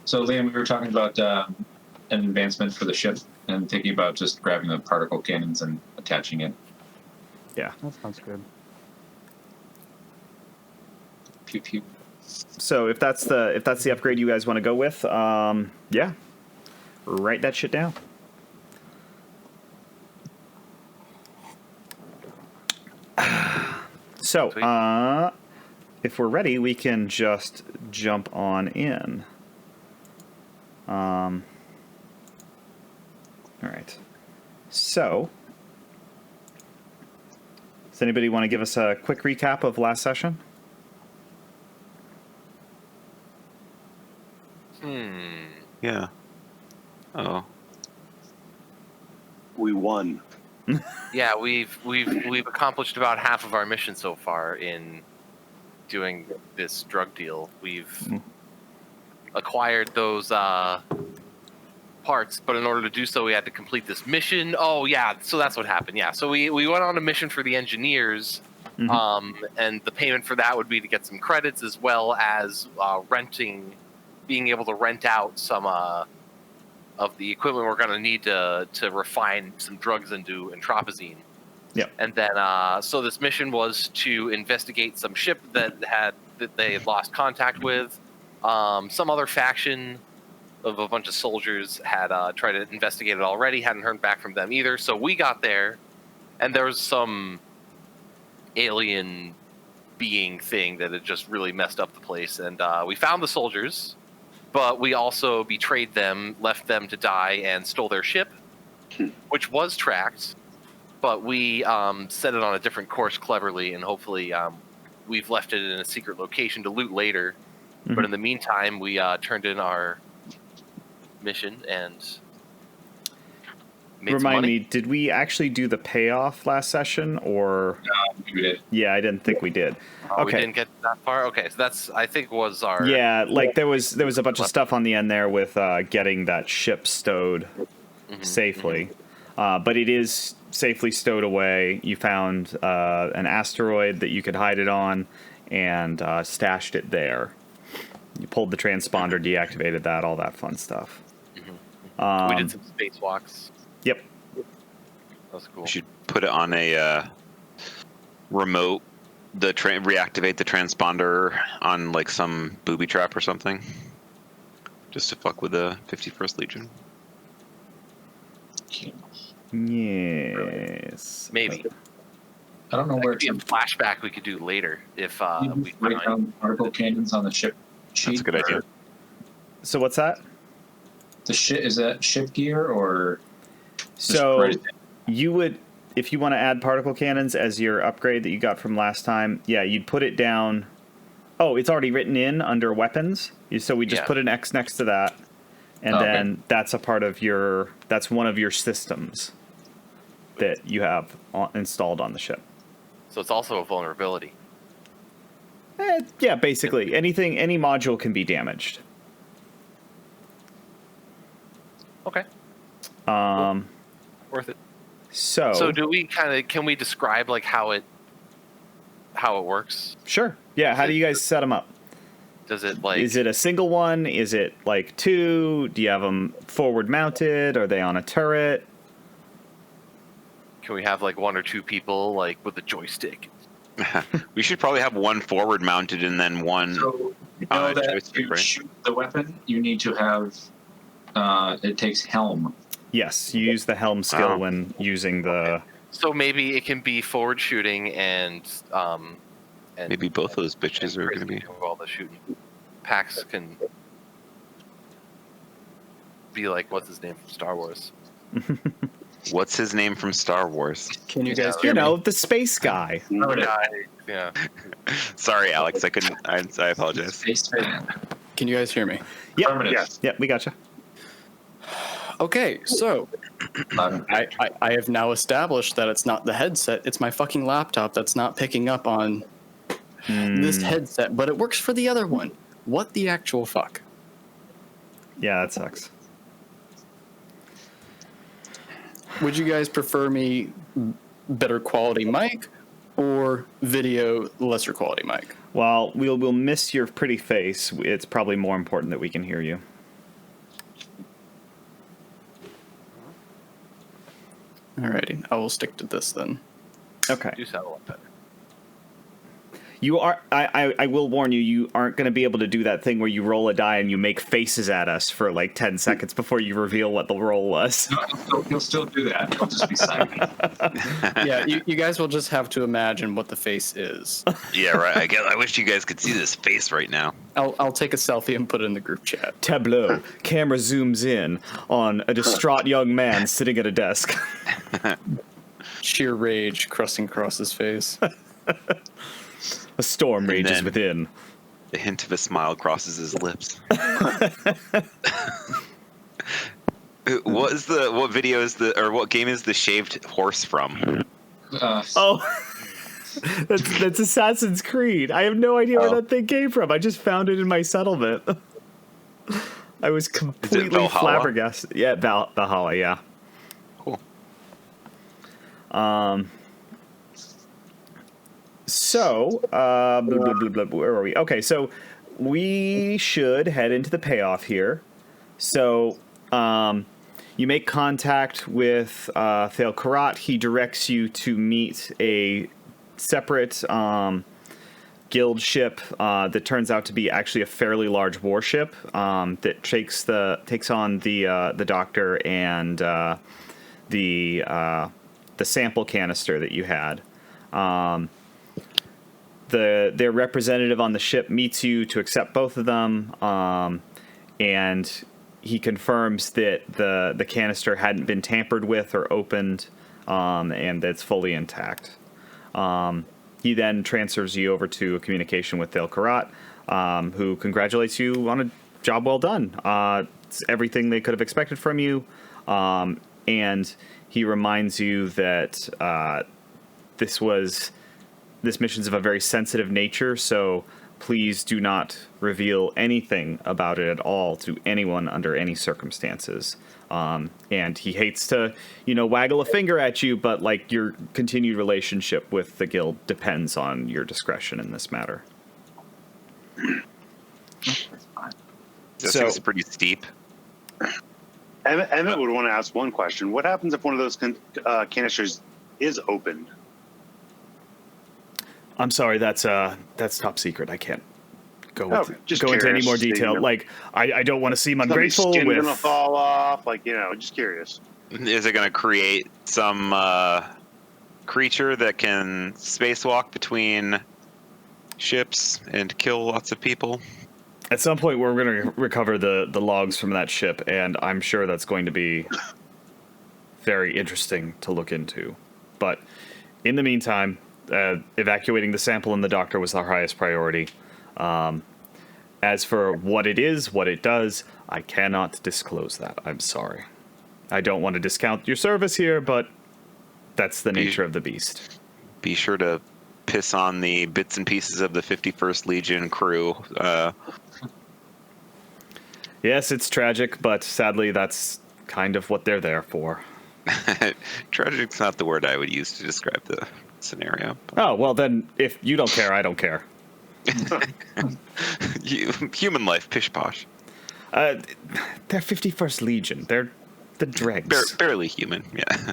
So, Liam, we were talking about an advancement for the ship and thinking about just grabbing the particle cannons and attaching it. Yeah. That sounds good. Pew pew. So if that's the upgrade you guys want to go with, yeah, write that shit down. So, if we're ready, we can just jump on in. All right. So, does anybody want to give us a quick recap of last session? Yeah. Oh. We won. Yeah, we've accomplished about half of our mission so far in doing this drug deal. We've acquired those parts, but in order to do so, we had to complete this mission. Oh yeah, so that's what happened. Yeah, so we went on a mission for the engineers, and the payment for that would be to get some credits as well as being able to rent out some of the equipment we're going to need to refine some drugs into entropazine. Yep. And then, so this mission was to investigate some ship that they had lost contact with. Some other faction of a bunch of soldiers had tried to investigate it already, hadn't heard back from them either. So we got there, and there was some alien being thing that had just really messed up the place. And we found the soldiers, but we also betrayed them, left them to die, and stole their ship, which was tracked. But we set it on a different course cleverly, and hopefully we've left it in a secret location to loot later. But in the meantime, we turned in our mission and made some Remind money. me, did we actually do the payoff last session, or? No, we did. Yeah, I didn't think we did. We Okay. didn't get that far. Okay, so that's I think was our Yeah, like there was a bunch of stuff on the end there with getting that ship stowed safely, but it is safely stowed away. You found an asteroid that you could hide it on, and stashed it there. You pulled the transponder, deactivated that, all that fun stuff. we did some spacewalks. Yep. That was cool. We should put it on a remote. Reactivate the transponder on like some booby trap or something, just to fuck with the 51st Legion. Yes. Maybe. I don't know That where could be a to flashback we could do later if we break down particle cannons on the ship sheet. That's a good idea. So what's that? The shit, is that ship gear or? So write it down? you would, if you want to add particle cannons as your upgrade that you got from last time, yeah, you'd put it down. Oh, it's already written in under weapons. So we just put an X next to that, and then that's a part of your. That's one of your systems that you have installed on the ship. So it's also a vulnerability. Yeah, basically any module can be damaged. Okay. Worth it. So do we can we describe like how it works? Sure. Yeah. How do you guys set them up? Does it like? Is it a single one? Is it like two? Do you have them forward mounted? Are they on a turret? Can we have like one or two people like with a joystick? We should probably have one forward mounted and then one. So you know that joystick, to right? shoot the weapon, you need to have. It takes helm. Yes, you use the helm skill when using the. So maybe it can be forward shooting and Maybe both of those bitches are going to be. all the shooting. Pax can be like what's his name from Star Wars. What's his name from Star Wars? Can you guys hear You know, me? the space guy. Yeah. Sorry, Alex. I couldn't. I apologize. Space fan. Can you guys hear me? Yep. Affirmative. Yep, we gotcha. Okay, so I have now established that it's not the headset, it's my fucking laptop that's not picking up on this headset, but it works for the other one. What the actual fuck? Yeah, that sucks. Would you guys prefer me better quality mic or video lesser quality mic? Well, we'll miss your pretty face. It's probably more important that we can hear you. Alrighty, I will stick to this then. Okay. Do sound a lot better. You are. I will warn you. You aren't going to be able to do that thing where you roll a die and you make faces at us for like 10 seconds before you reveal what the roll was. No, he'll still do that. It'll just be silent. Yeah, you guys will just have to imagine what the face is. Yeah, right. I wish you guys could see this face right now. I'll take a selfie and put it in the group chat. Tableau. Camera zooms in on a distraught young man sitting at a desk. Sheer rage crossing across his face. A storm And rages then- within. A hint of a smile crosses his lips. What video is what game is the shaved horse from? Oh, that's Assassin's Creed. I have no idea where Oh. that thing came from. I just found it in my settlement. I was completely Valhalla? flabbergasted. Yeah, Valhalla. Yeah. Cool. So, blah, blah, blah, blah, where are we? Okay, so we should head into the payoff here. So, you make contact with Thale Karat. He directs you to meet a separate guild ship that turns out to be actually a fairly large warship that takes on the doctor and the sample canister that you had. Their representative on the ship meets you to accept both of them, and he confirms that the canister hadn't been tampered with or opened, and that it's fully intact. He then transfers you over to a communication with Thale Karat, who congratulates you on a job well done. It's everything they could have expected from you, and he reminds you that this mission's of a very sensitive nature, so please do not reveal anything about it at all to anyone under any circumstances. And he hates to, waggle a finger at you, but like your continued relationship with the guild depends on your discretion in this matter. This So- seems pretty steep. Emmett would want to ask one question. What happens if one of those canisters is opened? I'm sorry, that's top secret. I can't go Okay, just into any curious, more so you detail. know. Like, I don't want to seem Somebody's ungrateful skin with. gonna fall off? Just curious. Is it going to create some creature that can spacewalk between ships and kill lots of people? At some point, we're going to recover the logs from that ship, and I'm sure that's going to be very interesting to look into. But in the meantime, evacuating the sample and the doctor was our highest priority. As for what it is, what it does, I cannot disclose that. I'm sorry. I don't want to discount your service here, but that's the nature of the beast. Be sure to piss on the bits and pieces of the 51st Legion crew. Yes, it's tragic, but sadly, that's kind of what they're there for. Tragic's not the word I would use to describe the scenario. Oh, well, then, if you don't care, I don't care. Human life, pish posh. They're 51st Legion. They're the dregs. Barely human, yeah.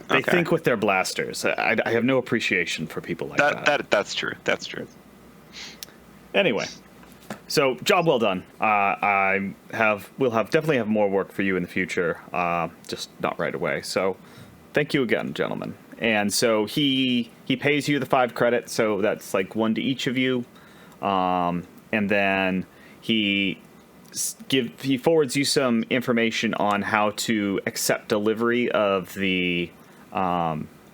They Okay. think with their blasters. I have no appreciation for people like that. That's true. That's true. Anyway, so job well done. We'll definitely have more work for you in the future, just not right away. So, thank you again, gentlemen. And so he pays you the 5 credits, so that's like 1 to each of you, and then he forwards you some information on how to accept delivery of the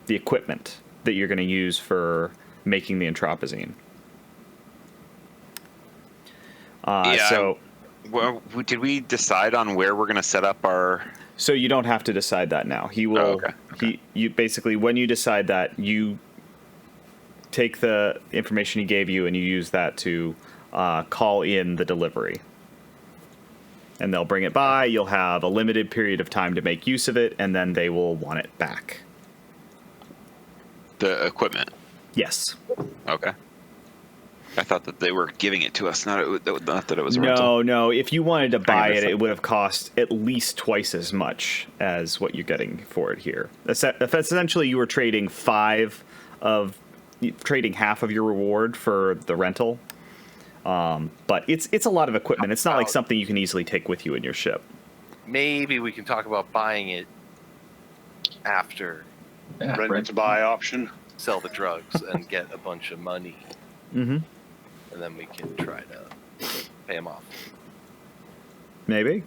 equipment that you're going to use for making the entropazine. So Well, did we decide on where we're going to set up our... So you don't have to decide that now. He will. Okay. You basically, when you decide that, you take the information he gave you and you use that to call in the delivery, and they'll bring it by. You'll have a limited period of time to make use of it, and then they will want it back. The equipment? Yes. Okay. I thought that they were giving it to us, not that it was a rental. No. If you wanted to buy it, missed it it. would have cost at least twice as much as what you're getting for it here. Essentially, you were trading half of your reward for the rental. But it's a lot of equipment. It's not like something you can easily take with you in your ship. Maybe we can talk about buying it after Yeah, Rent right. to buy option. sell the drugs and get a bunch of money, Mm-hmm. and then we can try to pay them off. Maybe.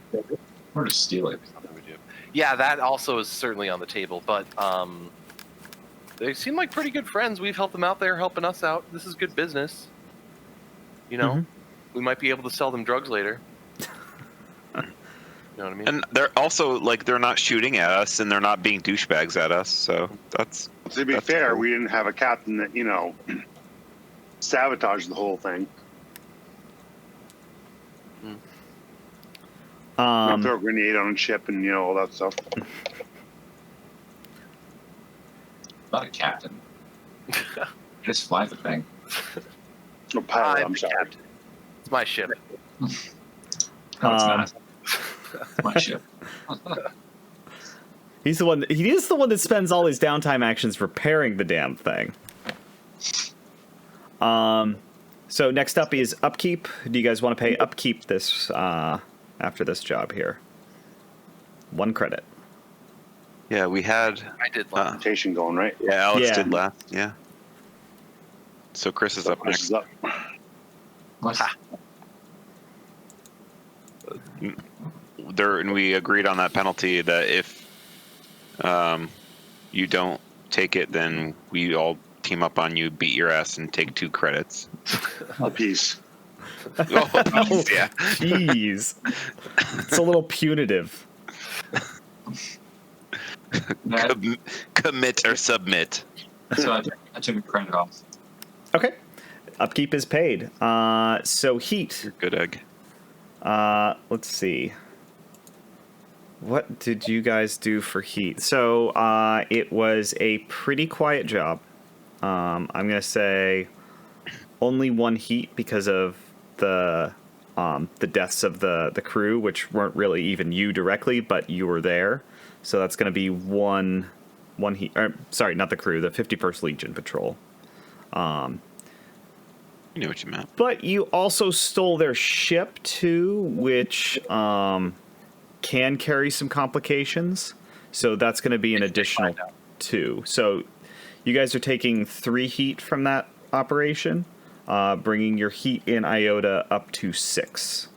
Or just steal it. Something we do. Yeah, that also is certainly on the table, but they seem like pretty good friends. We've helped them out. They're helping us out. This is good business. You know, Mhm. we might be able to sell them drugs later. You know what I mean? And they're also like they're not shooting at us, and they're not being douchebags at us. So that's To be That's fair, cool. we didn't have a captain that, sabotaged the whole thing. Throw a grenade on a ship and, all that stuff. Not a captain. Just fly the thing. No pilot, I'm the sorry. captain. It's my ship. No, it's Um, not. It's my ship. He is the one that spends all his downtime actions repairing the damn thing. So next up is upkeep. Do you guys want to pay upkeep this after this job here? 1 credit. yeah. We had I did love Rotation going, right? yeah. Alex Yeah. did last. Yeah. So Chris is up This next. is up. What? And we agreed on that penalty that if you don't take it, then we all team up on you, beat your ass, and take 2 credits. A piece. Oh, yeah. Jeez. It's a little punitive. Yeah, Commit or submit. so I took a credit off. Okay. Upkeep is paid. So heat. Good egg. Let's see. What did you guys do for heat? So it was a pretty quiet job. I'm gonna say only 1 heat because of the deaths of the crew, which weren't really even you directly, but you were there. So that's gonna be one heat. Or, sorry, not the crew. The 51st Legion patrol. You knew what you meant. But you also stole their ship too, which can carry some complications. So that's going to be an additional 2. So you guys are taking 3 heat from that operation, bringing your heat in IOTA up to 6.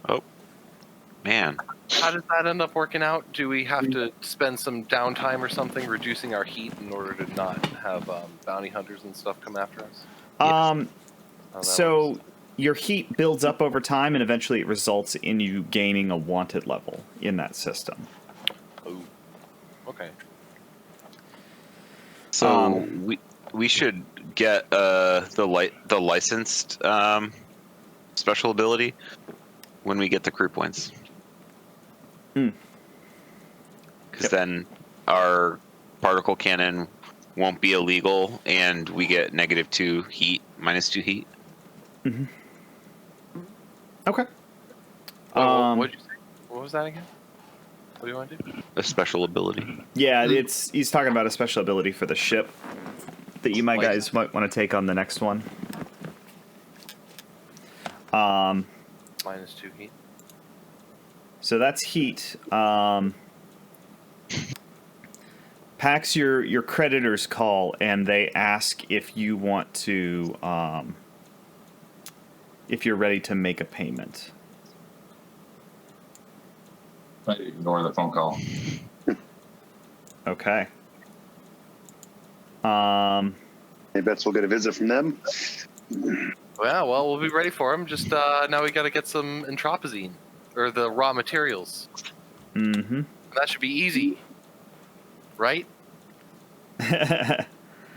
Oh, man. How does that end up working out? Do we have to spend some downtime or something, reducing our heat in order to not have bounty hunters and stuff come after us? How that So works? your heat builds up over time, and eventually it results in you gaining a wanted level in that system. Ooh. Okay. So we should get the licensed special ability when we get the crew points. Because Yep. then our particle cannon won't be illegal, and we get -2 heat, -2 heat. Okay. What did you say? What was that again? What do you want to do? A special ability. Yeah, he's talking about a special ability for the ship that you guys might want to take on the next one. -2 heat. So that's heat. Pax, your creditors call and they ask if you want to, if you're ready to make a payment. I ignore the phone call. Okay. Any bets we'll get a visit from them? Yeah, well, we'll be ready for them. Just now we got to get some entropazine, or the raw materials. Mm-hmm. That should be easy, right?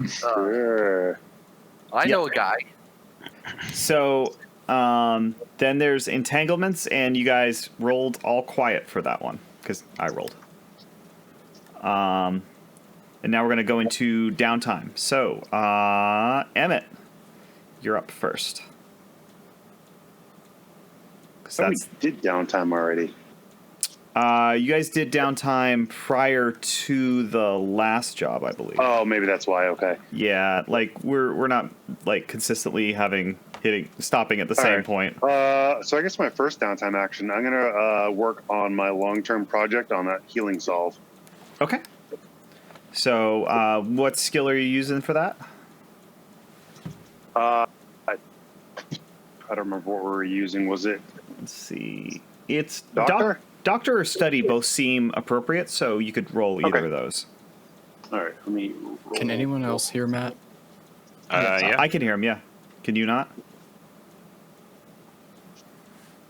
Sure. I know a guy. So then there's entanglements, and you guys rolled all quiet for that one because I rolled. And now we're going to go into downtime. So, Emmett, you're up first. 'Cause We did downtime already. you guys did downtime prior to the last job, I believe. Oh, maybe that's why. Okay. Yeah, like we're not like consistently stopping at the All same right. point. So I guess my first downtime action, I'm gonna work on my long-term project on that healing solve. Okay. So, what skill are you using for that? I don't remember what we were using. Was it Let's see. It's Doctor? Doctor or study both seem appropriate, so you could roll either Okay. of those. All right, let me. Can anyone else hear Matt? Yeah. I can hear him. Yeah. Can you not?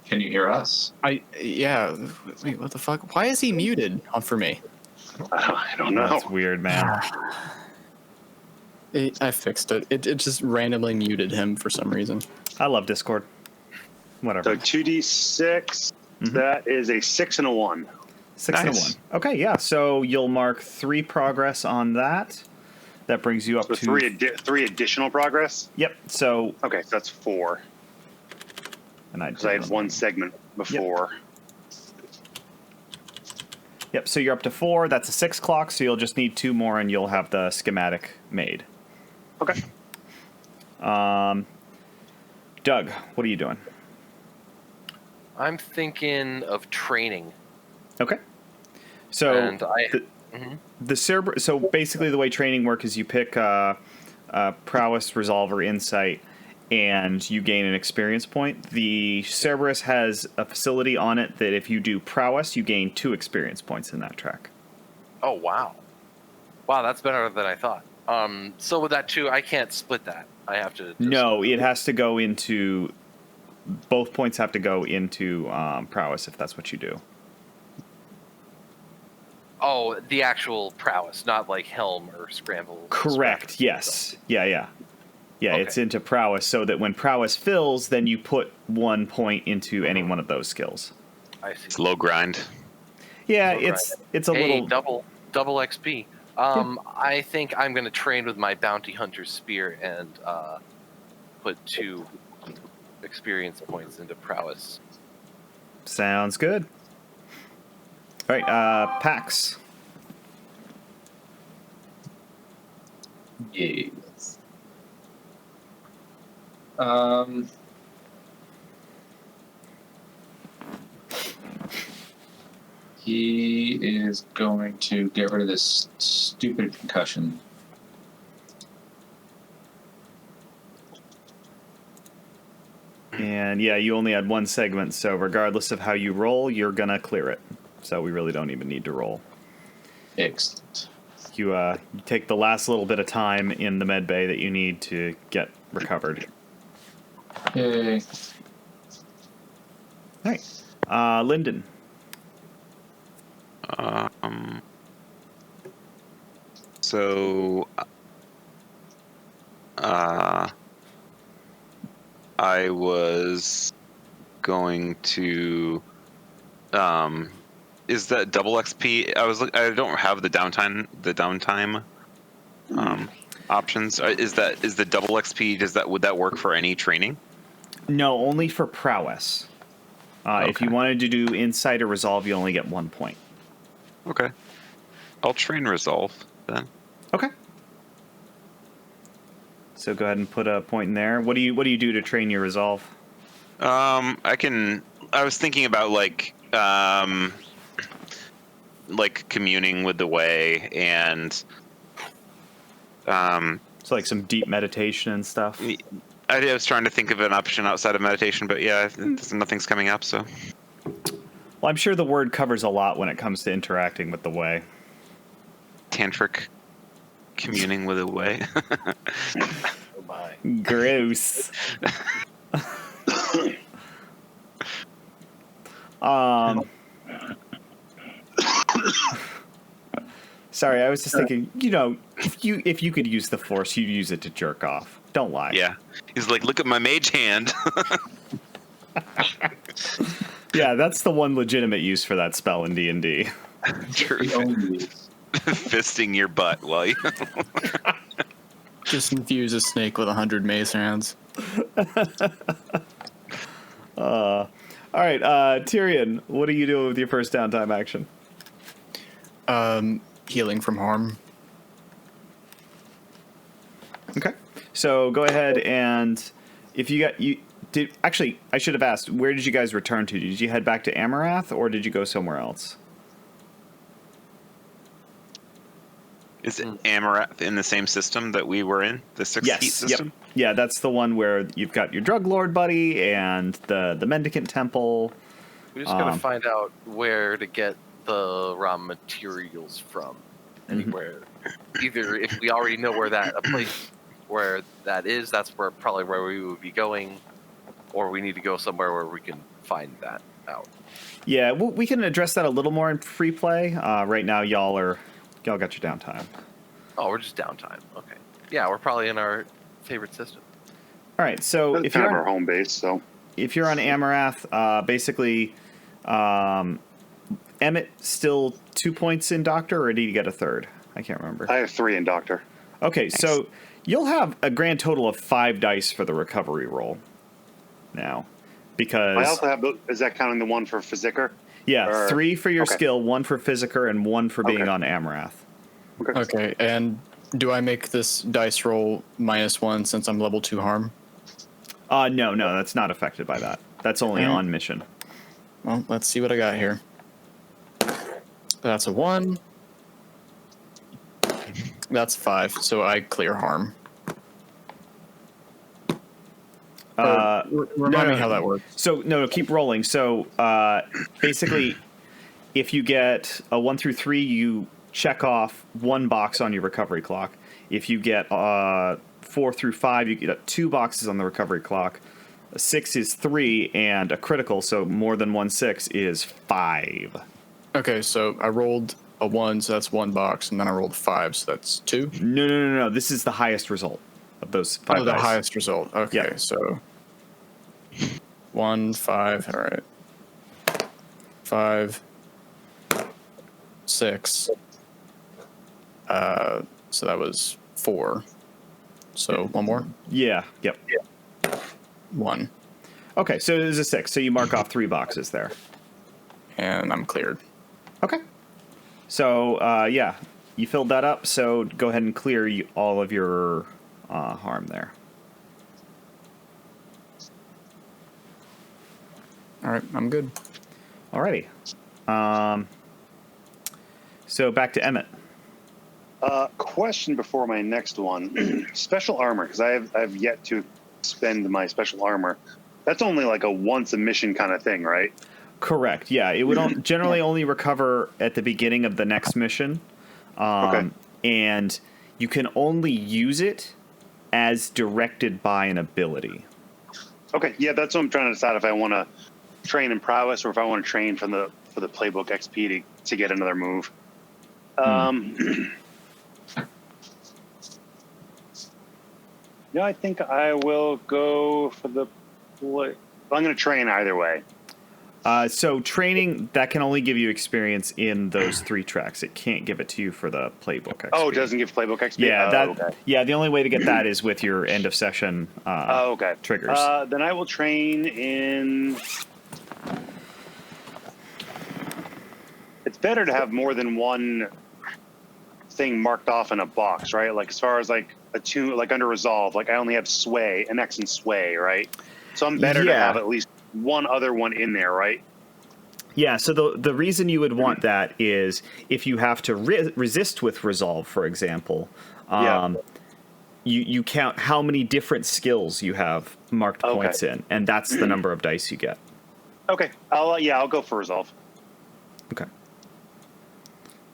Can you hear us? Yeah. Wait, what the fuck? Why is he muted for me? I don't know. That's weird, man. I fixed it. It just randomly muted him for some reason. I love Discord. So Whatever. 2d6. That is a 6 and a 1. 6 and a Nice. 1. Okay, yeah. So you'll mark 3 progress on that. That brings you up So to three additional progress. Yep. So Okay, so that's 4 and I because I had one segment before. Yep. So you're up to 4. That's a 6 clock. So you'll just need 2 more, and you'll have the schematic made. Okay. Doug, what are you doing? I'm thinking of training. Okay. So And I- the Cerberus. So basically, the way training works is you pick prowess, resolve, or insight, and you gain an experience point. The Cerberus has a facility on it that if you do prowess, you gain 2 experience points in that track. Oh, wow. Wow, that's better than I thought. So with that too, I can't split that. I have to. No, it has to go into. Both points have to go into prowess if that's what you do. Oh, the actual prowess, not like helm or scramble. Correct. Yes. Yeah. Okay. It's into prowess, so that when prowess fills, then you put 1 point into any one of those skills. I see. It's low grind. Yeah, So it's a Hey, little. double XP. I think I'm going to train with my bounty hunter spear and put 2 experience points into prowess. Sounds good. All right, Pax. Yes. He is going to get rid of this stupid concussion. And yeah, you only had 1 segment, so regardless of how you roll, you're gonna clear it. So we really don't even need to roll. Excellent. You take the last little bit of time in the med bay that you need to get recovered. Yay. All right, Lyndon. So, I was going to, is that double XP? I don't have the downtime, options. Is the double XP? Would that work for any training? No, only for prowess. If you Okay. wanted to do insight or resolve, you only get 1 point. Okay. I'll train resolve then. Okay. So go ahead and put a point in there. What do you do to train your resolve? I was thinking about like communing with the way and So like some deep meditation and stuff. I was trying to think of an option outside of meditation, but yeah, nothing's coming up. So Well, I'm sure the word covers a lot when it comes to interacting with the way. tantric communing with the way. Oh my. Gross. Sorry, I was just thinking, if you could use the force, you'd use it to jerk off. Don't lie. Yeah, he's like, look at my mage hand. Yeah, that's the one legitimate use for that spell in D&D. The only Fisting your butt while you. Just infuse a snake with 100 mace hands. All right, Tyrion, what are you doing with your first downtime action? Healing from harm. Okay. So go ahead and if you got you did actually I should have asked, where did you guys return to? Did you head back to Amarath or did you go somewhere else? Is Amarath in the same system that we were in? The sixth heat Yes. system? Yep. Yeah, that's the one where you've got your drug lord buddy and the mendicant temple. We just gotta find out where to get the raw materials from. Anywhere. Either if we already know where a place where that is, that's probably where we would be going, or we need to go somewhere where we can find that out. Yeah, we can address that a little more in free play. Right now, y'all got your downtime. Oh, we're just downtime. Okay. Yeah, we're probably in our favorite system. All right, so That's if kind you're of on, our home base, so. if you're on Amarath, basically, Emmett still 2 points in Doctor, or did you get a third? I can't remember. I have 3 in Doctor. Okay, so you'll have a grand total of 5 dice for the recovery roll now, because I also have, is that counting the one for Physicker? yeah, or- 3 for your okay. skill, 1 for Physicker, and 1 for being Okay. on Amarath. Okay, and do I make this dice roll -1 since I'm level 2 harm? No, that's not affected by that. That's only Alright. on mission. Well, let's see what I got here. That's a 1. That's 5, so I clear harm. Remind me how that works. So no, keep rolling. So basically, if you get a 1 through 3, you check off 1 box on your recovery clock. If you get 4 through 5, you get 2 boxes on the recovery clock. A 6 is 3, and a critical, so more than 1 6 is 5. Okay, so I rolled a 1, so that's 1 box, and then I rolled 5, so that's 2. No. This is the highest result of those 5 Oh, the dice. highest result. Okay, Yeah. so 1, 5, all right. 5, 6. So that was 4. So 1 more? Yeah. Yep. 1. Okay, so it is a 6. So you mark off 3 boxes there. And I'm cleared. Okay. So, yeah, you filled that up, so go ahead and clear all of your harm there. All right, I'm good. Alrighty. So back to Emmett. Question before my next one. Special armor, because I've yet to spend my special armor. That's only like a once a mission kind of thing, right? Correct. Yeah, it would generally only recover at the beginning of the next mission. Okay. And you can only use it as directed by an ability. Okay, yeah, that's what I'm trying to decide if I want to train in prowess or if I want to train for the playbook XP to get another move. Yeah, I think I will go for the play. I'm going to train either way. So training, that can only give you experience in those 3 tracks. It can't give it to you for the playbook XP. Oh, it doesn't give playbook XP? Yeah, okay. Yeah, the only way to get that is with your end of session Okay. triggers. Then I will train in... It's better to have more than one thing marked off in a box, right? Like as far as like like under resolve, like I only have sway, an X in sway, right? So I'm better to Yeah. have at least one other one in there, right? Yeah, so the reason you would want that is if you have to resist with resolve, for example, you count how many different skills you have marked points in, and that's the number of dice you get. Okay, I'll go for resolve. Okay.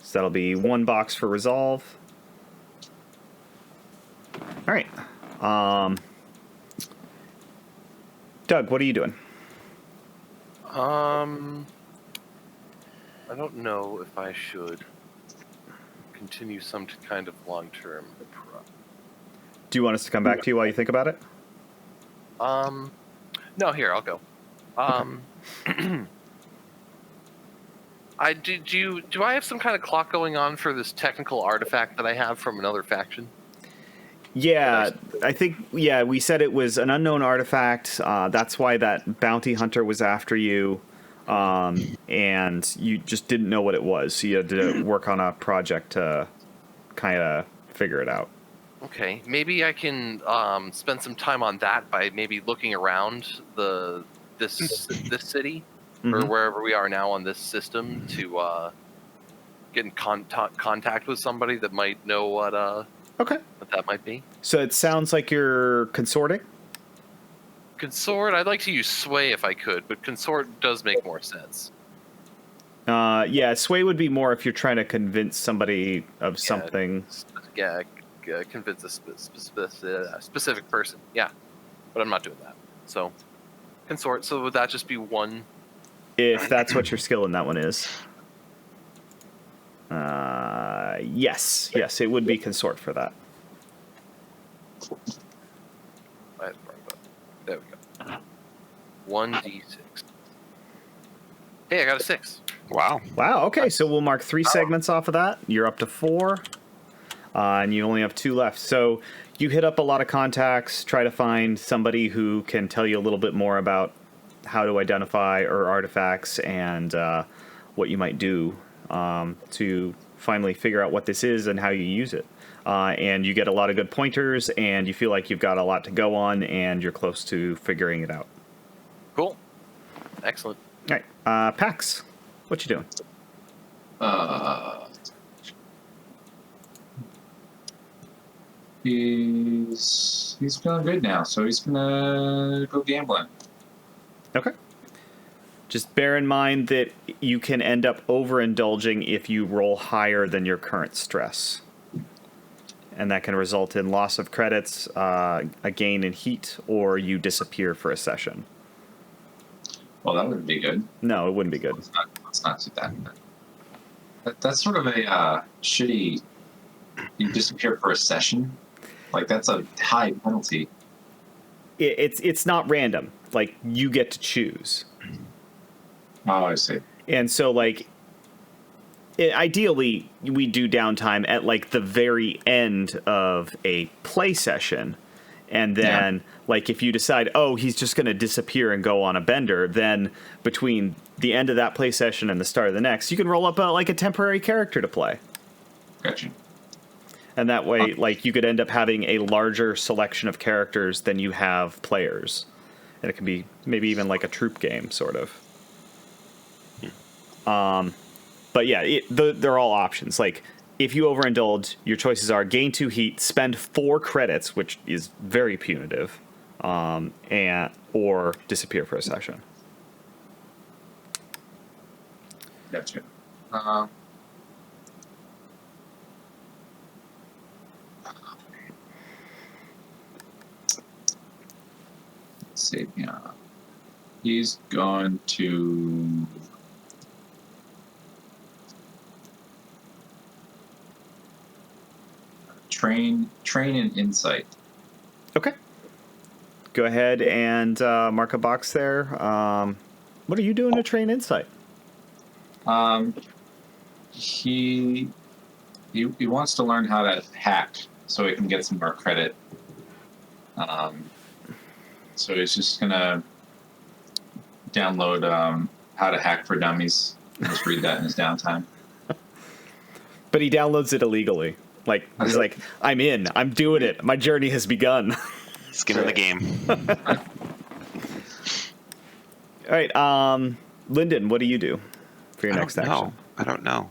So that'll be 1 box for resolve. All right. Doug, what are you doing? I don't know if I should continue some kind of long-term. Do you want us to come back to you while you think about it? No, here I'll go. Do I have some kind of clock going on for this technical artifact that I have from another faction? Yeah, I think, we said it was an unknown artifact. That's why that bounty hunter was after you. And you just didn't know what it was. So you had to work on a project to kind of figure it out. Okay, maybe I can spend some time on that by maybe looking around this city or wherever we are now on this system to get in contact with somebody that might know what that might be. So it sounds like you're consorting. Consort. I'd like to use sway if I could, but consort does make more sense. Sway would be more if you're trying to convince somebody of something. Yeah, convince a specific person. Yeah, but I'm not doing that. So, consort. So would that just be one? If that's what your skill in that one is. Yes, it would be consort for that. There we go. 1d6. Hey, I got a 6. Wow. Okay, so we'll mark 3 segments off of that. You're up to 4, and you only have 2 left. So you hit up a lot of contacts, try to find somebody who can tell you a little bit more about how to identify artifacts and what you might do to finally figure out what this is and how you use it. And you get a lot of good pointers, and you feel like you've got a lot to go on, and you're close to figuring it out. Cool. Excellent. All right, Pax, what you doing? He's feeling good now, so he's gonna go gambling. Okay. Just bear in mind that you can end up overindulging if you roll higher than your current stress. And that can result in loss of credits, a gain in heat, or you disappear for a session. Well, that wouldn't be good. No, it wouldn't be good. Let's not do that. That's sort of a shitty. You disappear for a session. Like, that's a high penalty. It's not random. Like, you get to choose. Oh, I see. And so, like, ideally, we do downtime at, like, the very end of a play session. And then, like, if you decide, he's just going to disappear and go on a bender, then between the end of that play session and the start of the next, you can roll up, a temporary character to play. Gotcha. And that way, like, you could end up having a larger selection of characters than you have players. And it can be maybe even like a troop game, sort of. But yeah, they're all options. Like, if you overindulge, your choices are gain 2 heat, spend 4 credits, which is very punitive, or disappear for a session. Gotcha. Let's see. Yeah, he's going to. Train in insight. Okay. Go ahead and mark a box there. What are you doing to train insight? He wants to learn how to hack so he can get some more credit. So he's just gonna download How to Hack for Dummies and just read that in his downtime. But he downloads it illegally. Like, he's like, I'm in. I'm doing it. My journey has begun. Skin in the game. All right, Lyndon, what do you do for your next action? I don't know.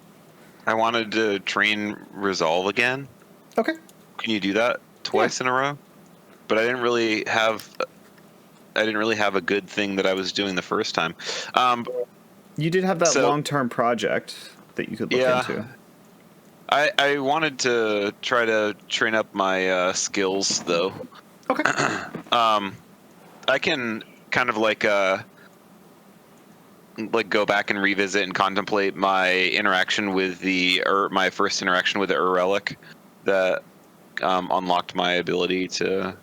I wanted to train Resolve again. Okay. Can you do that twice in a row? But I didn't really have a good thing that I was doing the first time. You did have that long-term project that you could look into. I wanted to try to train up my skills, though. Okay. I can kind of like go back and revisit and contemplate my interaction with my first interaction with the relic that unlocked my ability to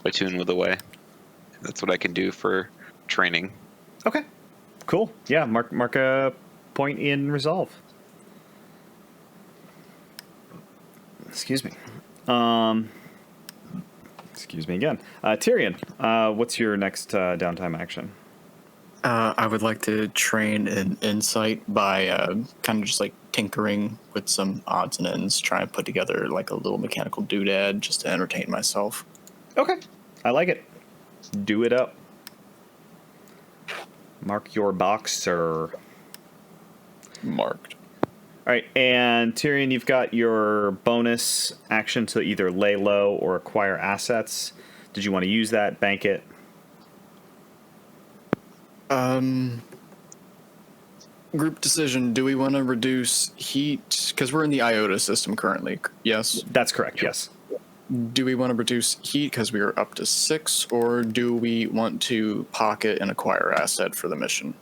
attune with the way. That's what I can do for training. Okay. Cool. Yeah. Mark a point in Resolve. Excuse me. Excuse me again. Tyrion, what's your next downtime action? I would like to train in insight by kind of just like tinkering with some odds and ends, trying to put together like a little mechanical doodad just to entertain myself. Okay. I like it. Do it up. Mark your box, sir. Marked. All right, and Tyrion, you've got your bonus action to either lay low or acquire assets. Did you want to use that? Bank it? Group decision. Do we want to reduce heat? Because we're in the IOTA system currently. Yes. That's correct, yes. Do we want to reduce heat because we are up to 6, or do we want to pocket and acquire asset for the mission?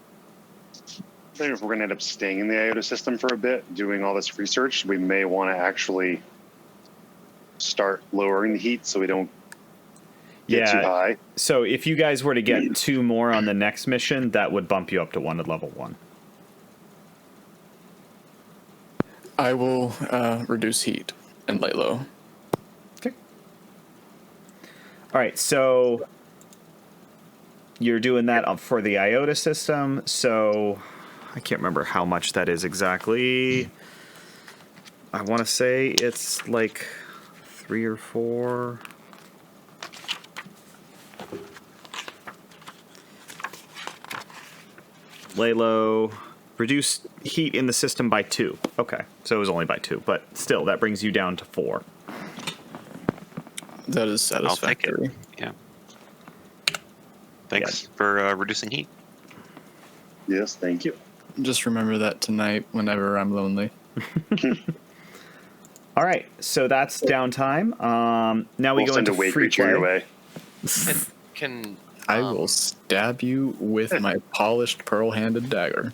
I think if we're going to end up staying in the IOTA system for a bit, doing all this research, we may want to actually start lowering the heat so we don't get too high. So if you guys were to get 2 more on the next mission, that would bump you up to 1 at level 1. I will reduce heat and lay low. Okay. All right, so you're doing that for the IOTA system, so I can't remember how much that is exactly. I want to say it's like 3 or 4. Lay low. Reduce heat in the system by 2. Okay, so it was only by 2, but still, that brings you down to 4. That is satisfactory. I'll take it. Yeah. Thanks for reducing heat. Yes, thank you. Just remember that tonight whenever I'm lonely. All right, so that's downtime. Now we We'll go send into a weight free creature your play. way. Can I will stab you with my polished pearl-handed dagger.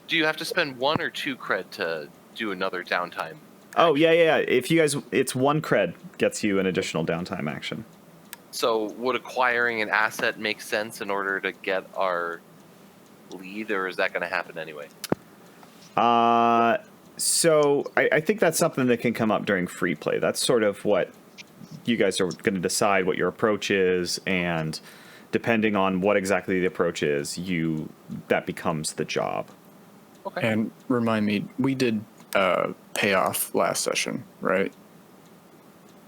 do you have to spend 1 or 2 cred to do another downtime? Oh, yeah. If you guys, it's 1 cred gets you an additional downtime action. So would acquiring an asset make sense in order to get our lead, or is that going to happen anyway? So I think that's something that can come up during free play. That's sort of what you guys are going to decide what your approach is, and depending on what exactly the approach is, that becomes the job. Okay. And remind me, we did pay off last session, right?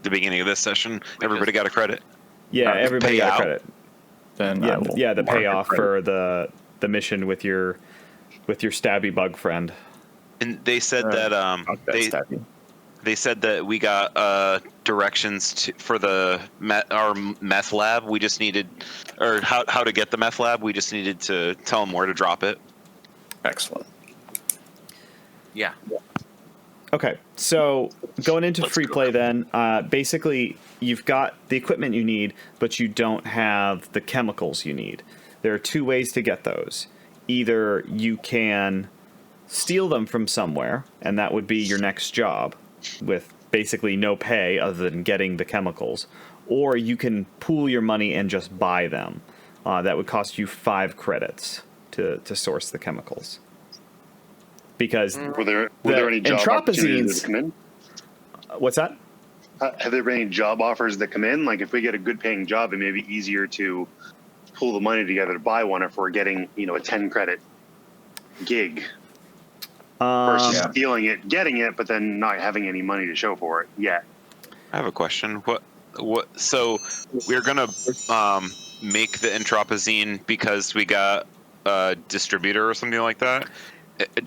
The beginning of this session, everybody got a credit. Yeah, everybody got payout. credit. Then I will Yeah, the mark it payoff right. for the mission with your stabby bug friend. And they said that Fuck that stabby. they said that we got directions for our meth lab. We just needed, or how to get the meth lab. We just needed to tell them where to drop it. Excellent. Yeah. Okay, so going into Let's free go. play then, basically you've got the equipment you need, but you don't have the chemicals you need. There are 2 ways to get those. Either you can steal them from somewhere, and that would be your next job, with basically no pay other than getting the chemicals, or you can pool your money and just buy them. That would cost you 5 credits to source the chemicals. Because Were there any job opportunities that come in? what's that? Have there been any job offers that come in? Like, if we get a good paying job, it may be easier to pull the money together to buy one if we're getting, a 10 credit gig versus stealing it, getting it, but then not having any money to show for it yet. I have a question. What? So we're gonna make the entropazine because we got a distributor or something like that.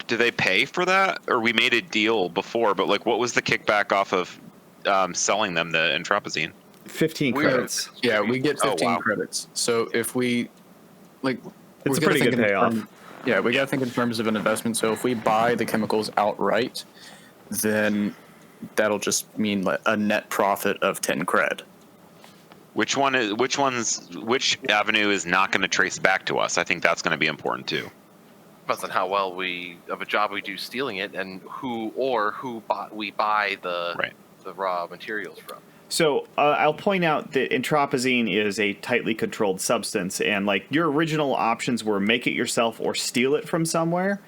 Do they pay for that, or we made a deal before? But what was the kickback off of selling them the entropazine? 15 credits. Yeah, we get 15 wow. credits. So if we It's we a gotta pretty think good in payoff. Yeah, we got to think in terms of an investment. So if we buy the chemicals outright, then that'll just mean a net profit of 10 cred. Which avenue is not going to trace back to us? I think that's going to be important too. Depends on how well of a job we do stealing it, and who we buy the raw materials from. So I'll point out that entropazine is a tightly controlled substance, and your original options were make it yourself or steal it from somewhere.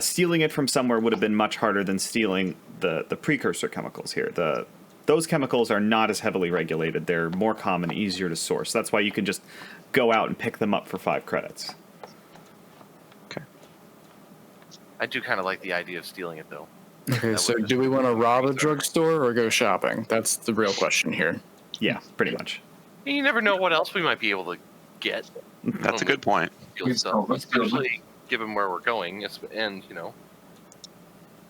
Stealing it from somewhere would have been much harder than stealing the precursor chemicals here, the those chemicals are not as heavily regulated. They're more common, easier to source. That's why you can just go out and pick them up for 5 credits. Okay. I do kind of like the idea of stealing it, though. Okay, That so would do we just- want to rob a drugstore or go shopping? That's the real question here. Yeah, pretty much. You never know what else we might be able to get. That's a good point. Steal Let's stuff, go, let's go. especially given where we're going, and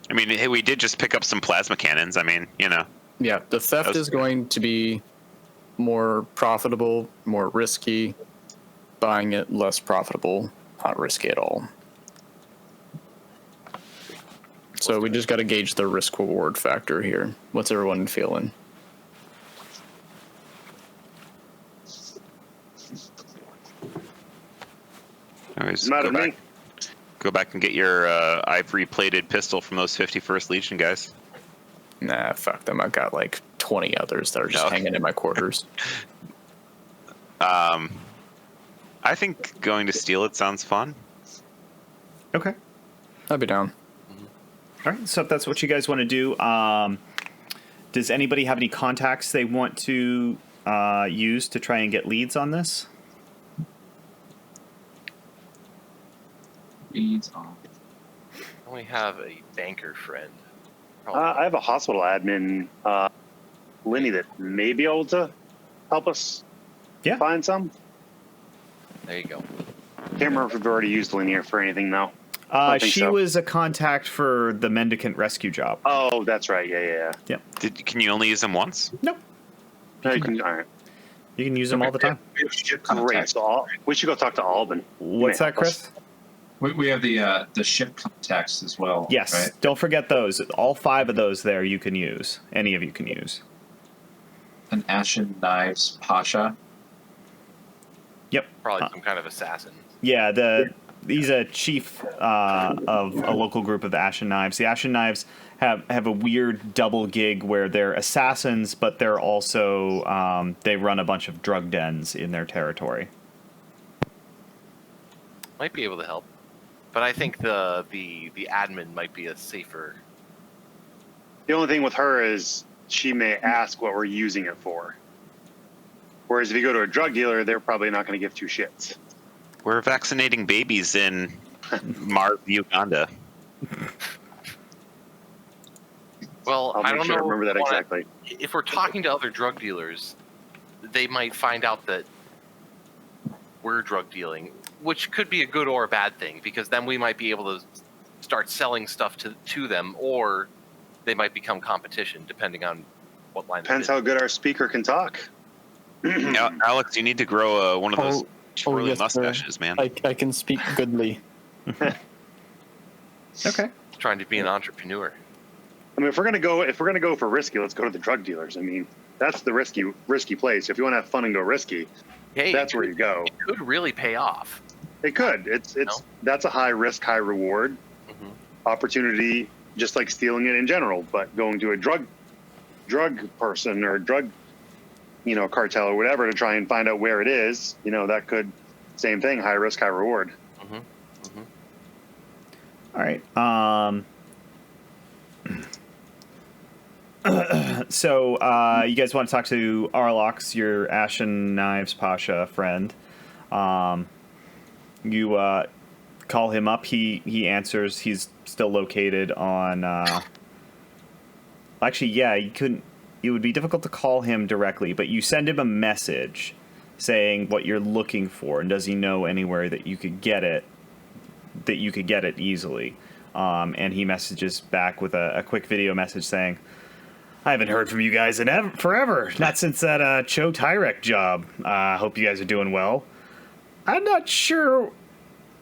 I mean, hey, we did just pick up some plasma cannons. I mean, Yeah, the theft That's is going to be more profitable, more risky. Buying it, less profitable, not risky at all. So we just got to gauge the risk-reward factor here. What's everyone feeling? Anyways, Not of me. Go back and get your ivory-plated pistol from those 51st Legion guys. Nah, fuck them. I've got like 20 others that are just No. hanging in my quarters. I think going to steal it sounds fun. Okay. I'd be down. All right, so if that's what you guys want to do, does anybody have any contacts they want to use to try and get leads on this? Leads on. I only have a banker friend. I have a hospital admin, Lenny, that may be able to help us Yeah. find some. There you go. Can't remember if we've already used Lenny for anything now. I think She so. was a contact for the mendicant rescue job. Oh, that's right. Yeah. Can you only use them once? Nope. No, you can, all right. You can use them all the time. We have ship Great. contacts. So we should go talk to Alban. What's that, Chris? We have the ship contacts as well. Yes. Right? Don't forget those. All 5 of those there you can use. Any of you can use. An Ashen Knives Pasha. Yep. Probably some kind of assassin. Yeah, he's a chief of a local group of the Ashen Knives. The Ashen Knives have a weird double gig where they're assassins, but they're also they run a bunch of drug dens in their territory. Might be able to help, but I think the admin might be a safer. The only thing with her is she may ask what we're using it for. Whereas if you go to a drug dealer, they're probably not going to give 2 shits. We're vaccinating babies in Marv, Uganda. Well, I'll I make don't sure know. I remember that exactly. If we're talking to other drug dealers, they might find out that we're drug dealing, which could be a good or a bad thing, because then we might be able to start selling stuff to them, or they might become competition, depending on what line. Depends how good our speaker can talk. Now, Alex, you need to grow one of those twirly yes, sir. mustaches, man. I can speak goodly. Okay. Trying to be an entrepreneur. I mean, if we're gonna go for risky, let's go to the drug dealers. I mean, that's the risky place. If you want to have fun and go risky, Hey, that's where you go. it could really pay off. It could. It's that's a high risk, high reward opportunity, just like stealing it in general. But going to a drug person or drug, cartel or whatever to try and find out where it is, that could, same thing, high risk, high reward. All right. So you guys want to talk to Arlox, your Ashen Knives Pasha friend. You call him up. He answers. He's still located on. Actually, yeah, you couldn't. It would be difficult to call him directly, but you send him a message saying what you're looking for, and does he know anywhere that you could get it? That you could get it easily. And he messages back with a quick video message saying, I haven't heard from you guys in forever. Not since that Cho Tyrek job. Hope you guys are doing well. I'm not sure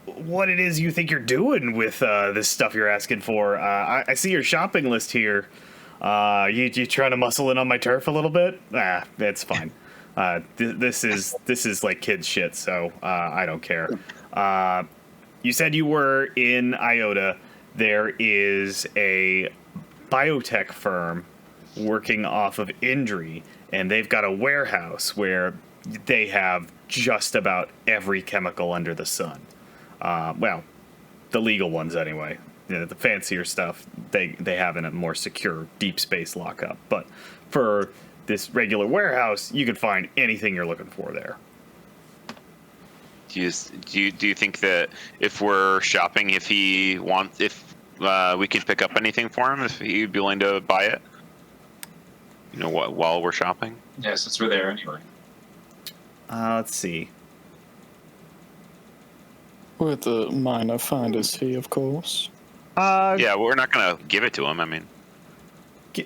what it is you think you're doing with this stuff you're asking for. I see your shopping list here. You trying to muscle in on my turf a little bit? It's fine. This is like kids shit, so I don't care. You said you were in Iota. There is a biotech firm working off of Indri, and they've got a warehouse where they have just about every chemical under the sun. Well, the legal ones anyway. the fancier stuff they have in a more secure deep space lockup. But for this regular warehouse, you can find anything you're looking for there. Do you think that if we're shopping, if we could pick up anything for him, if he'd be willing to buy it? While we're shopping? Yeah, since we're there anyway. Let's see. With a minor finder's fee, of course. Yeah, we're not gonna give it to him. I mean,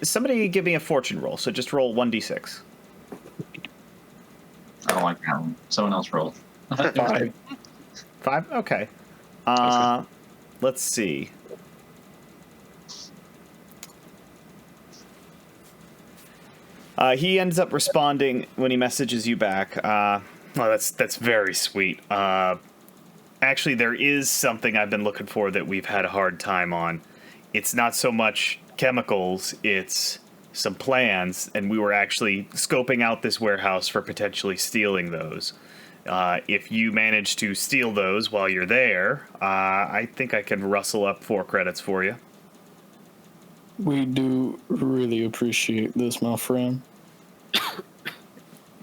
Somebody give me a fortune roll. So just roll 1d6. I don't like that one. Someone else roll. 5. 5? Okay. Let's see. He ends up responding when he messages you back. Well, that's very sweet. Actually, there is something I've been looking for that we've had a hard time on. It's not so much chemicals, it's some plans, and we were actually scoping out this warehouse for potentially stealing those. If you manage to steal those while you're there, I think I can rustle up 4 credits for you. We do really appreciate this, my friend.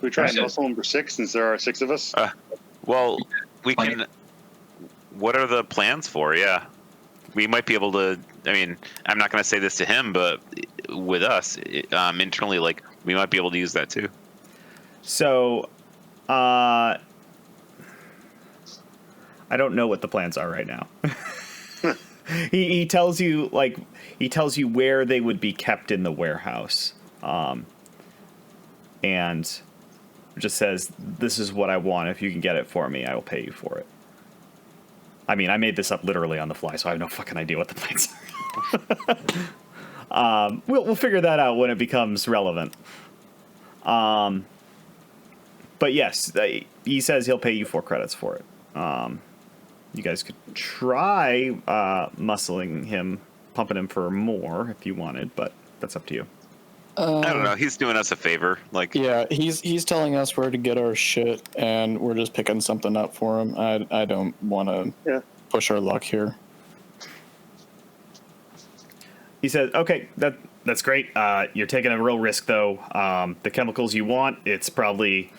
We try and muscle them for 6 since there are 6 of us. well, we can. What are the plans for? Yeah, we might be able to. I mean, I'm not going to say this to him, but with us internally, like we might be able to use that too. So, I don't know what the plans are right now. He tells you where they would be kept in the warehouse, and just says, "This is what I want. If you can get it for me, I will pay you for it." I mean, I made this up literally on the fly, so I have no fucking idea what the plans are. We'll figure that out when it becomes relevant. But yes, he says he'll pay you 4 credits for it. You guys could try muscling him, pumping him for more if you wanted, but that's up to you. I don't know. He's doing us a favor. Like, Yeah, he's telling us where to get our shit, and we're just picking something up for him. I don't want to push our luck here. He says, "Okay, that's great. You're taking a real risk, though. The chemicals you want, it's probably,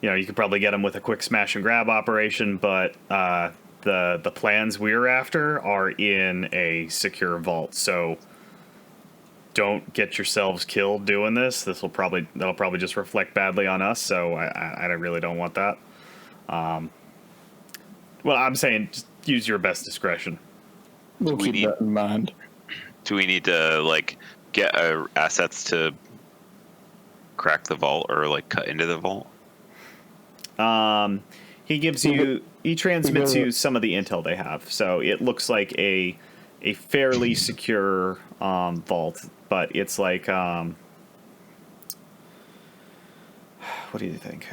you could probably get them with a quick smash and grab operation, but the plans we're after are in a secure vault. So don't get yourselves killed doing this. That'll probably just reflect badly on us. So I really don't want that. Well, I'm saying just use your best discretion. We'll keep that in mind. Do we need to get our assets to crack the vault or cut into the vault? He transmits you some of the intel they have. So it looks like a fairly secure vault, but it's like what do you think?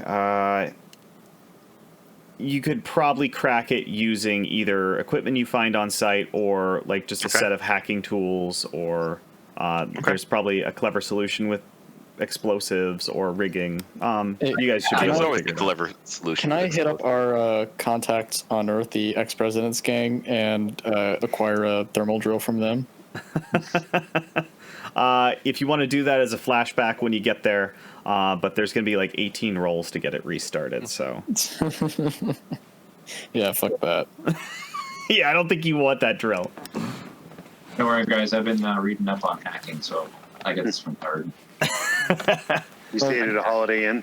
You could probably crack it using either equipment you find on site or just a set of hacking tools, or there's probably a clever solution with explosives or rigging. You guys should be able to figure it out. Clever solution. Can I hit up our contacts on Earth, the ex-president's gang, and acquire a thermal drill from them? If you want to do that as a flashback when you get there, but there's going to be 18 rolls to get it restarted, so... Yeah, fuck that. Yeah, I don't think you want that drill. Don't worry, guys. I've been reading up on hacking, so I get this from third. You stayed at a Holiday Inn?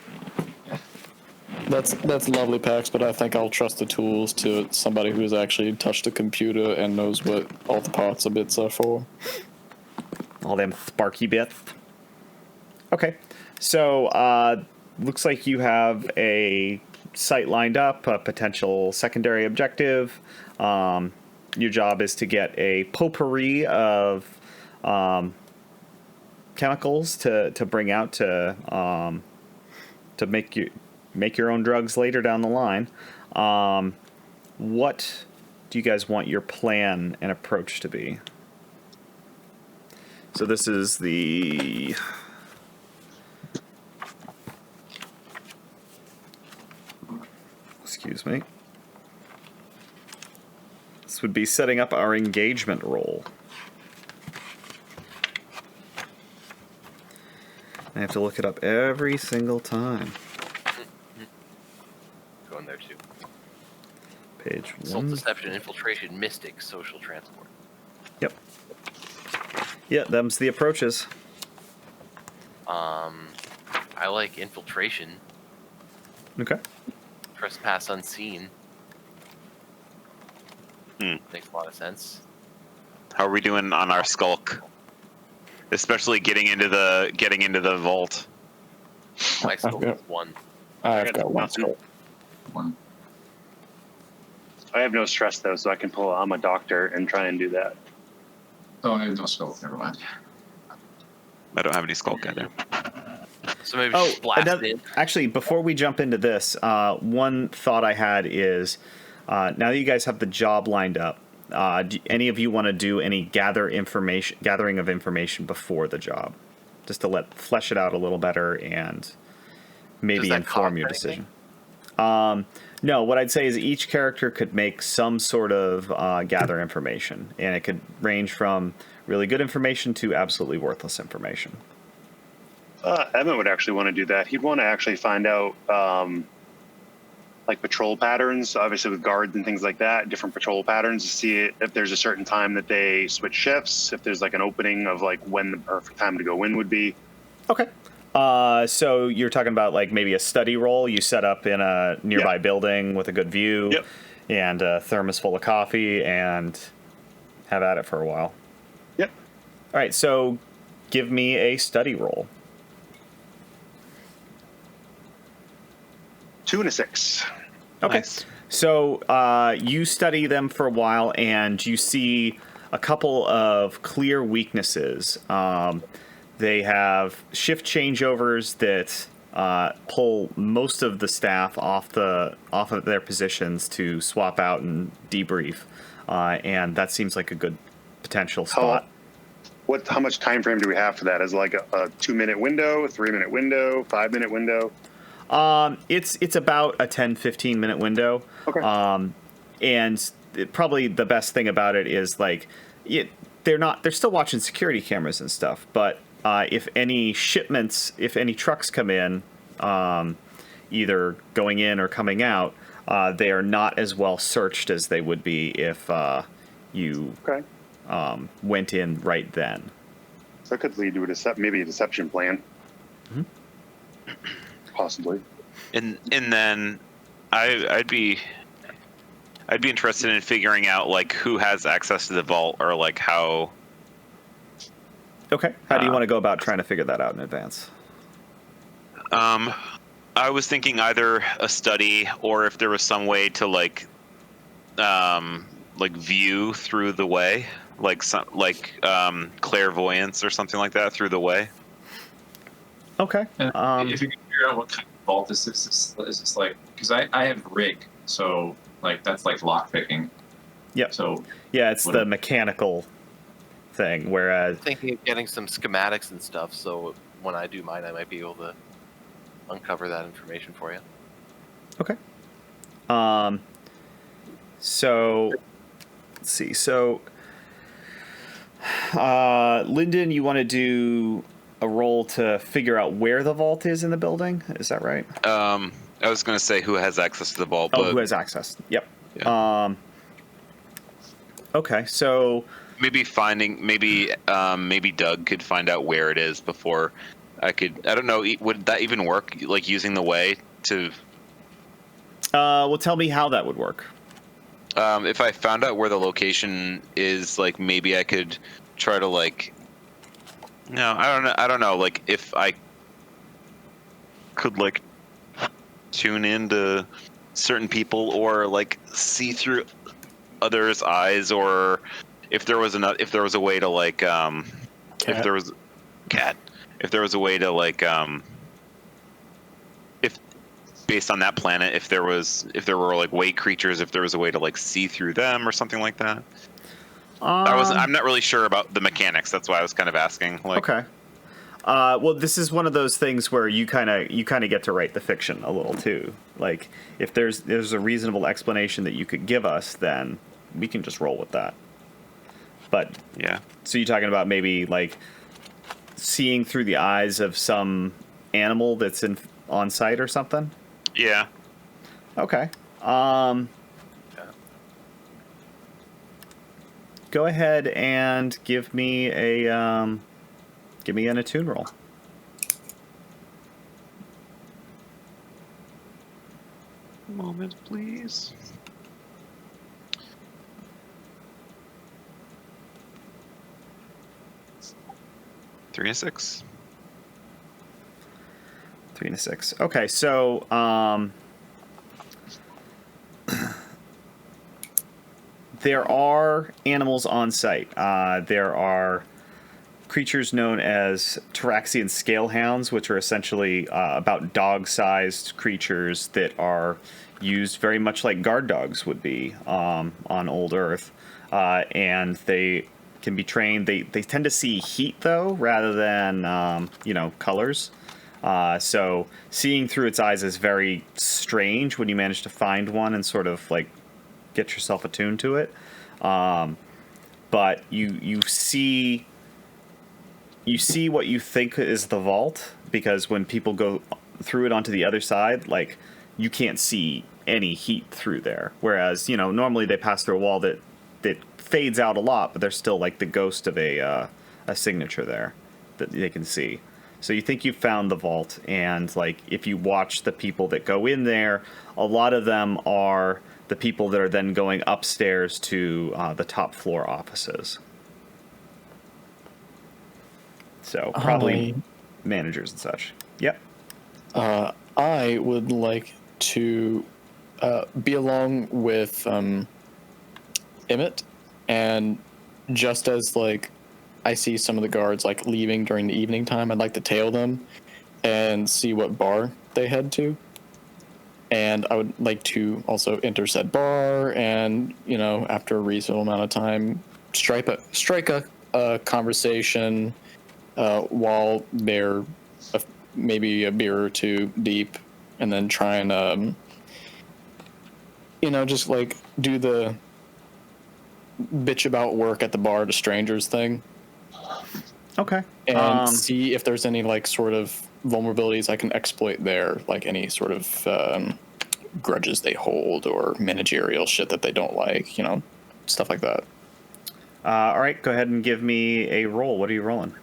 That's lovely, Pax, but I think I'll trust the tools to somebody who's actually touched a computer and knows what all the parts and bits are for. All them sparky bits. Okay, so looks like you have a site lined up, a potential secondary objective. Your job is to get a potpourri of chemicals to bring out to make your own drugs later down the line. What do you guys want your plan and approach to be? So this is the... Excuse me. This would be setting up our engagement roll. I have to look it up every single time. Go in there too. Page Assault, 1. deception, infiltration, mystic, social transport. Yep. Yeah, them's the approaches. I like infiltration. Okay. Trespass unseen. Hmm. Makes a lot of sense. How are we doing on our skulk? Especially getting into the vault. My skill got- is 1. I've got one nothing. skull. One. I have no stress though, so I can pull. I'm a doctor and try and do that. Oh, I have no scope. Never mind. I don't have any skulk either. So maybe Oh, just blast in. actually, before we jump into this, one thought I had is, now that you guys have the job lined up, do any of you want to do any gathering of information before the job, just to flesh it out a little better and maybe Does that inform cost your anything? decision? No, what I'd say is each character could make some sort of gather information, and it could range from really good information to absolutely worthless information. Evan would actually want to do that. He'd want to actually find out, like patrol patterns, obviously with guards and things like that, different patrol patterns to see if there's a certain time that they switch shifts, if there's like an opening of like when the perfect time to go in would be. Okay. So you're talking about like maybe a study roll you set up in a nearby building with a good view Yep. and a thermos full of coffee and have at it for a while. Yep. All right. So give me a study roll. 2 and a 6. Okay. Nice. So you study them for a while, and you see a couple of clear weaknesses. They have shift changeovers that pull most of the staff off of their positions to swap out and debrief, and that seems like a good potential spot. How much time frame do we have for that? Is it like a 2-minute window, a 3-minute window, 5-minute window? It's about a 10-15 minute window. Okay. And probably the best thing about it is like they're still watching security cameras and stuff, but if any trucks come in, either going in or coming out, they are not as well searched as they would be if you Okay. went in right then. So that could lead to maybe a deception plan. Mhm. Possibly. And then I'd be interested in figuring out like who has access to the vault or like how. Okay. How do you want to go about trying to figure that out in advance? I was thinking either a study or if there was some way to like view through the way, like clairvoyance or something like that through the way. Okay. And if you can figure out what kind of vault this is this like, because I have rig, so like that's like lock picking. Yep. So Yeah, it's the whatever. mechanical thing, whereas Thinking of getting some schematics and stuff, so when I do mine, I might be able to uncover that information for you. okay. So let's see. So Lyndon, you want to do a roll to figure out where the vault is in the building? Is that right? I was going to say who has access to the vault, Oh, but who has access? Yep. Yeah. Okay, so maybe Doug could find out where it is before I could. I don't know. Would that even work? Like using the way to. well, tell me how that would work. If I found out where the location is, like maybe I could try to like. No, I don't know. I don't know. Like if I could like tune into certain people or like see through others' eyes, or if there was a way to like if there was a way to like if based on that planet if there were like white creatures, if there was a way to like see through them or something like that. I'm not really sure about the mechanics. That's why I was kind of asking. Like, Okay. Well, this is one of those things where you kind of get to write the fiction a little too. Like, if there's a reasonable explanation that you could give us, then we can just roll with that. But Yeah. so you're talking about maybe like seeing through the eyes of some animal that's on site or something? Yeah. Okay. Go ahead and give me an attune roll. Moment, please. Three and a 6. 3 and a 6. Okay, so there are animals on site. There are creatures known as Taraxian scalehounds, which are essentially about dog-sized creatures that are used very much like guard dogs would be on old Earth, and they can be trained. They tend to see heat though, rather than colors. So seeing through its eyes is very strange when you manage to find one and sort of like get yourself attuned to it. But you see what you think is the vault, because when people go through it onto the other side, like you can't see any heat through there. Whereas, normally they pass through a wall that fades out a lot, but there's still like the ghost of a signature there that they can see. So you think you've found the vault, and like if you watch the people that go in there, a lot of them are the people that are then going upstairs to the top floor offices. So probably managers and such. Yep. I would like to be along with Emmett, and just as like I see some of the guards like leaving during the evening time, I'd like to tail them and see what bar they head to. And I would like to also enter said bar, and after a reasonable amount of time, strike a conversation while they're maybe a beer or two deep, and then try and just like do the bitch about work at the bar to strangers thing. Okay. And see if there's any like sort of vulnerabilities I can exploit there, like any sort of grudges they hold or managerial shit that they don't like, stuff like that. All right, go ahead and give me a roll. What are you rolling?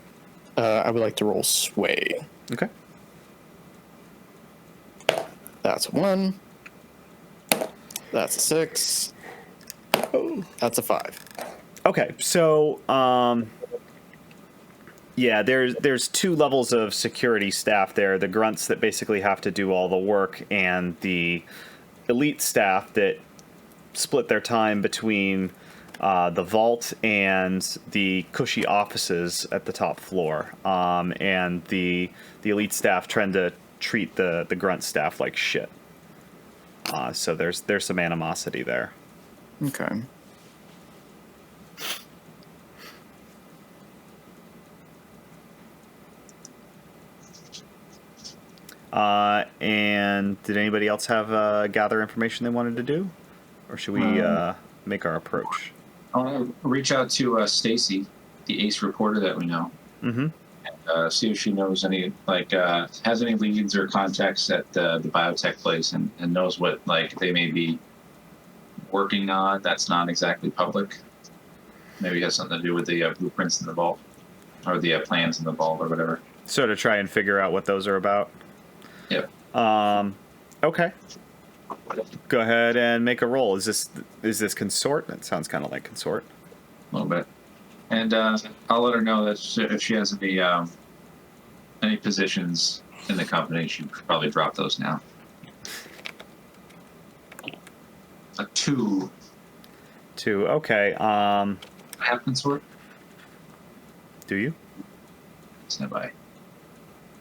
I would like to roll sway. Okay. That's 1. That's a 6. That's a 5. Okay, so yeah, there's 2 levels of security staff there. The grunts that basically have to do all the work, and the elite staff that split their time between the vault and the cushy offices at the top floor. And the elite staff trying to treat the grunt staff like shit. So there's some animosity there. Okay. And did anybody else have gather information they wanted to do? Or should we make our approach? I want to reach out to Stacy, the ace reporter that we know. Mm-hmm. And see if she knows any, has any leads or contacts at the biotech place, and knows what, they may be working on that's not exactly public. Maybe it has something to do with the blueprints in the vault, or the plans in the vault, or whatever. So to try and figure out what those are about? Yep. Okay. Go ahead and make a roll. Is this consort? That sounds kind of like consort. A little bit. And I'll let her know that if she has any positions in the company, she should probably drop those now. A 2. 2. Okay. I have consort. Do you? Stand by.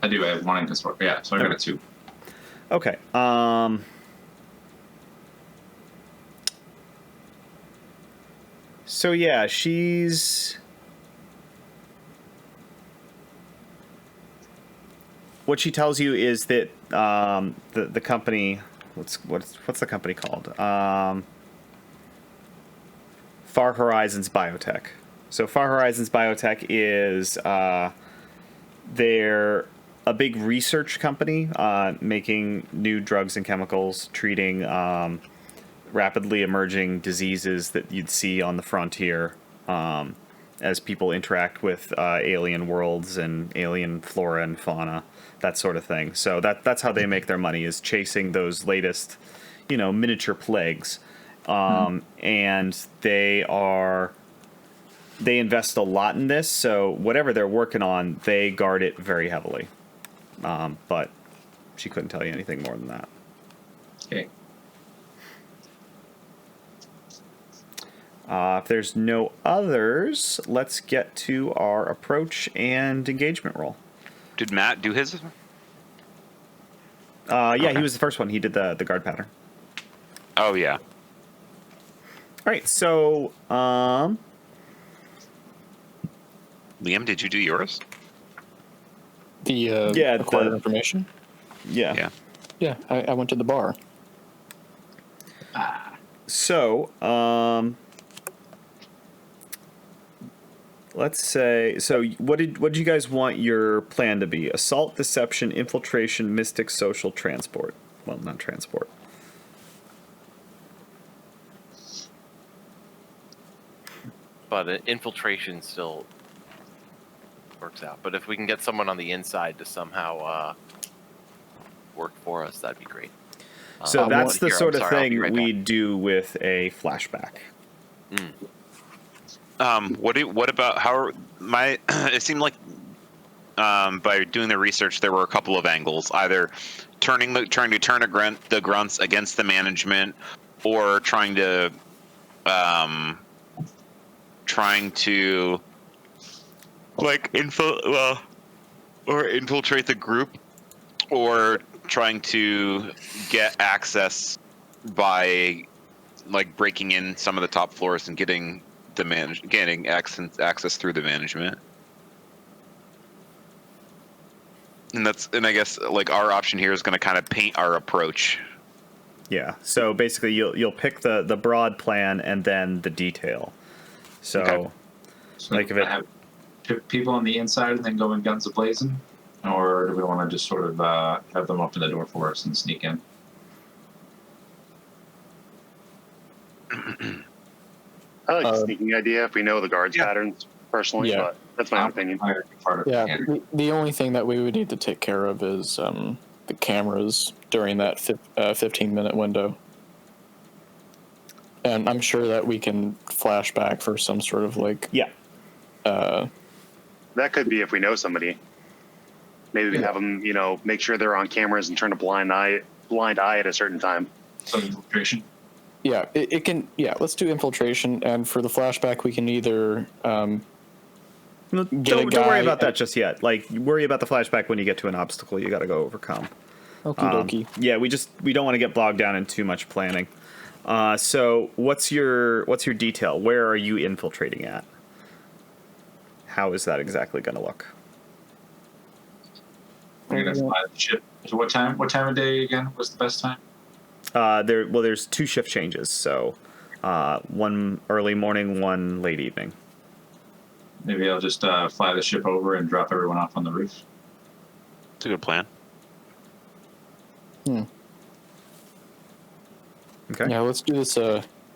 I do. I have 1 in consort. Yeah, so I got a 2. Okay. So yeah, she's. What she tells you is that the company, what's the company called? Far Horizons Biotech. So Far Horizons Biotech is they're a big research company making new drugs and chemicals, treating rapidly emerging diseases that you'd see on the frontier as people interact with alien worlds and alien flora and fauna, that sort of thing. So that's how they make their money, is chasing those latest, miniature plagues. And they invest a lot in this, so whatever they're working on, they guard it very heavily. But she couldn't tell you anything more than that. Okay. If there's no others, let's get to our approach and engagement roll. Did Matt do his? Yeah, Okay. he was the first one. He did the guard pattern. Oh yeah. All right, so Liam, did you do yours? The acquired information. yeah. Yeah, I went to the bar. So let's say. So what did you guys want your plan to be? Assault, deception, infiltration, mystic, social, transport. Well, not transport. But infiltration still works out. But if we can get someone on the inside to somehow work for us, that'd be great. So that's the sort of thing right we back. do with a flashback. What about how my? It seemed like by doing the research, there were a couple of angles: either trying to turn the grunts against the management, or trying to like infiltrate the group, or trying to get access by like breaking in some of the top floors and getting access through the management. And I guess like our option here is going to kind of paint our approach. Yeah. So basically, you'll pick the broad plan and then the detail. So, Okay. So like if it have people on the inside and then go in guns a-blazing, or do we want to just sort of have them open the door for us and sneak in? I like the sneaking idea if we know the guards patterns personally, Yeah. but that's my own opinion. Yeah, the only thing that we would need to take care of is the cameras during that 15-minute window. And I'm sure that we can flash back for some sort of like... yeah. That could be if we know somebody. Maybe we have them, make sure they're on cameras and turn a blind eye at a certain time. So infiltration. Yeah, it can... Yeah, let's do infiltration, and for the flashback, we can either... Don't worry about that just yet. Like, worry about the flashback when you get to an obstacle you got to go overcome. Okie dokie. Yeah, we don't want to get bogged down in too much planning. So what's your detail? Where are you infiltrating at? How is that exactly going to look? We're gonna fly the ship. So what time of day again was the best time? There's 2 shift changes. So one early morning, one late evening. Maybe I'll just fly the ship over and drop everyone off on the roof. It's a good plan. Okay. Yeah, let's do this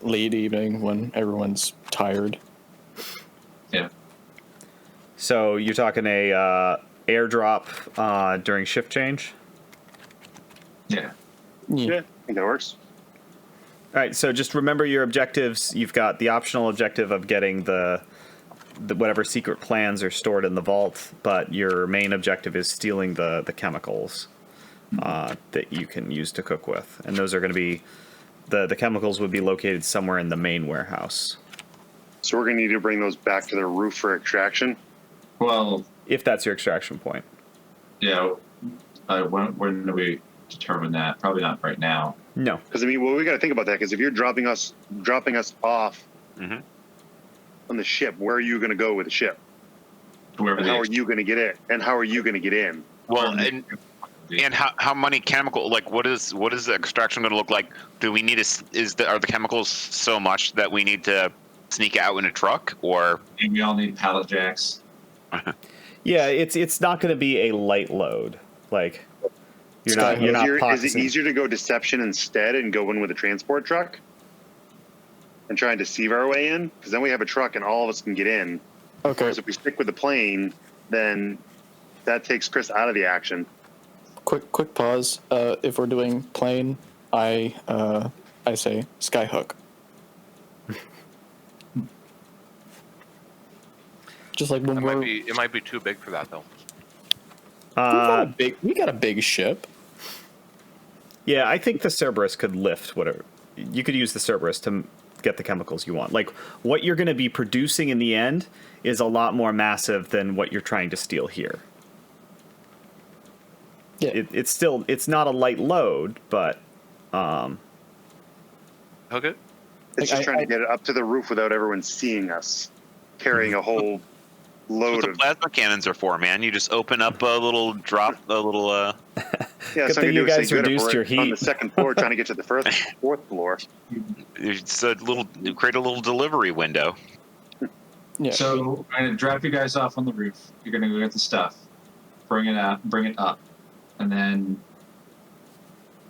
late evening when everyone's tired. Yeah. So you're talking a airdrop during shift change? Yeah. Yeah, I think that works. All right, so just remember your objectives. You've got the optional objective of getting the whatever secret plans are stored in the vault, but your main objective is stealing the chemicals that you can use to cook with. And those are going to be, the chemicals would be located somewhere in the main warehouse. So we're going to need to bring those back to the roof for extraction. Well, If that's your extraction point. yeah. When do we determine that? Probably not right now. No. Because we got to think about that. Because if you're dropping us off Mm-hmm. on the ship, where are you going to go with the ship? Wherever And the how are you going to get it? And how are you going to get in? Well, and how many chemical, like what is the extraction going to look like? Do we need are the chemicals so much that we need to sneak out in a truck, or And we all need pallet jacks. Yeah, it's not going to be a light load. Like you're not Is it pocketing. easier to go deception instead and go in with a transport truck and try and deceive our way in? Because then we have a truck and all of us can get in. Okay. Whereas if we stick with the plane, then that takes Chris out of the action. Quick pause. If we're doing plane, I say skyhook. Just like when It might be too big for that though. we got a big ship. Yeah, I think the Cerberus could lift whatever. You could use the Cerberus to get the chemicals you want. Like, what you're going to be producing in the end is a lot more massive than what you're trying to steal here. Yeah. It's not a light load, but Hook it. It's just trying to get it up to the roof without everyone seeing us carrying a whole what load the of. plasma cannons are for, man. You just open up a little Yeah, Good so thing you guys good if reduced we're your heat. on the second floor trying to get to the fourth floor. it's a little create a little delivery window. Yeah. So I'm gonna drop you guys off on the roof. You're gonna go get the stuff, bring it up, and then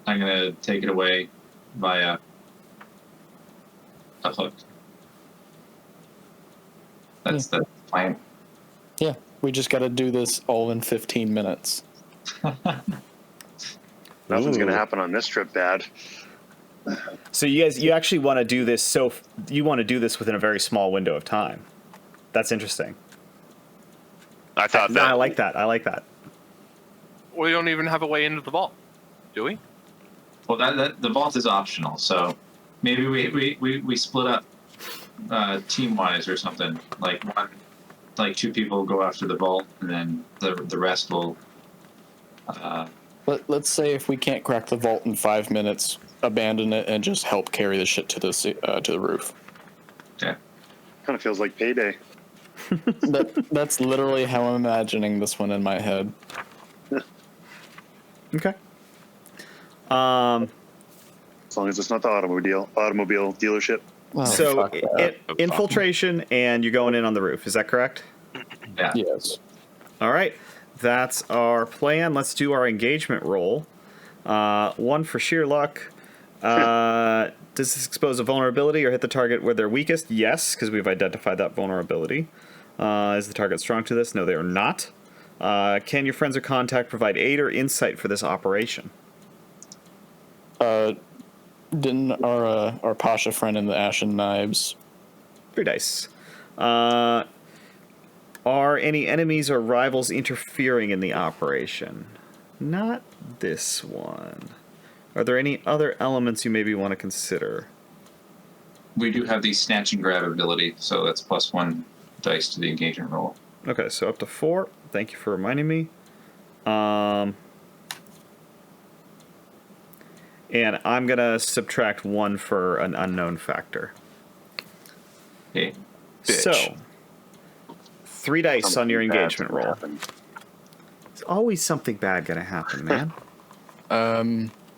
I'm gonna take it away via a hook. That's the plan. Yeah. We just got to do this all in 15 minutes. Nothing's going Ooh. to happen on this trip, Dad. So you actually want to do this. So you want to do this within a very small window of time. That's interesting. I thought No, that. I like that. I like that. We don't even have a way into the vault, do we? Well, that the vault is optional, so maybe we split up team wise or something. Like two people go after the vault, and then the rest will. Let's say if we can't crack the vault in 5 minutes, abandon it and just help carry the shit to the roof. Okay. Kind of feels like payday. That's literally how I'm imagining this one in my head. Okay. As long as it's not the automobile dealership. Oh, So fuck that. infiltration, and you're going in on the roof. Is that correct? Yeah. Yes. All right. That's our plan. Let's do our engagement roll. One for sheer luck. Does this expose a vulnerability or hit the target where they're weakest? Yes, because we've identified that vulnerability. Is the target strong to this? No, they are not. Can your friends or contact provide aid or insight for this operation? Didn't our Pasha friend in the Ashen Knives? 3 dice. Are any enemies or rivals interfering in the operation? Not this one. Are there any other elements you maybe want to consider? We do have the snatch and grab ability, so that's +1 dice to the engagement roll. Okay, so up to 4. Thank you for reminding me. And I'm going to subtract 1 for an unknown factor. Okay. Bitch. So, 3 dice on your Something bad's engagement gonna roll. happen. There's always something bad going to happen, man.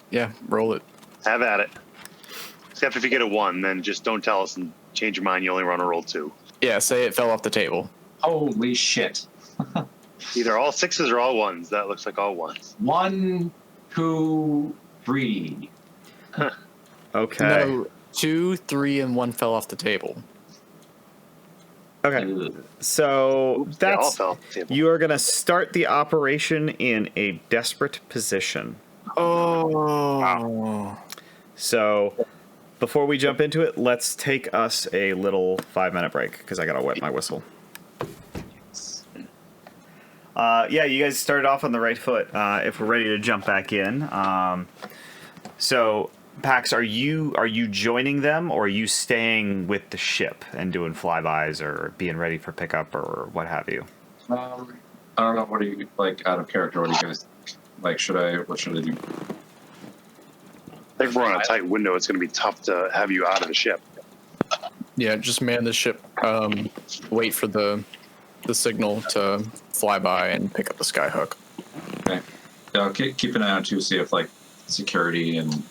Yeah, roll it. Have at it. Except if you get a 1, then just don't tell us and change your mind. You only want to roll 2. Yeah, say it fell off the table. Holy shit. Either all 6s or all 1s. That looks like all 1s. 1, 2, 3. Okay. No, 2, 3, and 1 fell off the table. Okay. Ugh. So They all that's fell off the table. you are going to start the operation in a desperate position. Oh. So before we jump into it, let's take us a little 5-minute break because I got to wet my whistle. Yeah, you guys started off on the right foot. If we're ready to jump back in, so Pax, are you joining them, or are you staying with the ship and doing flybys or being ready for pickup or what have you? I don't know. What do you like out of character? What do you guys think? Like? What should I do? I think if we're on a tight window, it's going to be tough to have you out of the ship. Yeah, just man the ship. Wait for the signal to fly by and pick up the skyhook. Okay. Yeah, I'll keep an eye on too. See if like security and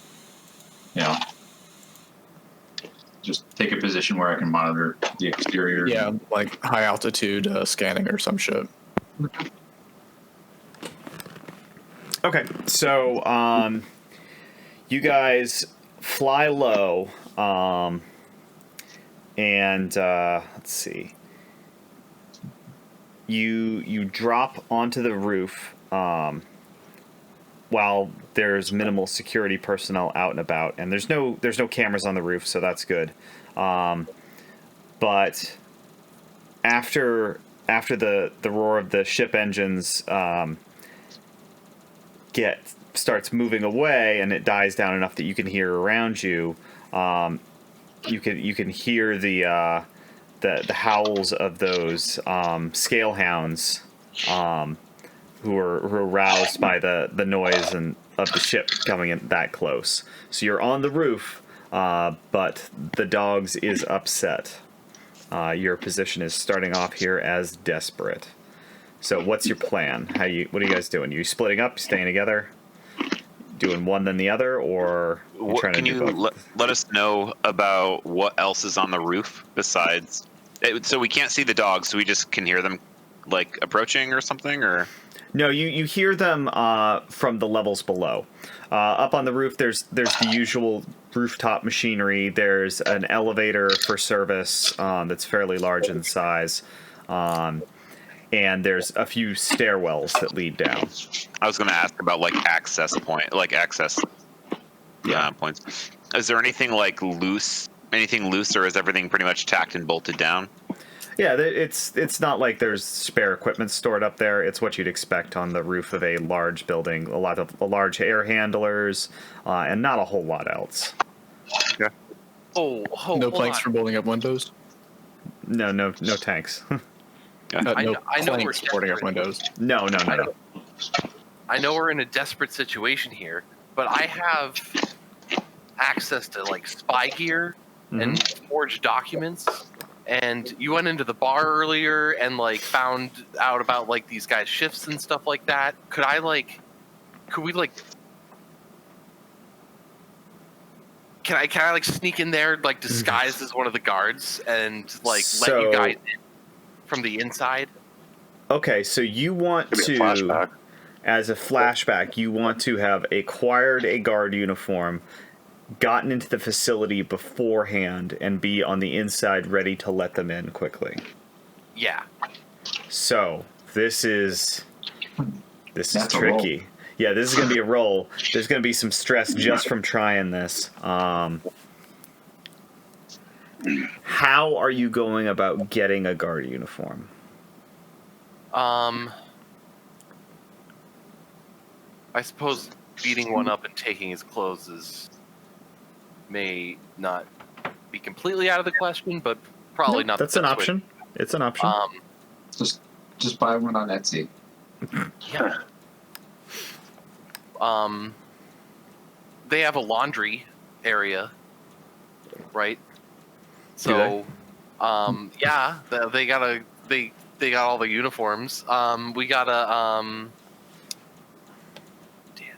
just take a position. position where I can monitor the exterior. Yeah, like high altitude scanning or some shit. Okay, so you guys fly low, and let's see. You drop onto the roof while there's minimal security personnel out and about, and there's no cameras on the roof, so that's good. But after the roar of the ship engines starts moving away, and it dies down enough that you can hear around you, you can hear the howls of those scale hounds who are roused by the noise and of the ship coming in that close. So you're on the roof, but the dogs is upset. Your position is starting off here as desperate. So what's your plan? What are you guys doing? You splitting up, staying together, doing one then the other, or trying Can to do you both? let us know about what else is on the roof besides? So we can't see the dogs, so we just can hear them like approaching or something, or No, you hear them from the levels below. Up on the roof, there's the usual rooftop machinery. There's an elevator for service that's fairly large in size, and there's a few stairwells that lead down. I was going to ask about like access points. Is there anything like loose, or is everything pretty much tacked and bolted down? Yeah, it's not like there's spare equipment stored up there. It's what you'd expect on the roof of a large building. A large air handlers, and not a whole lot else. Okay. Oh, No planks for building up windows. No tanks. No I know we're planks supporting up desperate. windows. No. I know we're in a desperate situation here, but I have access to like spy gear and forged documents. And you went into the bar earlier and like found out about like these guys' shifts and stuff like that. Could we can I like sneak in there like disguised as one of the guards and like let you guys in from the inside? Okay, so you want Could be a to, flashback. as a flashback, you want to have acquired a guard uniform, gotten into the facility beforehand, and be on the inside ready to let them in quickly. Yeah. So this is That's a tricky. Yeah, this is gonna be a roll. There's gonna be some stress just from trying this. How are you going about getting a guard uniform? I suppose beating one up and taking his clothes may not be completely out of the question, but probably not. That's the an best way. option. It's an option. Just buy one on Etsy. Yeah. They have a laundry area, right? So, yeah, they got all the uniforms. We got a damn.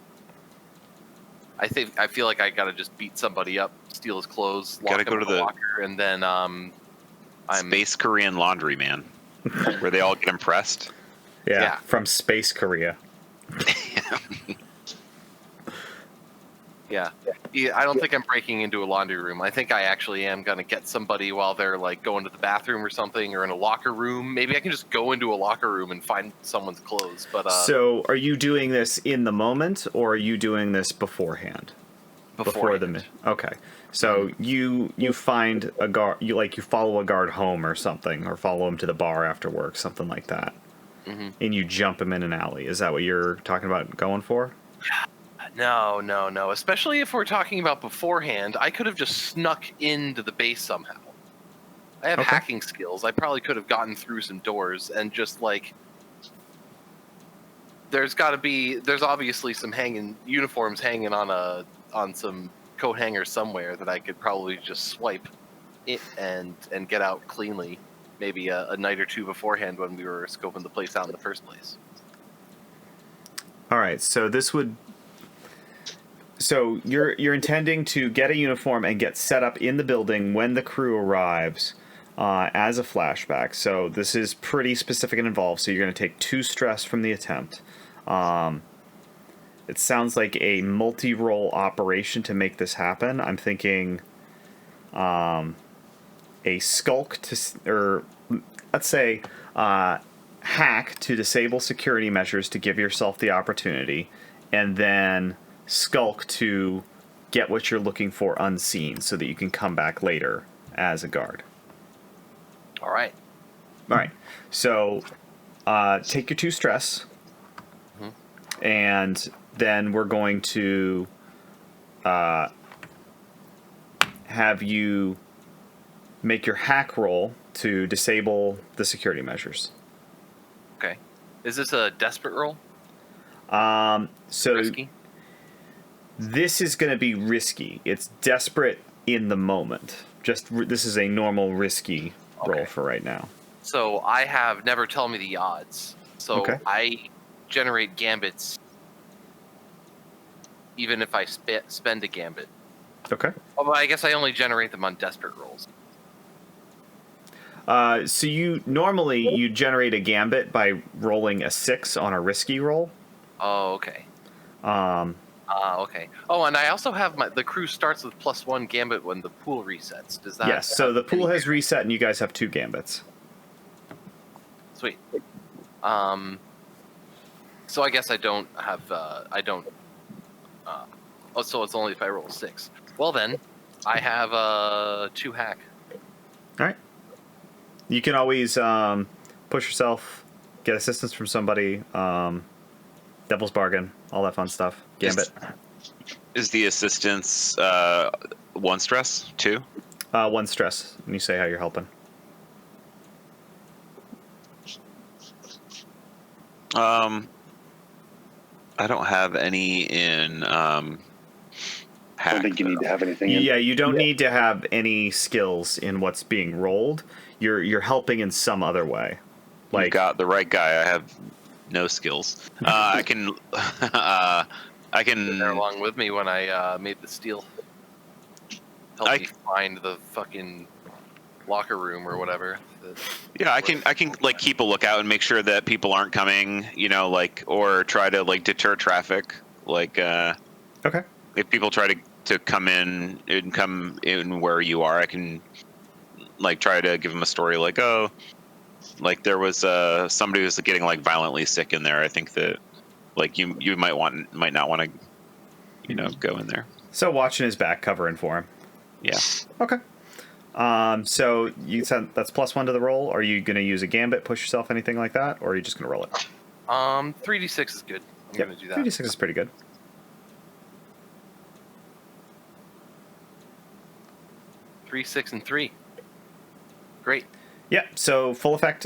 I feel like I gotta just beat somebody up, steal his clothes, lock Gotta him go in to the the locker, and then I'm Space Korean laundry, man, where they all get impressed. Yeah, from Space Korea. Yeah. I don't think I'm breaking into a laundry room. I think I actually am going to get somebody while they're like going to the bathroom or something, or in a locker room. Maybe I can just go into a locker room and find someone's clothes. But so are you doing this in the moment, or are you doing this beforehand? Before the okay. So you find a guard, you follow a guard home or something, or follow him to the bar after work, something like that. And you jump him in an alley. Is that what you're talking about going for? No. Especially if we're talking about beforehand, I could have just snuck into the base somehow. I have hacking skills. I probably could have gotten through some doors and just like. There's obviously some uniforms hanging on some coat hanger somewhere that I could probably just swipe it and get out cleanly. Maybe a night or two beforehand when we were scoping the place out in the first place. All right, so So you're intending to get a uniform and get set up in the building when the crew arrives as a flashback. So this is pretty specific and involved. So you're going to take 2 stress from the attempt. It sounds like a multi-role operation to make this happen. I'm thinking a skulk or let's say hack to disable security measures to give yourself the opportunity, and then skulk to get what you're looking for unseen so that you can come back later as a guard. All right. All right. So take your 2 stress, and then we're going to have you make your hack roll to disable the security measures. Okay. Is this a desperate roll? So Risky? this is going to be risky. It's desperate in the moment. This is a normal risky roll Okay. for right now. So I have never tell me the odds. So Okay. I generate gambits even if I spend a gambit. Okay. Oh, but I guess I only generate them on desperate rolls. So you generate a gambit by rolling a 6 on a risky roll. Oh, okay. Okay. Oh, and I also have the crew starts with +1 gambit when the pool resets. Does that? Yes. So the pool any- has reset, and you guys have 2 gambits. Sweet. So I guess I don't have. So it's only if I roll a 6. Well then, I have 2 hack. All right. You can always push yourself, get assistance from somebody, devil's bargain, all that fun stuff. Gambit. Is the assistance 1 stress, 2? 1 stress when you say how you're helping. I don't have any in hack. I don't think you need to have anything in. Yeah, you don't need to have any skills in what's being rolled. You're helping in some other way. You got the right guy. I have no skills. I can. There along with me when I made the steal. Help me find the fucking locker room or whatever. Yeah, I can like keep a lookout and make sure that people aren't coming. Or try to deter traffic. Okay. If people try to come in where you are, I can try to give them a story there was somebody who was getting violently sick in there. I think that you might not want to go in there. So watching his back, covering for him. Yeah. Okay. So you said that's +1 to the roll. Are you going to use a gambit, push yourself, anything like that, or are you just going to roll it? 3d6 is good. I'm gonna do that. 3d6 is pretty good. 3, 6, and 3. Great. Yeah, so full effect.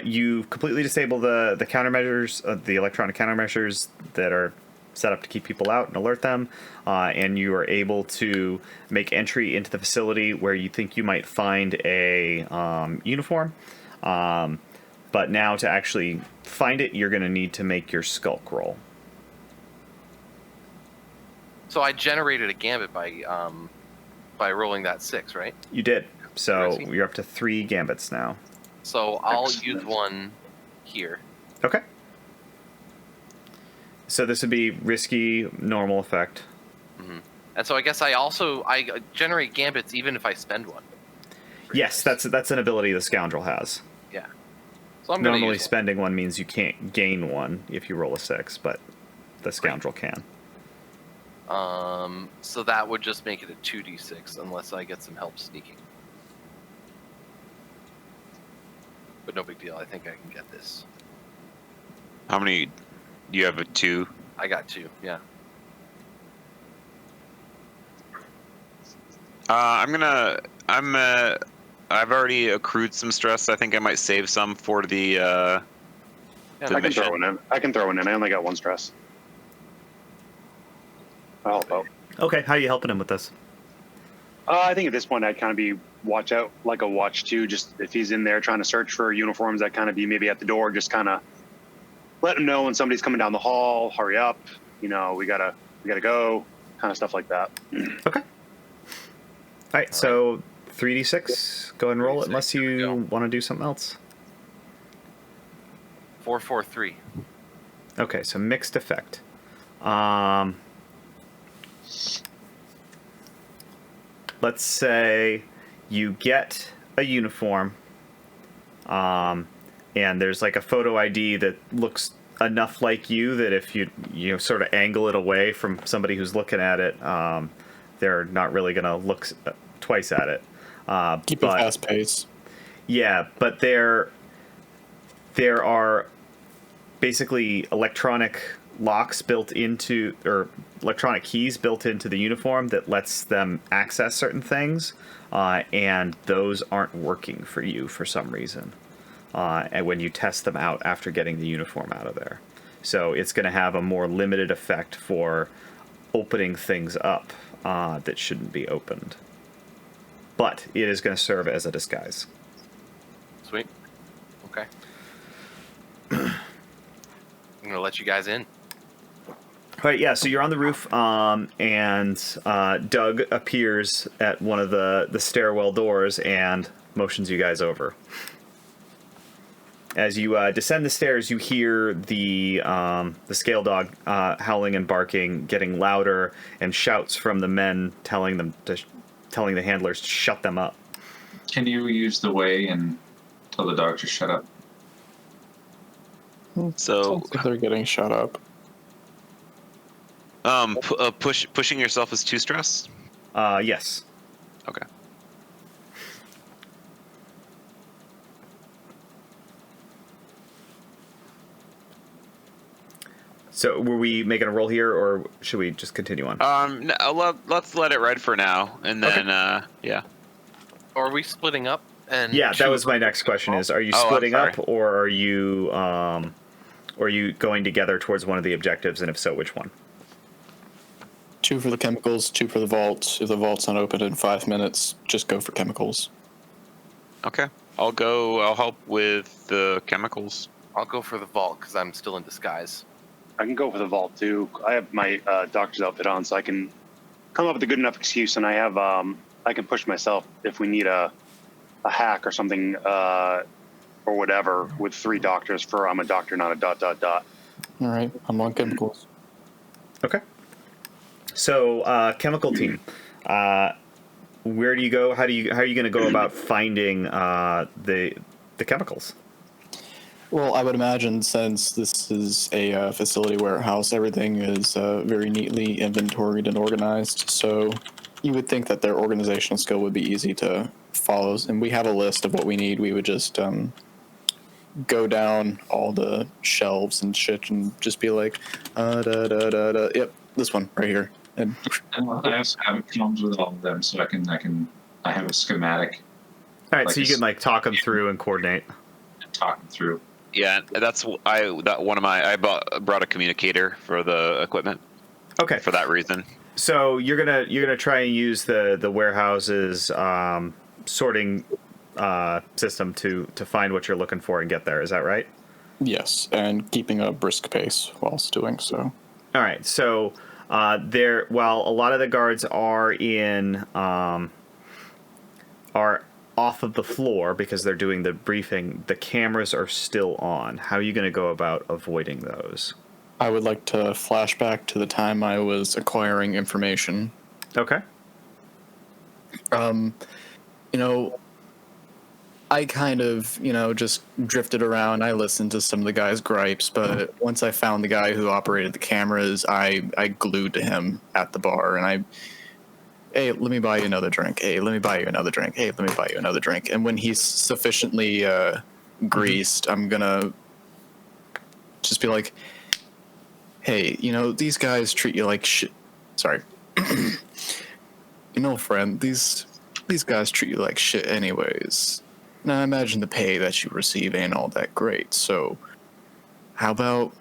You completely disable the countermeasures, the electronic countermeasures that are set up to keep people out and alert them, and you are able to make entry into the facility where you think you might find a uniform. But now to actually find it, you're going to need to make your skulk roll. So I generated a gambit by rolling that 6, right? You did. So Risky. you're up to 3 gambits now. So I'll Excellent. use one here. Okay. So this would be risky, normal effect. And so I guess I generate gambits even if I spend one. Yes, that's an ability the scoundrel has. Yeah. So I'm gonna Normally use spending one means you can't gain one if you roll a 6, but the scoundrel can. So that would just make it a 2d6 unless I get some help sneaking. But no big deal. I think I can get this. How many? You have a 2. I got 2. Yeah. I've already accrued some stress. I think I might save some for the Yeah, the I can mission. throw one in. I can throw one in. I only got 1 stress. I'll help out. Okay, how are you helping him with this? I think at this point I'd kind of be watch out, like a watch too. Just if he's in there trying to search for uniforms, I'd kind of be maybe at the door, just kind of let him know when somebody's coming down the hall. Hurry up, we gotta go. kind of stuff like that. Okay. All right, so 3d6. Go ahead and roll it unless you want to do something else. 4, 4, 3. Okay, so mixed effect. Let's say you get a uniform, and there's like a photo ID that looks enough like you that if you sort of angle it away from somebody who's looking at it, they're not really going to look twice at it. Keep a fast pace. Yeah, but there are basically electronic locks built into, or electronic keys built into the uniform that lets them access certain things, and those aren't working for you for some reason. And when you test them out after getting the uniform out of there. So it's going to have a more limited effect for opening things up that shouldn't be opened. But it is going to serve as a disguise. Sweet. Okay. I'm going to let you guys in. All right, yeah, so you're on the roof, and Doug appears at one of the stairwell doors and motions you guys over. As you descend the stairs, you hear the scale dog howling and barking, getting louder, and shouts from the men telling the handlers to shut them up. Can you use the way and tell the dog to shut up? So If they're getting shut up. pushing yourself is 2 stress. Yes. Okay. So were we making a roll here, or should we just continue on? No, let's let it ride for now, and then yeah. Or are we splitting up? And Yeah, that was my next question. Is are you Oh, I'm splitting sorry. up, or are you going together towards one of the objectives, and if so, which one? 2 for the chemicals, 2 for the vault. If the vault's not open in 5 minutes, just go for chemicals. Okay. I'll help with the chemicals. I'll go for the vault because I'm still in disguise. I can go for the vault too. I have my doctor's outfit on, so I can come up with a good enough excuse, and I have I can push myself if we need a hack or something or whatever with 3 doctors for I'm a doctor, not a ... All right, I'm on chemicals. Okay. So, chemical team, where do you go? How are you going to go about finding the chemicals? Well, I would imagine since this is a facility warehouse, everything is very neatly inventoried and organized. So you would think that their organizational skill would be easy to follow. And we have a list of what we need. We would just go down all the shelves and shit and just be like, yep, this one right here. And I also have it comes with all of them, so I have a schematic. All right, Like so you can like talk them through and coordinate. And talk them through. Yeah, I brought a communicator for the equipment. Okay. For that reason. So you're gonna try and use the warehouse's sorting system to find what you're looking for and get there. Is that right? yes, and keeping a brisk pace whilst doing so. All right. So while a lot of the guards are are off of the floor because they're doing the briefing, the cameras are still on. How are you going to go about avoiding those? I would like to flash back to the time I was acquiring information. Okay. I kind of, just drifted around. I listened to some of the guy's gripes, but once I found the guy who operated the cameras, I glued to him at the bar, and hey, let me buy you another drink. Hey, let me buy you another drink. Hey, let me buy you another drink. And when he's sufficiently greased, I'm gonna just be like, hey, these guys treat you like shit. Sorry. Friend, these guys treat you like shit anyways. Now, I imagine the pay that you receive ain't all that great, so how about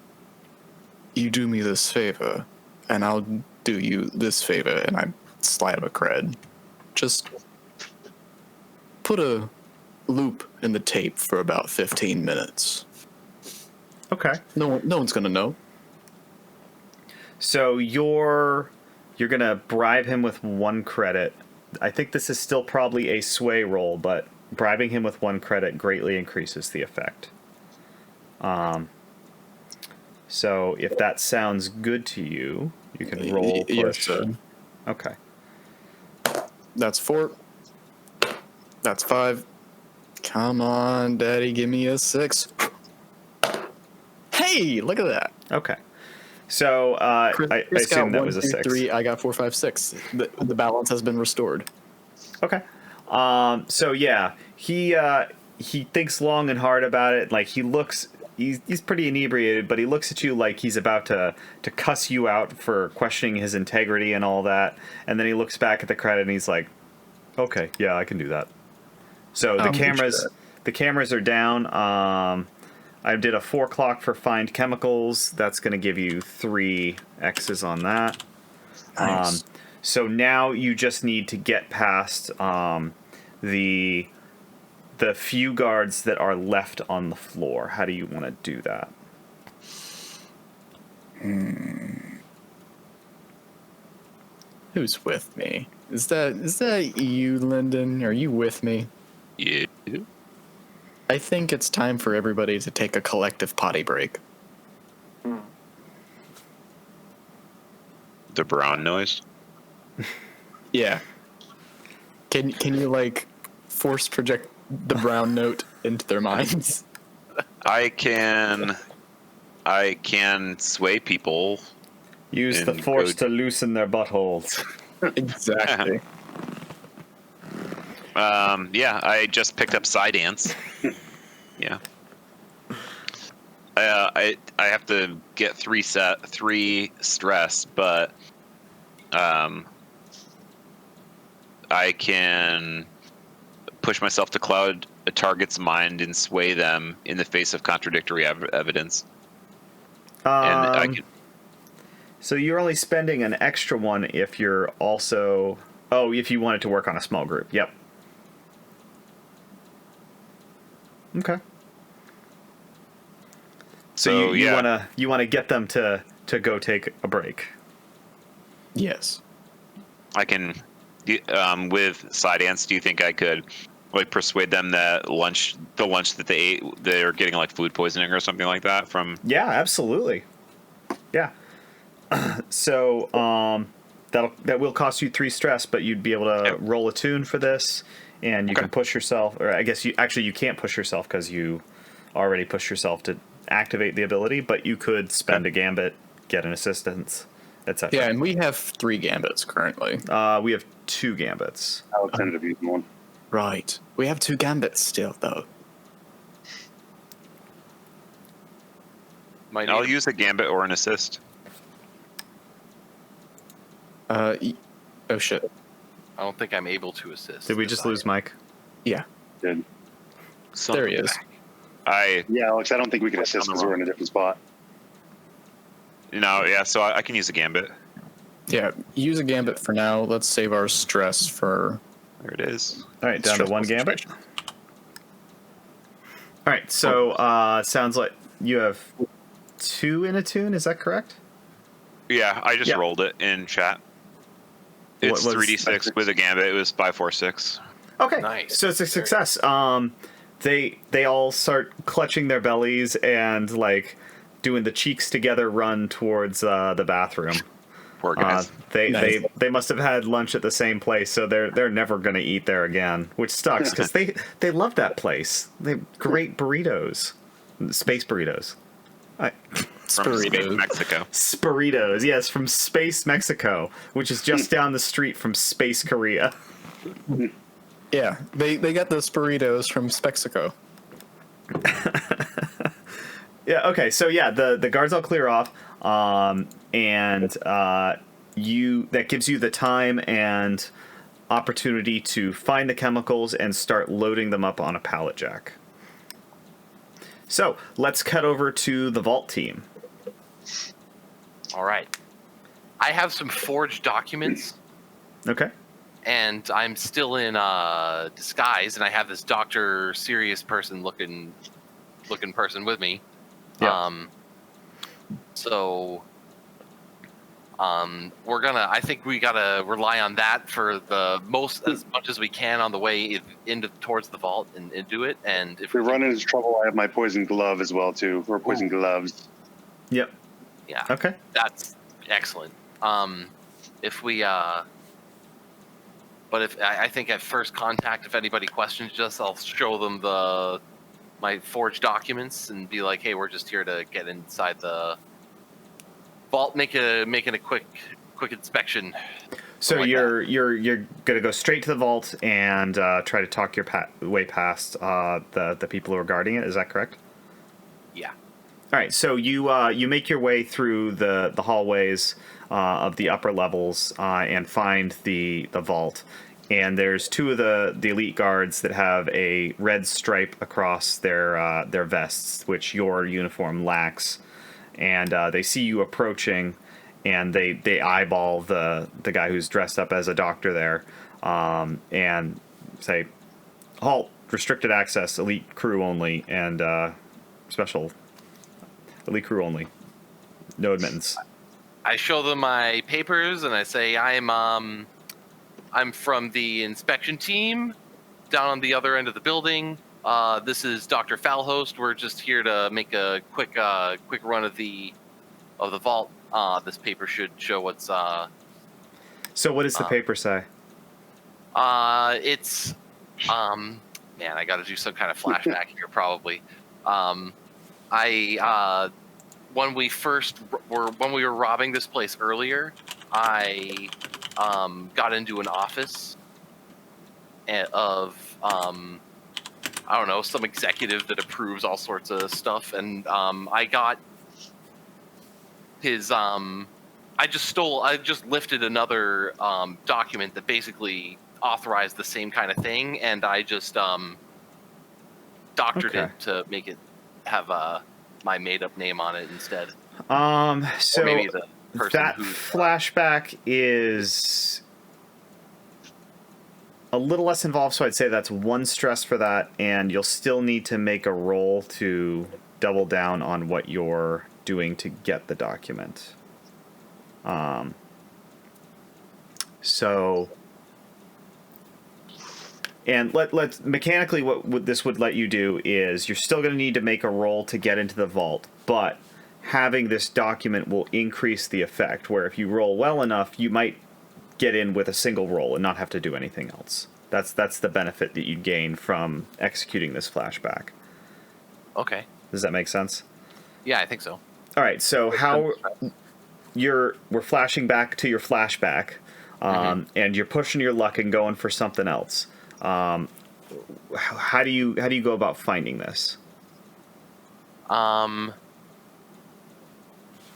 you do me this favor, and I'll do you this favor, and I slide him a cred. Just put a loop in the tape for about 15 minutes. Okay. No one's gonna know. So you're You're going to bribe him with 1 credit. I think this is still probably a sway roll, but bribing him with 1 credit greatly increases the effect. So if that sounds good to you, you can roll push. Yes, sir. Okay. That's 4. That's 5. Come on, Daddy, give me a 6. Hey, look at that. Okay. So I Chris assume got that 1, was a 2, 6. 3. I got 4, 5, 6. The balance has been restored. Okay. So yeah, he thinks long and hard about it. Like he's pretty inebriated, but he looks at you like he's about to cuss you out for questioning his integrity and all that. And then he looks back at the credit and he's like, "Okay, yeah, I can do that." So the cameras are down. I did a 4 o'clock for find chemicals. That's going to give you 3 X's on that. Nice. So now you just need to get past the few guards that are left on the floor. How do you want to do that? Who's with me? Is that you, Lyndon? Are you with me? Yeah. I think it's time for everybody to take a collective potty break. The brown noise. Yeah. Can you like force project the brown note into their minds? I can sway people. Use the And force go- to loosen their buttholes. Exactly. Yeah, I just picked up side ants. Yeah. I have to get 3 stress, but I can push myself to cloud a target's mind and sway them in the face of contradictory evidence. And I can. So you're only spending an extra 1 if you're also... Oh, if you wanted to work on a small group. Yep. Okay. So you want to get them to go take a break. Yes. I can. With side ants, do you think I could like persuade them that the lunch that they ate, they're getting like food poisoning or something like that from? Yeah, absolutely. Yeah. So that will cost you 3 stress, but you'd be able to roll a tune for this, and you can push yourself. Or I guess you can't push yourself because you already pushed yourself to activate the ability. But you could spend a gambit, get an assistance, etc. Yeah, and we have 3 gambits currently. We have 2 gambits. Alex ended up using 1. Right. We have 2 gambits still, though. I'll use a gambit or an assist. Oh shit. I don't think I'm able to assist. Did we just lose Mike? Yeah. Good. There he is. Yeah, Alex, I don't think we can assist because we're in a different spot. So I can use a gambit. Yeah, use a gambit for now. Let's save our stress for... There it is. All right, down to 1 gambit. All right, so sounds like you have 2 in a tune. Is that correct? Yeah, I just rolled it in chat. It's 3d6 with a gambit. It was 5, 4, 6. Okay, Nice. so it's a success. They all start clutching their bellies and like doing the cheeks together run towards the bathroom. Poor guys. They must have had lunch at the same place, so they're never gonna eat there again, which sucks because they love that place. They have great burritos, space burritos. From Space, Mexico. Spuritos, yes, from Space Mexico, which is just down the street from Space Korea. Yeah, they got those burritos from Spexico. Yeah. Okay. So yeah, the guards all clear off, and that gives you the time and opportunity to find the chemicals and start loading them up on a pallet jack. So let's cut over to the vault team. All right. I have some forged documents. Okay. And I'm still in disguise, and I have this Dr. Serious person looking person with me. Yeah. So I think we gotta rely on that for the most, as much as we can on the way towards the vault and into it. And if we run into trouble, I have my poison glove as well too, or poison gloves. Yep. Yeah. Okay. That's excellent. If we, but if I think at first contact, if anybody questions us, I'll show them my forged documents and be like, "Hey, we're just here to get inside the vault, making a quick inspection." So like you're gonna go straight to the vault and try to talk your way past the people who are guarding it. Is that correct? Yeah. All right. So you make your way through the hallways of the upper levels and find the vault. And there's two of the elite guards that have a red stripe across their vests, which your uniform lacks. And they see you approaching, and they eyeball the guy who's dressed up as a doctor there, and say, "Halt! Restricted access. Elite crew only, and special elite crew only. No admittance." I show them my papers and I say, I'm from the inspection team down on the other end of the building. This is Dr. Falhost. We're just here to make a quick run of the vault. This paper should show what's. So what does the paper say? It's man, I got to do some kind of flashback here probably. When we were robbing this place earlier, I got into an office of I don't know, some executive that approves all sorts of stuff, and I got his I just lifted another document that basically authorized the same kind of thing, and I just doctored it to make it have my made-up name on it instead. So or maybe the person that flashback is a little less involved, so I'd say that's one stress for that, and you'll still need to make a roll to double down on what you're doing to get the document. And let's mechanically, what this would let you do is you're still going to need to make a roll to get into the vault, but having this document will increase the effect, where if you roll well enough, you might get in with a single roll and not have to do anything else. That's the benefit that you gain from executing this flashback. Okay. Does that make sense? Yeah, I think so. All right, so we're flashing back to your flashback, and you're pushing your luck and going for something else. How do you go about finding this? I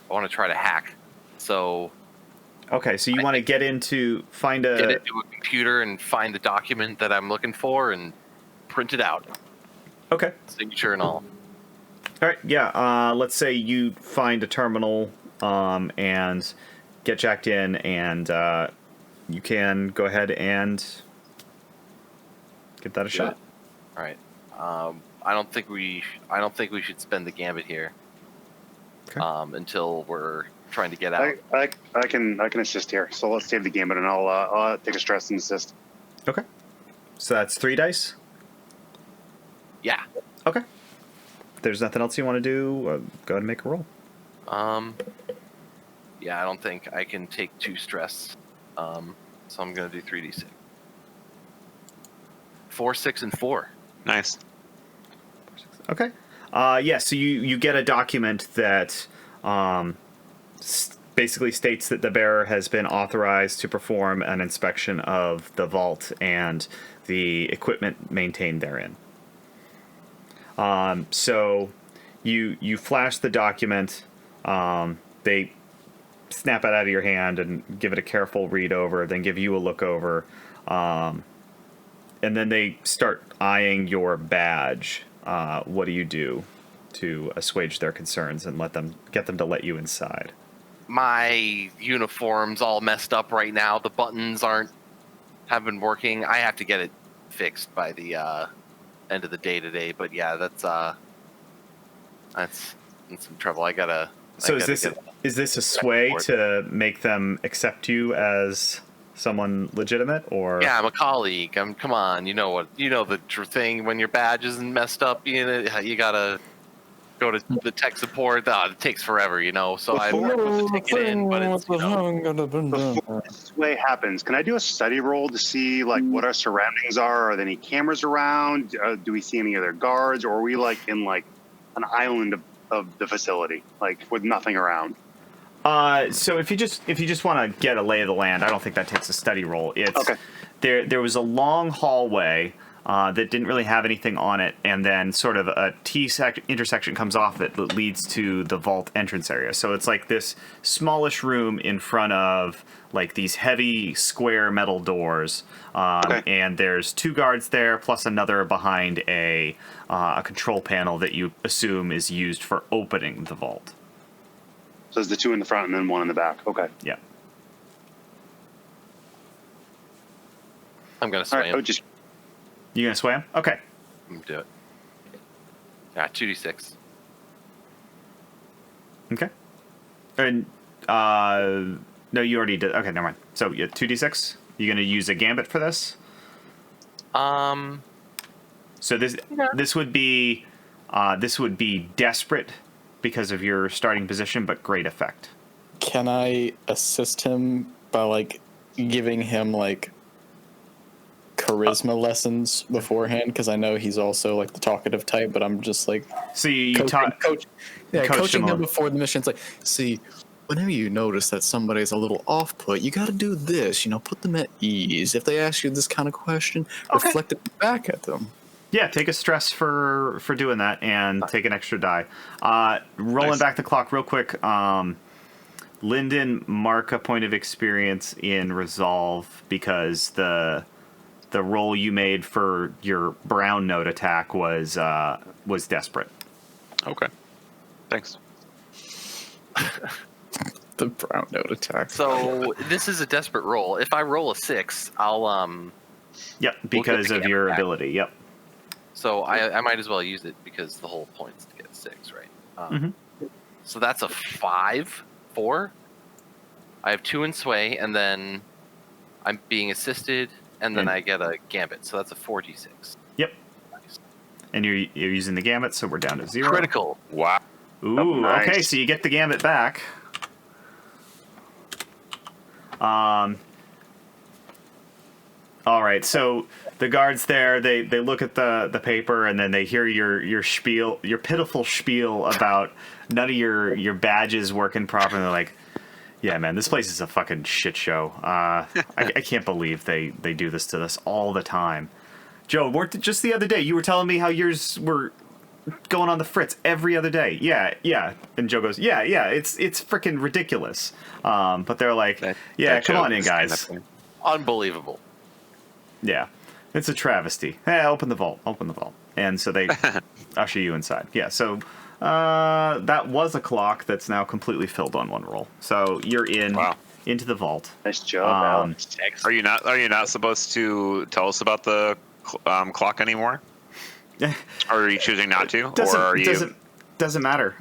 want to try to hack. So okay, so you want to get into a computer and find the document that I'm looking for and print it out. Okay. Signature and all. All right, yeah. Let's say you find a terminal and get jacked in, and you can go ahead and give that a shot. All right. I don't think we should spend the gambit here. Okay. Until we're trying to get out. I can assist here. So let's save the gambit, and I'll take a stress and assist. Okay. So that's 3 dice. Yeah. Okay. If there's nothing else you want to do, go ahead and make a roll. Yeah, I don't think I can take 2 stress. So I'm gonna do 3d6. 4, 6, and 4. Nice. Okay. Yeah, so you get a document that basically states that the bearer has been authorized to perform an inspection of the vault and the equipment maintained therein. So you flash the document. They snap it out of your hand and give it a careful read over, then give you a look over. And then they start eyeing your badge. What do you do to assuage their concerns and get them to let you inside? My uniform's all messed up right now. The buttons haven't been working. I have to get it fixed by the end of the day today. But yeah, that's in some trouble. So is this Is this a sway to make them accept you as someone legitimate, or? Yeah, I'm a colleague. Come on, you know the thing when your badge isn't messed up, you gotta go to the tech support. It takes forever, So I'm supposed to take it in, but it's Before this way happens, can I do a study roll to see like what our surroundings are? Are there any cameras around? Do we see any other guards, or are we like in like an island of the facility, like with nothing around? So if you just want to get a lay of the land, I don't think that takes a study roll. It's Okay. There was a long hallway that didn't really have anything on it, and then sort of a intersection comes off it that leads to the vault entrance area. So it's like this smallish room in front of like these heavy square metal doors, and there's 2 guards there plus another behind a control panel that you assume is used for opening the vault. So there's the 2 in the front and then 1 in the back. Okay. Yeah. I'm gonna All sway right. him. You gonna sway him? Okay. I'm gonna do it. Yeah, 2d6. Okay. And no, you already did. Okay, never mind. So yeah, 2d6. You gonna use a gambit for this? So this would be desperate because of your starting position, but great effect. Can I assist him by like giving him like charisma lessons beforehand? Because I know he's also like the talkative type, but I'm just like So you coaching him before the mission. It's like, see, whenever you notice that somebody's a little off put, you got to do this. Put them at ease. If they ask you this kind of question, reflect it back at them. Yeah, take a stress for doing that, and take an extra die. Rolling back the clock real quick. Lyndon, mark a point of experience in resolve because the roll you made for your brown note attack was desperate. Okay. Thanks. The brown note attack. So this is a desperate roll. If I roll a 6, I'll Yep, because of your ability. Yep. So I might as well use it because the whole point is to get 6, right? So that's a 5, 4. I have 2 in sway, and then I'm being assisted, and then I get a gambit. So that's a 4d6. Yep. Nice. And you're using the gambit, so we're down to 0. Critical. Wow. Ooh, nice. Okay, so you get the gambit back. All right, so the guards there, they look at the paper, and then they hear your spiel, your pitiful spiel about none of your badges working properly. They're like, yeah, man, this place is a fucking shit show. I can't believe they do this to us all the time. Joe, just the other day, you were telling me how yours were going on the fritz every other day. Yeah. And Joe goes, yeah, it's freaking ridiculous. But they're like, come on in, guys. Unbelievable. Yeah, it's a travesty. Hey, open the vault. And so they usher you inside. Yeah, so that was a clock that's now completely filled on 1 roll. So you're in into the vault. Nice job, Alex. Are you not supposed to tell us about the clock anymore? Or are you choosing not to? Doesn't matter.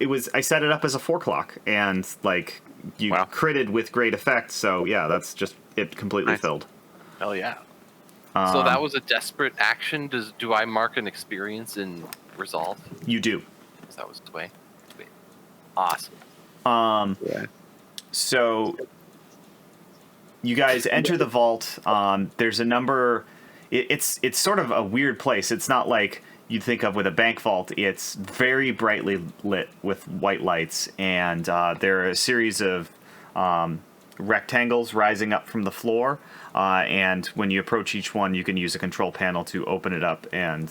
It was, I set it up as a 4 clock, and like you critted with great effect. So yeah, that's just it completely filled. Hell yeah. So that was a desperate action. Do I mark an experience in resolve? You do. Because that was the way. Sweet. Awesome. So you guys enter the vault. There's a number. It's sort of a weird place. It's not like you'd think of with a bank vault. It's very brightly lit with white lights, and there are a series of rectangles rising up from the floor. And when you approach each one, you can use a control panel to open it up, and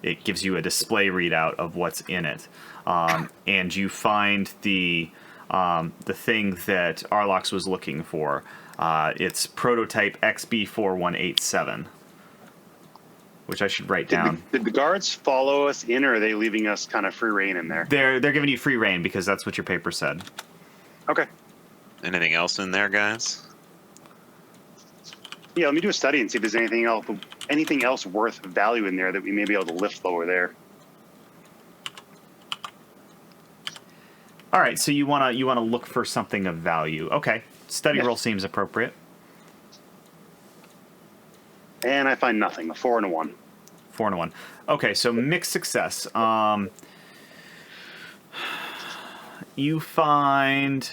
it gives you a display readout of what's in it. And you find the thing that Arlox was looking for. It's prototype XB4187, which I should write down. Did the guards follow us in, or are they leaving us kind of free reign in there? They're giving you free reign because that's what your paper said. Okay. Anything else in there, guys? Yeah, let me do a study and see if there's anything else worth value in there that we may be able to lift over there. All right, so you wanna look for something of value. Okay, study roll seems appropriate. And I find nothing. A 4 and a 1. 4 and a 1. Okay, so mixed success. You find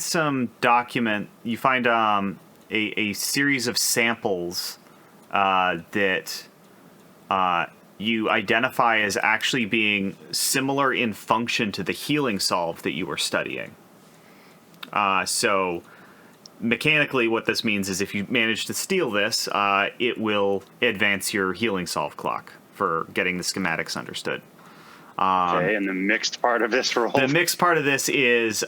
some document. You find a series of samples that you identify as actually being similar in function to the healing solve that you were studying. So mechanically, what this means is if you manage to steal this, it will advance your healing solve clock for getting the schematics understood. Okay, and the mixed part of this roll. The mixed part of this is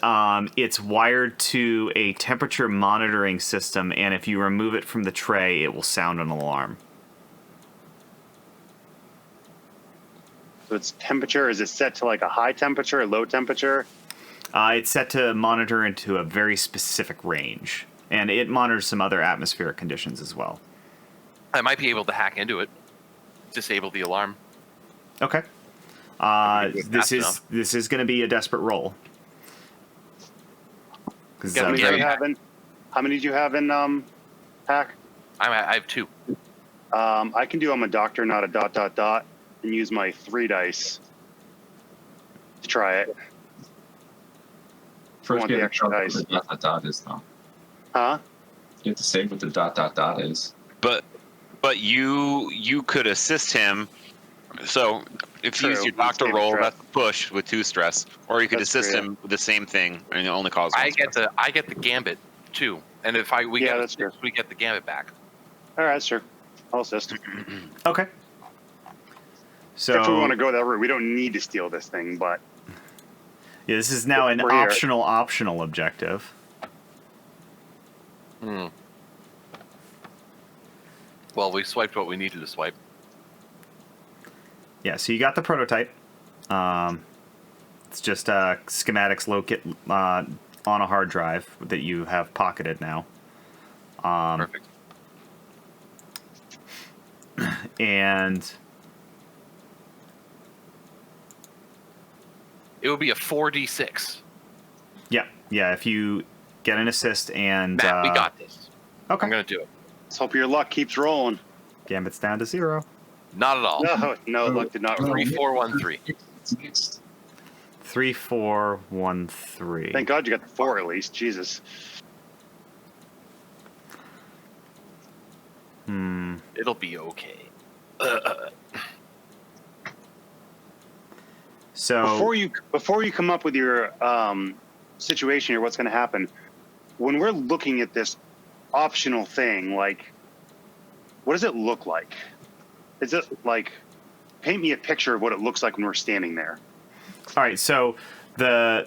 it's wired to a temperature monitoring system, and if you remove it from the tray, it will sound an alarm. So its temperature, is it set to like a high temperature, a low temperature? It's set to monitor into a very specific range, and it monitors some other atmospheric conditions as well. I might be able to hack into it, disable the alarm. Okay. This is going to be a desperate roll. Yeah, How many do you have in hack? I have 2. I can do I'm a doctor, not a ... and use my 3 dice to try it. First, want you the have to extra tell dice. what the ... is, though. Huh? You have to say what the ... is. But you could assist him. So if you use True. your doctor Save roll, stress. that's a push with 2 stress, or you could That's assist true, him with the same thing, and it only causes 1 I get stress. the gambit too, and if we Yeah, get that's true. we get the gambit back. All right, sure. I'll assist. Okay. So If we want to go that route, we don't need to steal this thing, but yeah, this is now an We're here. optional objective. Well, we swiped what we needed to swipe. Yeah, so you got the prototype. It's just schematics locate on a hard drive that you have pocketed now. Perfect. And It would be a 4d6. yeah, if you get an assist and Matt, we got this. okay, I'm gonna do it. let's hope your luck keeps rolling. Gambit's down to 0. Not at all. No, luck did not roll. 3, 4, 1, 3. It's mixed. 3, 4, 1, 3. Thank God you got the 4 at least. Jesus. It'll be okay. So Before you come up with your situation or what's going to happen, when we're looking at this optional thing, like, what does it look like? Is it like, paint me a picture of what it looks like when we're standing there. all right, so the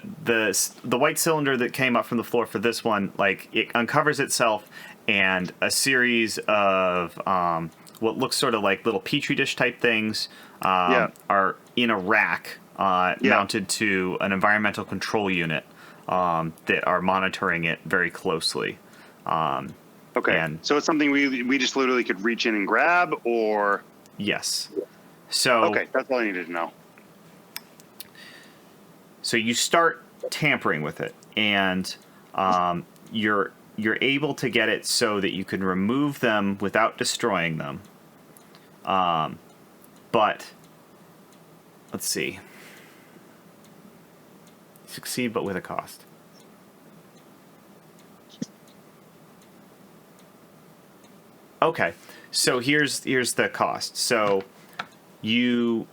white cylinder that came up from the floor for this one, like, it uncovers itself, and a series of what looks sort of like little petri dish type things are in a rack mounted to an environmental control unit that are monitoring it very closely. Okay, And- so it's something we just literally could reach in and grab, or Yes. So okay, that's all I needed to know. So you start tampering with it, and you're able to get it so that you can remove them without destroying them. But let's see. Succeed, but with a cost. Okay, so here's the cost. So you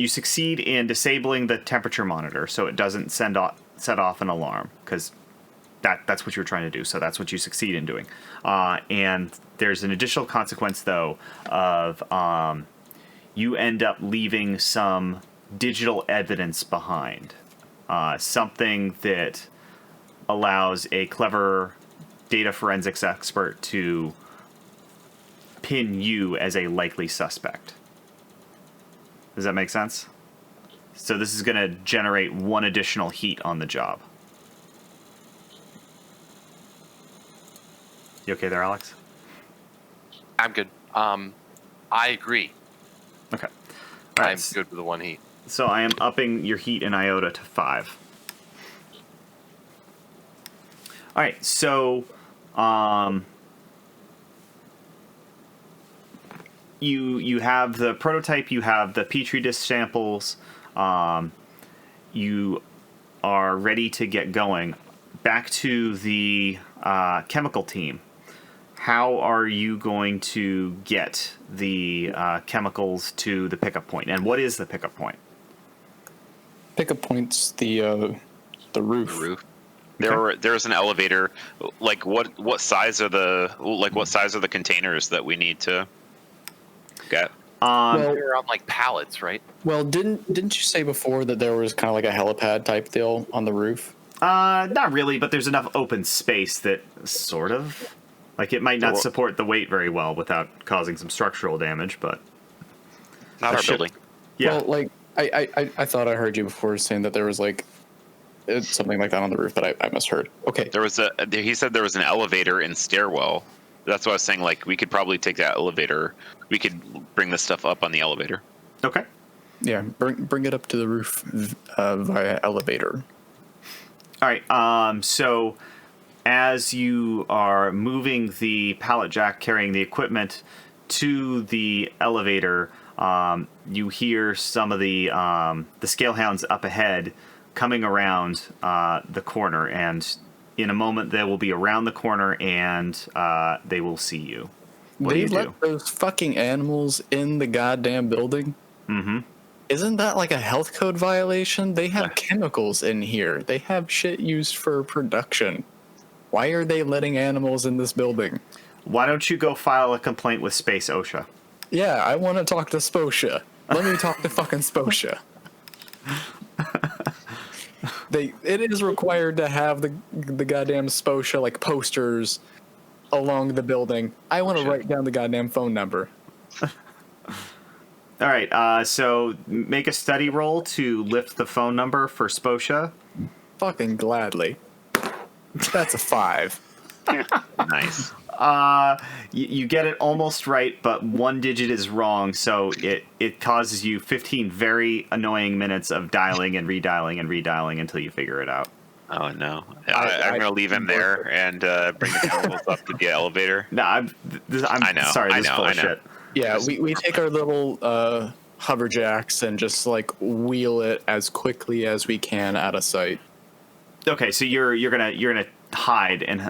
succeed in disabling the temperature monitor, so it doesn't set off an alarm, because that's what you're trying to do. So that's what you succeed in doing. And there's an additional consequence, though, of you end up leaving some digital evidence behind, something that allows a clever data forensics expert to pin you as a likely suspect. Does that make sense? So this is going to generate 1 additional heat on the job. You okay there, Alex? I'm good. I agree. Okay. All I'm right. good with the 1 heat. So I am upping your heat in iota to 5. All right. So, you have the prototype. You have the petri dish samples. You are ready to get going. Back to the chemical team. How are you going to get the chemicals to the pickup point? And what is the pickup point? Pickup points the roof. Roof. Okay. There's an elevator. Like what size are the containers that we need to get? Well, They're on like pallets, right? well, didn't you say before that there was kind of like a helipad type deal on the roof? Not really, but there's enough open space that sort of, like, it might not support the weight very well without causing some structural damage, but Not a our ship- building. yeah. Well, like I thought I heard you before saying that there was like something like that on the roof that I misheard. Okay. He said there was an elevator and stairwell. That's what I was saying. Like we could probably take that elevator. We could bring this stuff up on the elevator. Okay. Yeah, bring it up to the roof via elevator. All right. So as you are moving the pallet jack carrying the equipment to the elevator, you hear some of the scalehounds up ahead coming around the corner, and in a moment they will be around the corner and they will see you. What do They you do? let those fucking animals in the goddamn building. Mm-hmm. Isn't that like a health code violation? They have chemicals in here. They have shit used for production. Why are they letting animals in this building? Why don't you go file a complaint with Space OSHA? Yeah, I want to talk to Sposha. Let me talk to fucking Sposha. It is required to have the goddamn Sposha like posters along the building. I want to write down the goddamn phone number. All right, so make a study roll to lift the phone number for Sposha. Fucking gladly. That's a 5. Nice. You get it almost right, but one digit is wrong, so it causes you 15 very annoying minutes of dialing and redialing until you figure it out. Oh no! I'm gonna leave him there and bring the chemicals up to the elevator. No, I'm I know, sorry, I this is know, full I of know. shit. Yeah, we take our little hover jacks and just like wheel it as quickly as we can out of sight. Okay, so you're gonna hide, and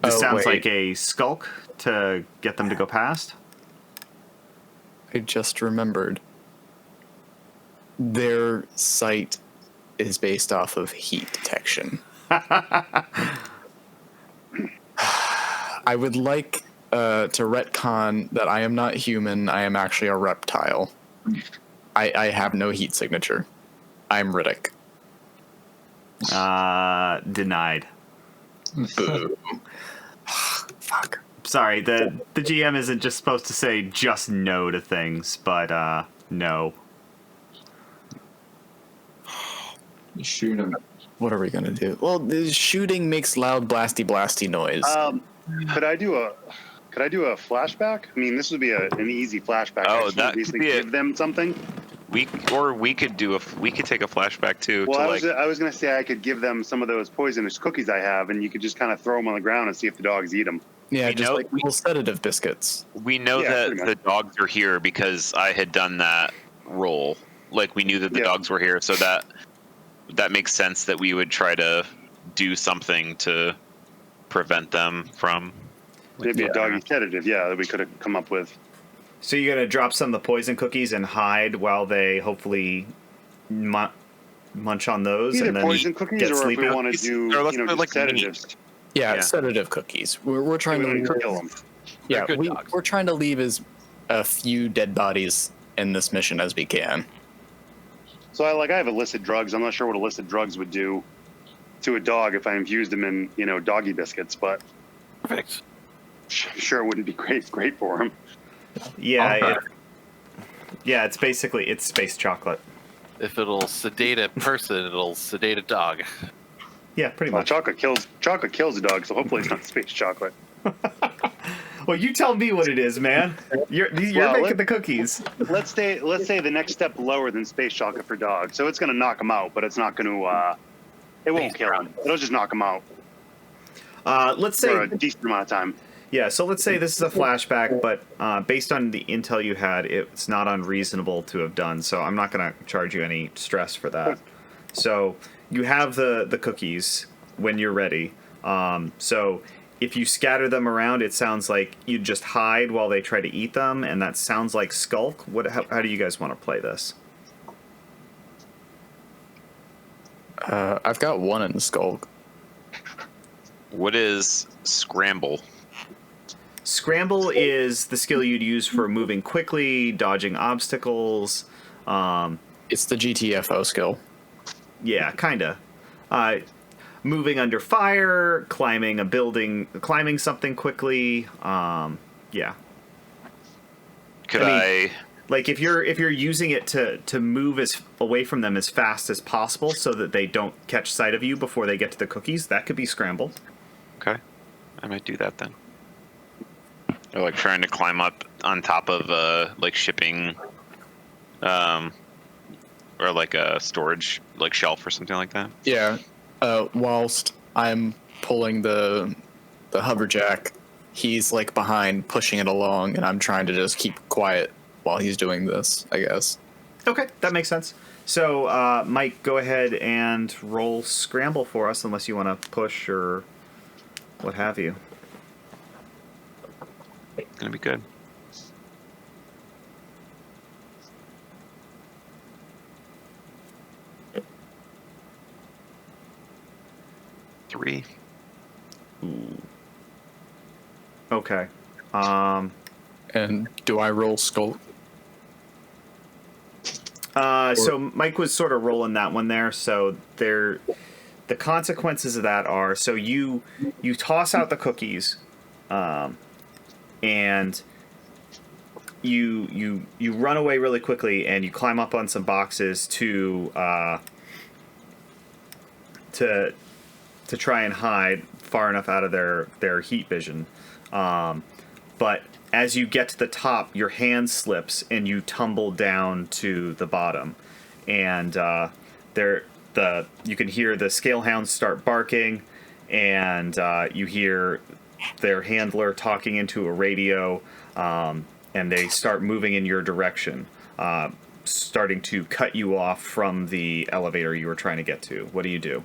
this Oh, sounds wait. like a skulk to get them to go past. I just remembered. Their sight is based off of heat detection. I would like to retcon that I am not human. I am actually a reptile. I have no heat signature. I'm Riddick. Denied. Boo. Fuck. Sorry, the GM isn't just supposed to say just no to things, but no. You shoot him. What are we gonna do? Well, the shooting makes loud blasty noise. Could I do a flashback? I mean, this would be an easy flashback. Oh, I should that at least could be give them something. We could take a flashback too. Well, to I was gonna say I could give them some of those poisonous cookies I have, and you could just kind of throw them on the ground and see if the dogs eat them. yeah, we just know- like little sedative biscuits. we know Yeah, that pretty much. the dogs are here because I had done that roll. Like we knew that the Yeah. dogs were here, so that makes sense that we would try to do something to prevent them from. Maybe a doggy sedative, yeah, that we could have come up with. So you're gonna drop some of the poison cookies and hide while they hopefully munch on those, Either and then poison cookies get or if sleepy. we want to do, Or let's just do, like, sedatives. Yeah, Yeah. sedative cookies. We're trying to leave, Kill them. yeah, They're good dogs. we're trying to leave as a few dead bodies in this mission as we can. So I have illicit drugs. I'm not sure what illicit drugs would do to a dog if I infused them in, doggy biscuits, but Perfect. I'm sure it wouldn't be great for him. Yeah, it's basically space chocolate. If it'll sedate a person, it'll sedate a dog. Yeah, pretty Well, much. chocolate kills a dog, so hopefully it's not space chocolate. Well, you tell me what it is, man. You're Well, making the cookies. Let's say the next step lower than space chocolate for dogs. So it's going to knock him out, but it's not going to. It won't kill him. It'll just knock him out Let's for say a decent amount of time. Yeah, so let's say this is a flashback, but based on the intel you had, it's not unreasonable to have done, so I'm not going to charge you any stress for that. So you have the cookies when you're ready. So if you scatter them around, it sounds like you just hide while they try to eat them, and that sounds like skulk. How do you guys want to play this? I've got one in the skulk. What is scramble? Scramble is the skill you'd use for moving quickly, dodging obstacles. It's the GTFO skill. Yeah, kinda. Moving under fire, climbing a building, climbing something quickly. Yeah. Like if you're using it to move away from them as fast as possible, so that they don't catch sight of you before they get to the cookies, that could be scramble. Okay, I might do that then. Or like trying to climb up on top of like shipping, or like a storage like shelf or something like that. Yeah. Whilst I'm pulling the hoverjack, he's like behind pushing it along, and I'm trying to just keep quiet while he's doing this, I guess. Okay, that makes sense. So, Mike, go ahead and roll scramble for us, unless you want to push or what have you. It's gonna be good. Three. Ooh. Okay. And do I roll skulk? So Mike was sort of rolling that one there. So the consequences of that are, so you toss out the cookies, and you run away really quickly, and you climb up on some boxes to try and hide far enough out of their heat vision. But as you get to the top, your hand slips and you tumble down to the bottom, and you can hear the scalehounds start barking, and you hear their handler talking into a radio, and they start moving in your direction, starting to cut you off from the elevator you were trying to get to. What do you do?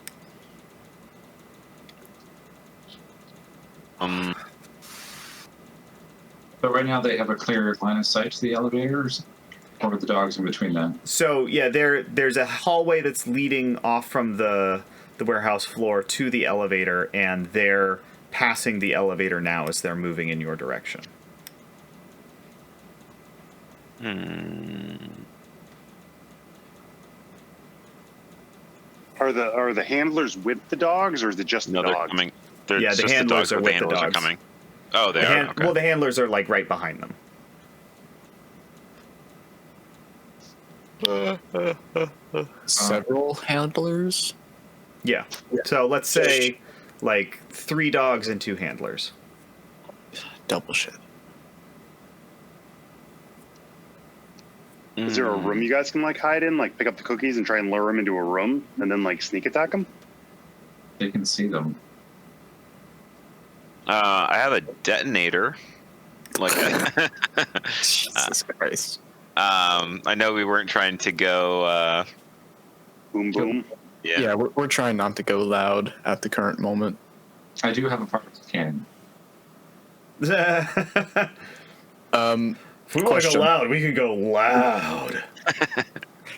But right now they have a clear line of sight to the elevators, or the dogs in between them. So yeah, there's a hallway that's leading off from the warehouse floor to the elevator, and they're passing the elevator now as they're moving in your direction. Are the handlers with the dogs, or is it just No, the they're dogs? coming. Yeah, the handlers are with the dogs. Are coming. Oh, they are. Okay. Well, the handlers are like right behind them. Several handlers? Yeah. So let's say like 3 dogs and 2 handlers. Double shit. Is there a room you guys can like hide in, like pick up the cookies and try and lure them into a room, and then like sneak attack them? They can see them. I have a detonator. Like, Jesus Christ. I know we weren't trying to go. Boom, boom. Yeah, we're trying not to go loud at the current moment. I do have a particle cannon. If we want to go loud, we can go loud.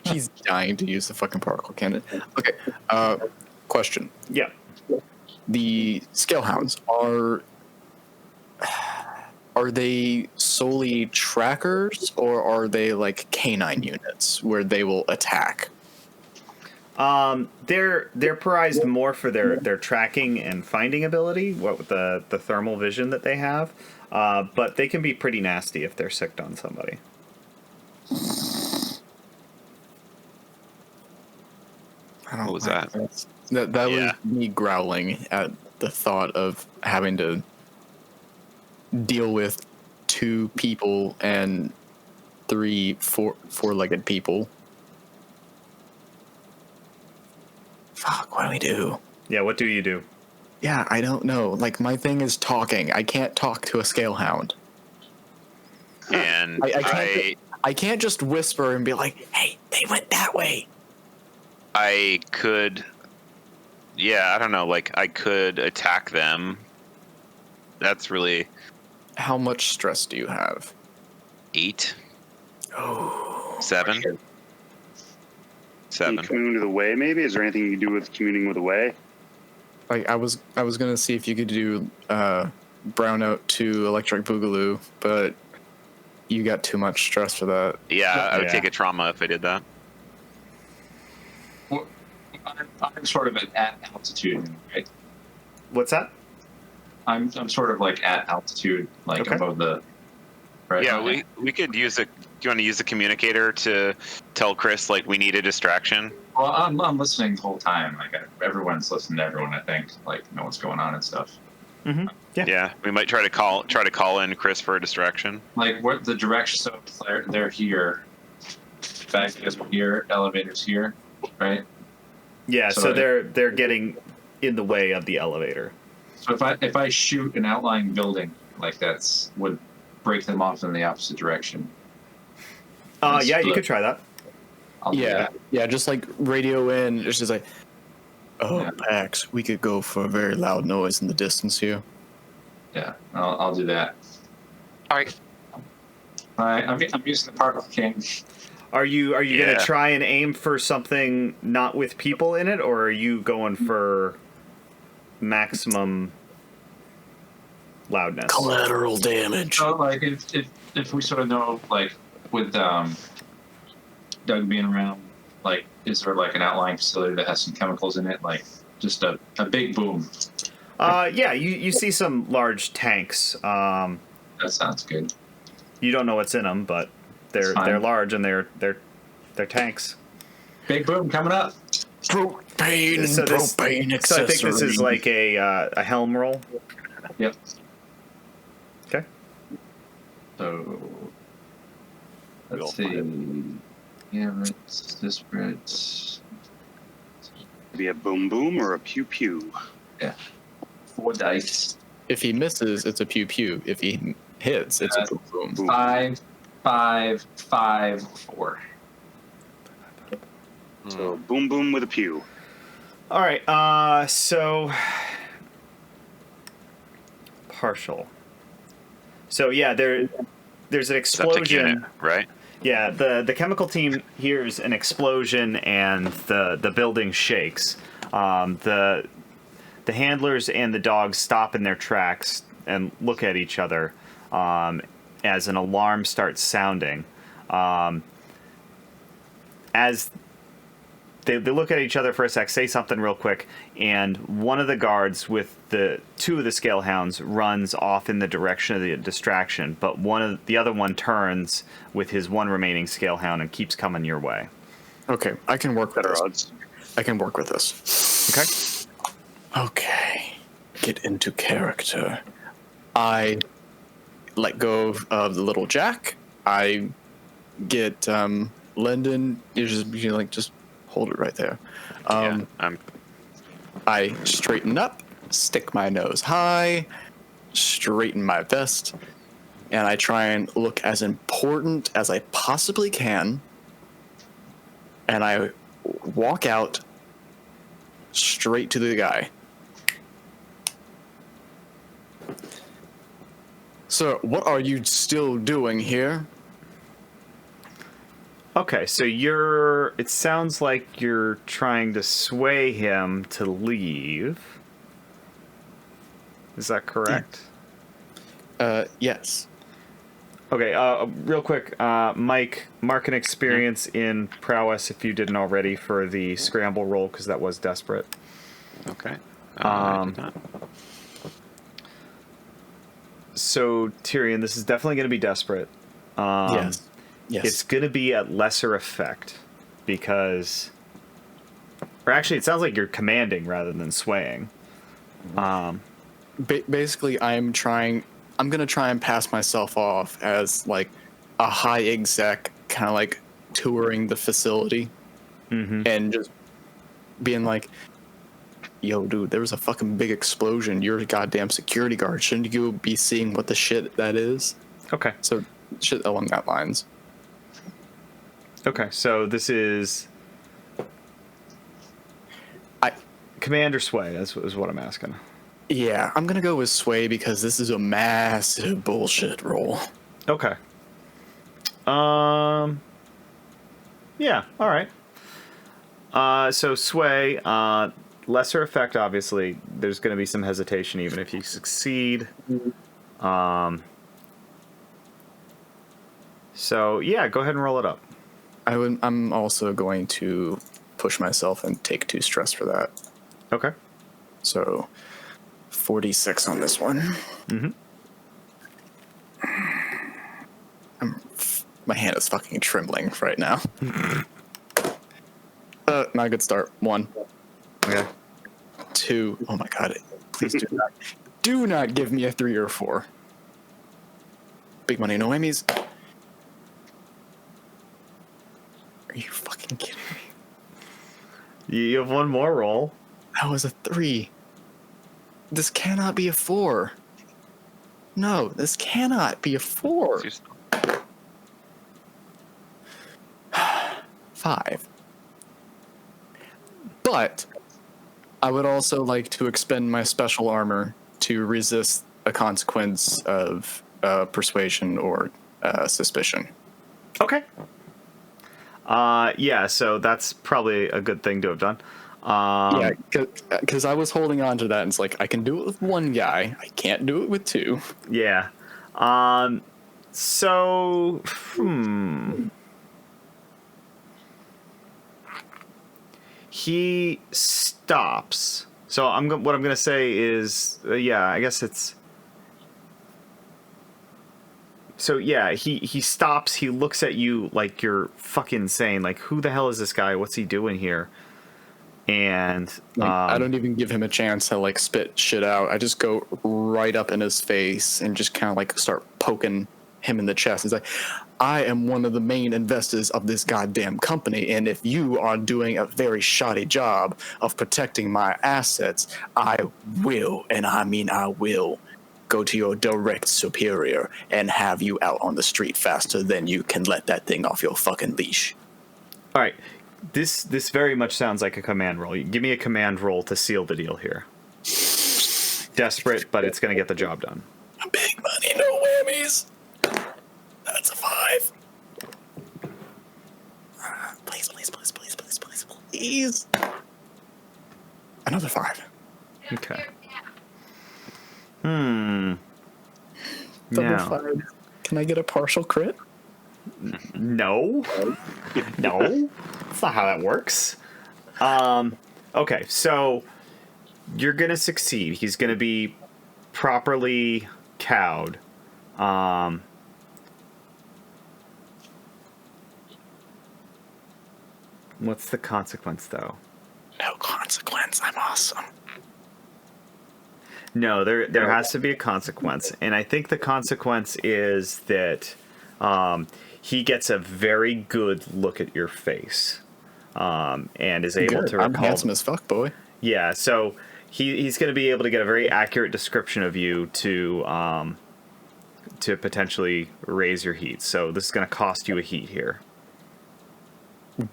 He's dying to use the fucking particle cannon. Okay, question. Yeah. The scalehounds are they solely trackers, or are they like canine units where they will attack? They're prized more for their tracking and finding ability, what with the thermal vision that they have. But they can be pretty nasty if they're sicked on somebody. What was that? That Yeah. was me growling at the thought of having to deal with 2 people and 3 four-legged people. Fuck, what do we do? Yeah, what do you do? Yeah, I don't know. Like, my thing is talking. I can't talk to a scalehound. And I can't just whisper and be like, hey, they went that way. I could, yeah, I don't know. Like, I could attack them. That's really How much stress do you have? 8, Oh. 7, Can you 7. commune with the way, maybe? Is there anything you can do with communing with the way? Like, I was gonna see if you could do brownout to electric boogaloo, but you got too much stress for that. Yeah, I would Yeah. take a trauma if I did that. Well, I'm sort of at altitude, right? What's that? I'm sort of like at altitude, like Okay. above the. Right. Yeah, we could use do you want to use the communicator to tell Chris, like, we need a distraction? Well, I'm listening the whole time. Like everyone's listening to everyone. I think like know what's going on and stuff. Mm-hmm. Yeah. Yeah, we might try to call in Chris for a distraction. Like what the direction? So they're here. Back guys were here. Elevators here, right? Yeah, so So- they're getting in the way of the elevator. So if I shoot an outlying building, like that's would break them off in the opposite direction. Yeah, you Split. could try that. I'll do that. Yeah, just like radio in. It's just like, oh, Yeah. Pax, we could go for a very loud noise in the distance here. Yeah, I'll do that. All right. I'm using the particle king. Are you Yeah. gonna try and aim for something not with people in it, or are you going for maximum loudness? Collateral damage. So like if we sort of know like with Doug being around, like is there like an outlying facility that has some chemicals in it, like just a big boom? Yeah, you see some large tanks. That sounds good. You don't know what's in them, but That's fine. they're large and they're tanks. Big boom coming up. Propane, So this- propane accessory. So I think this is like a helm roll. Yep. Okay. So We'll let's see. Yeah, it's disparate. Be a boom boom or a pew pew? 4 dice. If he misses, it's a pew pew. If he hits, it's a boom boom. Boom. 5, 5, 5, 4. So boom boom with a pew. All right. So partial. So yeah, there's an Septic unit, explosion. right? Yeah, the chemical team hears an explosion and the building shakes. The handlers and the dogs stop in their tracks and look at each other as an alarm starts sounding. As they look at each other for a sec, say something real quick, and one of the guards with the 2 of the scale hounds runs off in the direction of the distraction, but the other one turns with his 1 remaining scale hound and keeps coming your way. Okay, I can work with Better this. odds. I can work with this. Okay. Okay. Get into character. I let go of the little Jack. I get Lyndon. You just hold it right there. Yeah, I'm I straighten up, stick my nose high, straighten my vest, and I try and look as important as I possibly can. And I walk out straight to the guy. Sir, what are you still doing here? Okay, so it sounds like you're trying to sway him to leave. Is that correct? Yes. Okay, real quick, Mike, mark an experience in prowess if you didn't already for the scramble roll, because that was desperate. okay. I did not. So, Tyrion, this is definitely going to be desperate. Yes. Yes. It's going to be at lesser effect because... Or actually, it sounds like you're commanding rather than swaying. Basically, I'm trying... I'm gonna try and pass myself off as like a high exec, kind of like touring the facility, and just being like, "Yo, dude, there was a fucking big explosion. You're a goddamn security guard. Shouldn't you be seeing what the shit that is?" Okay. So shit along that lines. Okay, so this is command or sway. That's what I'm asking. Yeah, I'm gonna go with sway because this is a massive bullshit roll. Okay. Yeah. All right. So sway, lesser effect. Obviously, there's going to be some hesitation even if you succeed. So yeah, go ahead and roll it up. I'm also going to push myself and take 2 stress for that. Okay. So 46 on this one. My hand is fucking trembling right now. Not a good start. 1. Okay. 2. Oh my god. Please do not give me a 3 or 4. Big money, no Emmys. Are you fucking kidding me? You have one more roll. That was a 3. This cannot be a 4. No, this cannot be a 4. 5. But I would also like to expend my special armor to resist a consequence of persuasion or suspicion. Okay. Yeah, so that's probably a good thing to have done. Yeah, because I was holding on to that, and it's like, I can do it with 1 guy. I can't do it with 2. Yeah. So, he stops. So what I'm gonna say is, yeah, I guess it's. So yeah, he stops. He looks at you like you're fucking insane. Like, who the hell is this guy? What's he doing here? And I don't even give him a chance to like spit shit out. I just go right up in his face and just kind of like start poking him in the chest. He's like, I am one of the main investors of this goddamn company, and if you are doing a very shoddy job of protecting my assets, I will, and I mean I will, go to your direct superior and have you out on the street faster than you can let that thing off your fucking leash. All right. This very much sounds like a command roll. Give me a command roll to seal the deal here. Desperate, but it's going to get the job done. Big money, no whammies. That's a 5. Please. Another 5. Okay. Double Now, 5. Can I get a partial crit? no. No. That's not how that works. Okay, so you're going to succeed. He's going to be properly cowed. What's the consequence, though? No consequence. I'm awesome. No, there has to be a consequence, and I think the consequence is that he gets a very good look at your face, and is able to recall. I'm handsome as fuck, boy. Yeah, so he's going to be able to get a very accurate description of you to potentially raise your heat. So this is going to cost you a heat here.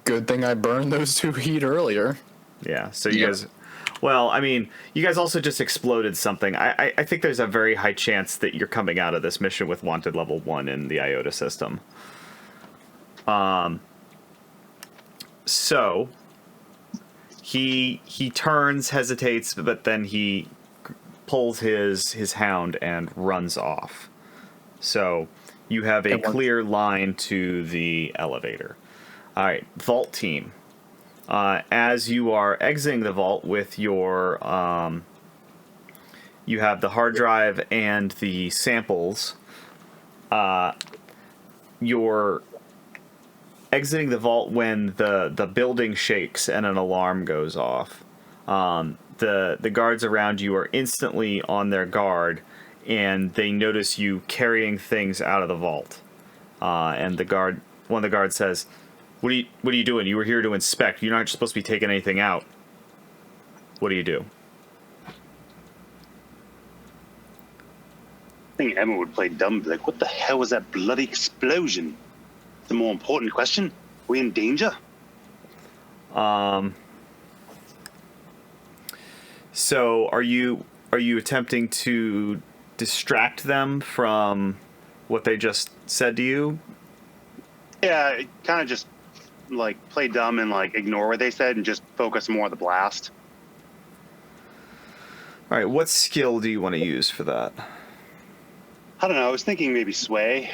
Good thing I burned those 2 heat earlier. Yeah, so you guys... Well, I mean, you guys also just exploded something. I think there's a very high chance that you're coming out of this mission with Wanted Level 1 in the IOTA system. So, he turns, hesitates, but then he pulls his hound and runs off. So, you have a clear line to the elevator. All right, vault team. As you are exiting the vault with your, you have the hard drive and the samples. You're exiting the vault when the building shakes and an alarm goes off. The guards around you are instantly on their guard, and they notice you carrying things out of the vault. And one of the guards says, What are you doing? You were here to inspect. You're not supposed to be taking anything out. What do you do? I think Emma would play dumb, be like, what the hell was that bloody explosion? The more important question, are we in danger? So are you attempting to distract them from what they just said to you? Yeah, kind of just like play dumb and like ignore what they said and just focus more on the blast. All right, what skill do you want to use for that? I don't know. I was thinking maybe sway.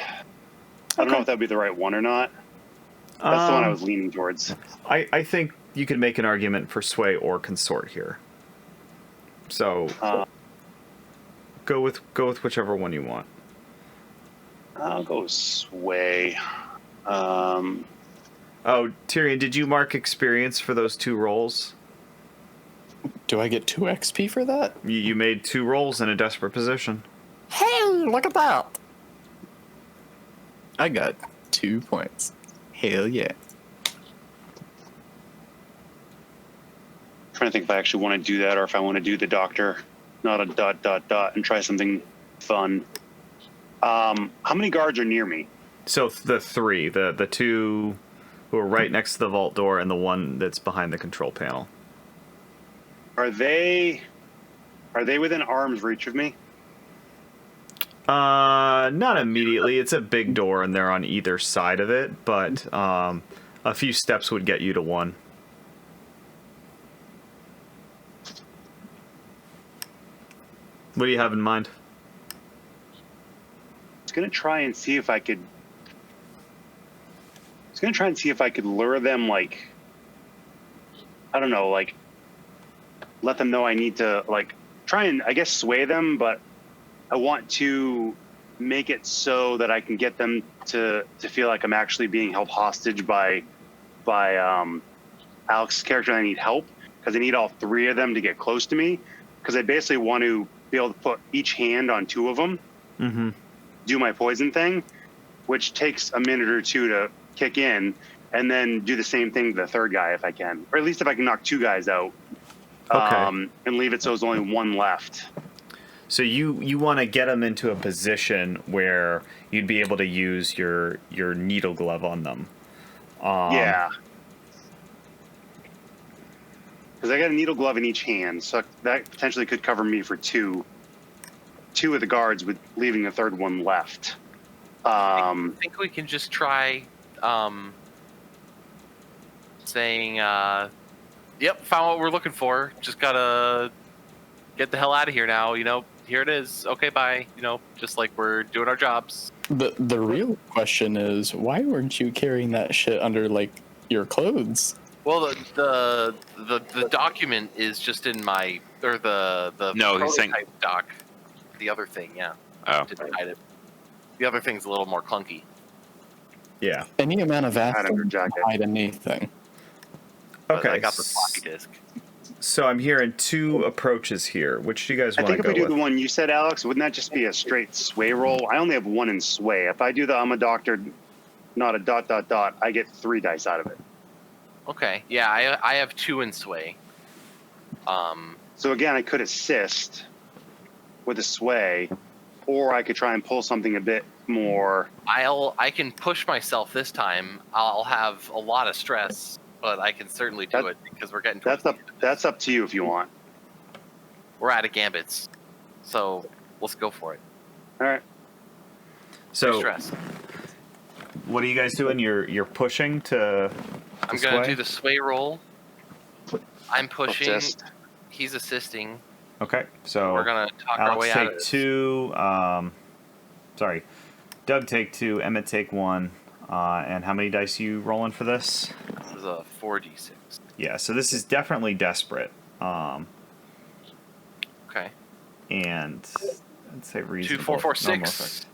I don't know if that would be the right one or not. That's the one I was leaning towards. I think you could make an argument for sway or consort here. So go with whichever one you want. I'll go with sway. Oh, Tyrion, did you mark experience for those 2 rolls? Do I get 2 XP for that? You made 2 rolls in a desperate position. Hey, look at that! I got 2 points. Hell yeah. Trying to think if I actually want to do that or if I want to do the doctor, not a ... and try something fun. How many guards are near me? So the 3, the 2 who are right next to the vault door and the one that's behind the control panel. Are they within arm's reach of me? Not immediately. It's a big door and they're on either side of it, but a few steps would get you to one. What do you have in mind? I was gonna try and see if I could lure them, like, I don't know, like let them know I need to, like, try and I guess sway them, but I want to make it so that I can get them to feel like I'm actually being held hostage by Alex's character and I need help because I need all 3 of them to get close to me because I basically want to be able to put each hand on 2 of them, do my poison thing, which takes a minute or 2 to kick in, and then do the same thing to the 3rd guy if I can, or at least if I can knock 2 guys out, and leave it so there's only 1 left. So you want to get them into a position where you'd be able to use your needle glove on them. Yeah. Because I got a needle glove in each hand, so that potentially could cover me for 2 of the guards, with leaving the 3rd one left. I think we can just try saying, "Yep, found what we're looking for. Just gotta get the hell out of here now. You know, here it is. Okay, bye. You know, just like we're doing our jobs." The real question is, why weren't you carrying that shit under, like, your clothes? Well, the document is just in my, or the No, he's saying doc. The other thing, yeah. Oh. Didn't hide it. The other thing's a little more clunky. Yeah. Any amount of Under acid jacket. can hide anything. But Okay. I got the floppy disk. So I'm hearing 2 approaches here. Which do you guys I want think to if go we do with? the one you said, Alex, wouldn't that just be a straight sway roll? I only have 1 in sway. If I do the I'm a doctor, not a ... I get 3 dice out of it. Okay, yeah, I have 2 in sway. So again, I could assist with a sway, or I could try and pull something a bit more. I can push myself this time. I'll have a lot of stress, but I can certainly do it because we're getting towards That's up to you if you want. we're out of gambits, so let's go for it. All right. So Stress. what are you guys doing? You're pushing to I'm gonna sway? do the sway roll. I'm pushing. Assist. He's assisting. Okay, so We're gonna talk our Alex way out of take this. 2. Sorry, Doug take 2. Emmett take 1. And how many dice you rolling for this? This is a 4d6. Yeah, so this is definitely desperate. Okay. And I'd say reasonable. 2, 4, 4, normal 6. effect.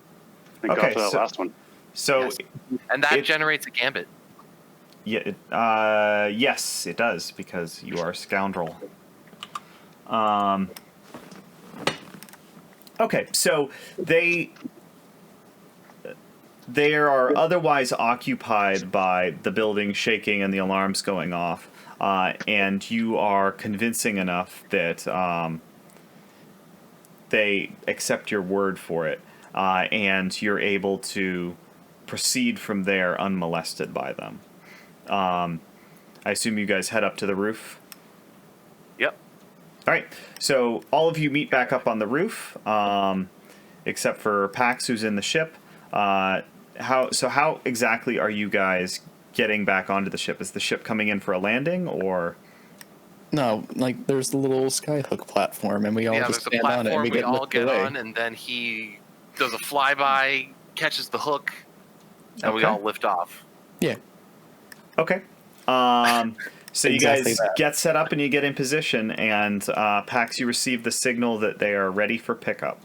Thank Okay, God for that so- last one. So Yes. And that It- generates a gambit. yeah, yes, it does because you are a scoundrel. Okay, so they are otherwise occupied by the building shaking and the alarms going off, and you are convincing enough that they accept your word for it, and you're able to proceed from there unmolested by them. I assume you guys head up to the roof? Yep. All right, so all of you meet back up on the roof, except for Pax, who's in the ship. How exactly are you guys getting back onto the ship? Is the ship coming in for a landing, or? No, like there's the little skyhook platform, and we all Yeah, just there's a stand on it, and platform we we get all lifted get away. on, and then he does a flyby, catches the hook, and we Okay. all lift off. Yeah. Okay. So you Exactly guys that. get set up and you get in position, and Pax, you receive the signal that they are ready for pickup.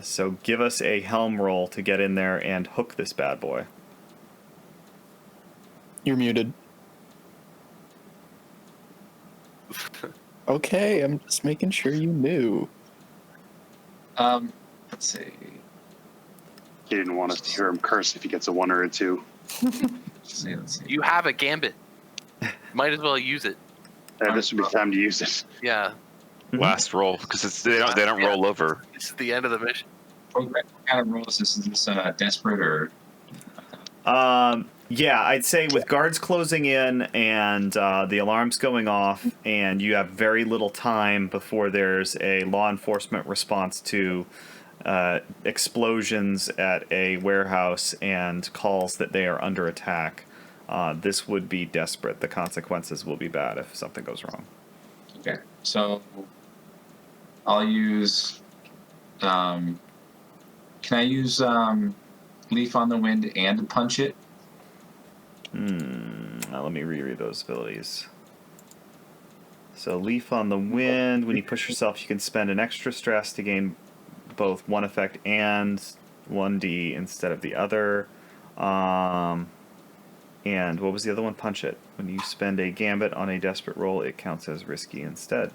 So give us a helm roll to get in there and hook this bad boy. You're muted. Okay, I'm just making sure you knew. Let's see. He didn't want us to hear him curse if he gets a 1 or a 2. Let's see. You have a gambit. Might as well use it. This would be the time to use it. Yeah, Last roll, because they don't Yeah. roll over. this is the end of the mission. What kind of roll is this? Is this desperate or? Yeah, I'd say with guards closing in and the alarms going off, and you have very little time before there's a law enforcement response to explosions at a warehouse and calls that they are under attack. This would be desperate. The consequences will be bad if something goes wrong. Okay, so I'll use. Can I use Leaf on the Wind and Punch It? Now let me reread those abilities. So Leaf on the Wind, when you push yourself, you can spend an extra stress to gain both one effect and 1d instead of the other. And what was the other one? Punch It. When you spend a gambit on a desperate roll, it counts as risky instead.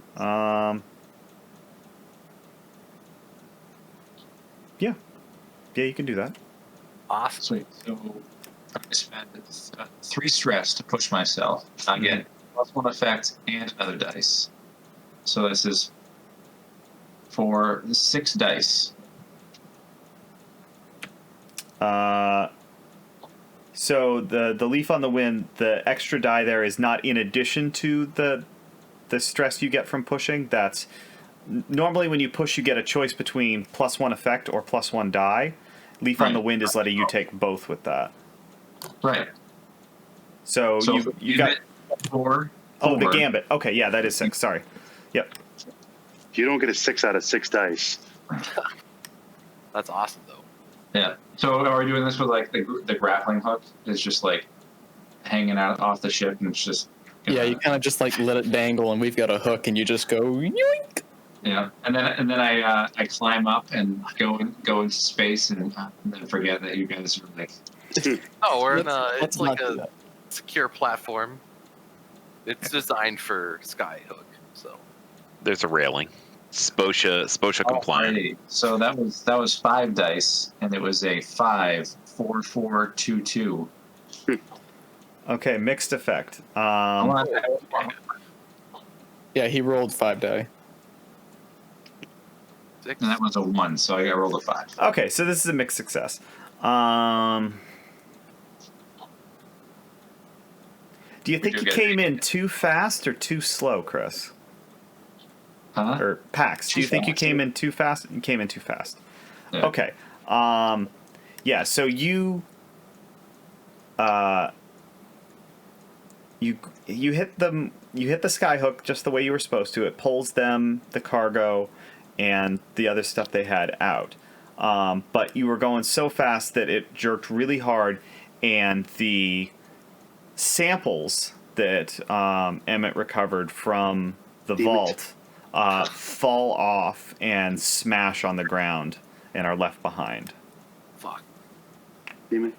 Yeah, you can do that. Awesome. Sweet. So I spend 3 stress to push myself. I get +1 effect and another dice. So this is for 6 dice. So the Leaf on the Wind, the extra die there is not in addition to the stress you get from pushing. That's normally when you push, you get a choice between +1 effect or +1 die. Leaf on the Wind is letting you take both with that. Right. So you got 4. the gambit. Okay, yeah, that is 6. Sorry. Yep. You don't get a 6 out of 6 dice. That's awesome, though. Yeah. So are we doing this with like the grappling hook? It's just like hanging out off the ship, and it's just Yeah, you kind of just like let it dangle, and we've got a hook, and you just go yoink. Yeah, and then I climb up and go into space, and then forget that you guys are like. Oh, we're in Let's it's like not do a that. secure platform. It's designed for skyhook, so. There's a railing. SPOSHA compliant. Alrighty. So that was 5 dice, and it was a 5, 4, 4, 2, 2. Okay, mixed effect. Yeah, he rolled 5 die. 6. And that was a 1, so I got rolled a 5. Okay, so this is a mixed success. Do you think do you get came it. in too fast or too slow, Chris? Huh? Or Pax? Do you Too think you fast. came in too fast? You came in too fast. Yeah. Okay. Yeah. So you hit them. You hit the skyhook just the way you were supposed to. It pulls them, the cargo, and the other stuff they had out. But you were going so fast that it jerked really hard, and the samples that Emmett recovered from the Damn it. vault fall off and smash on the ground and are left behind. Fuck. Damn it.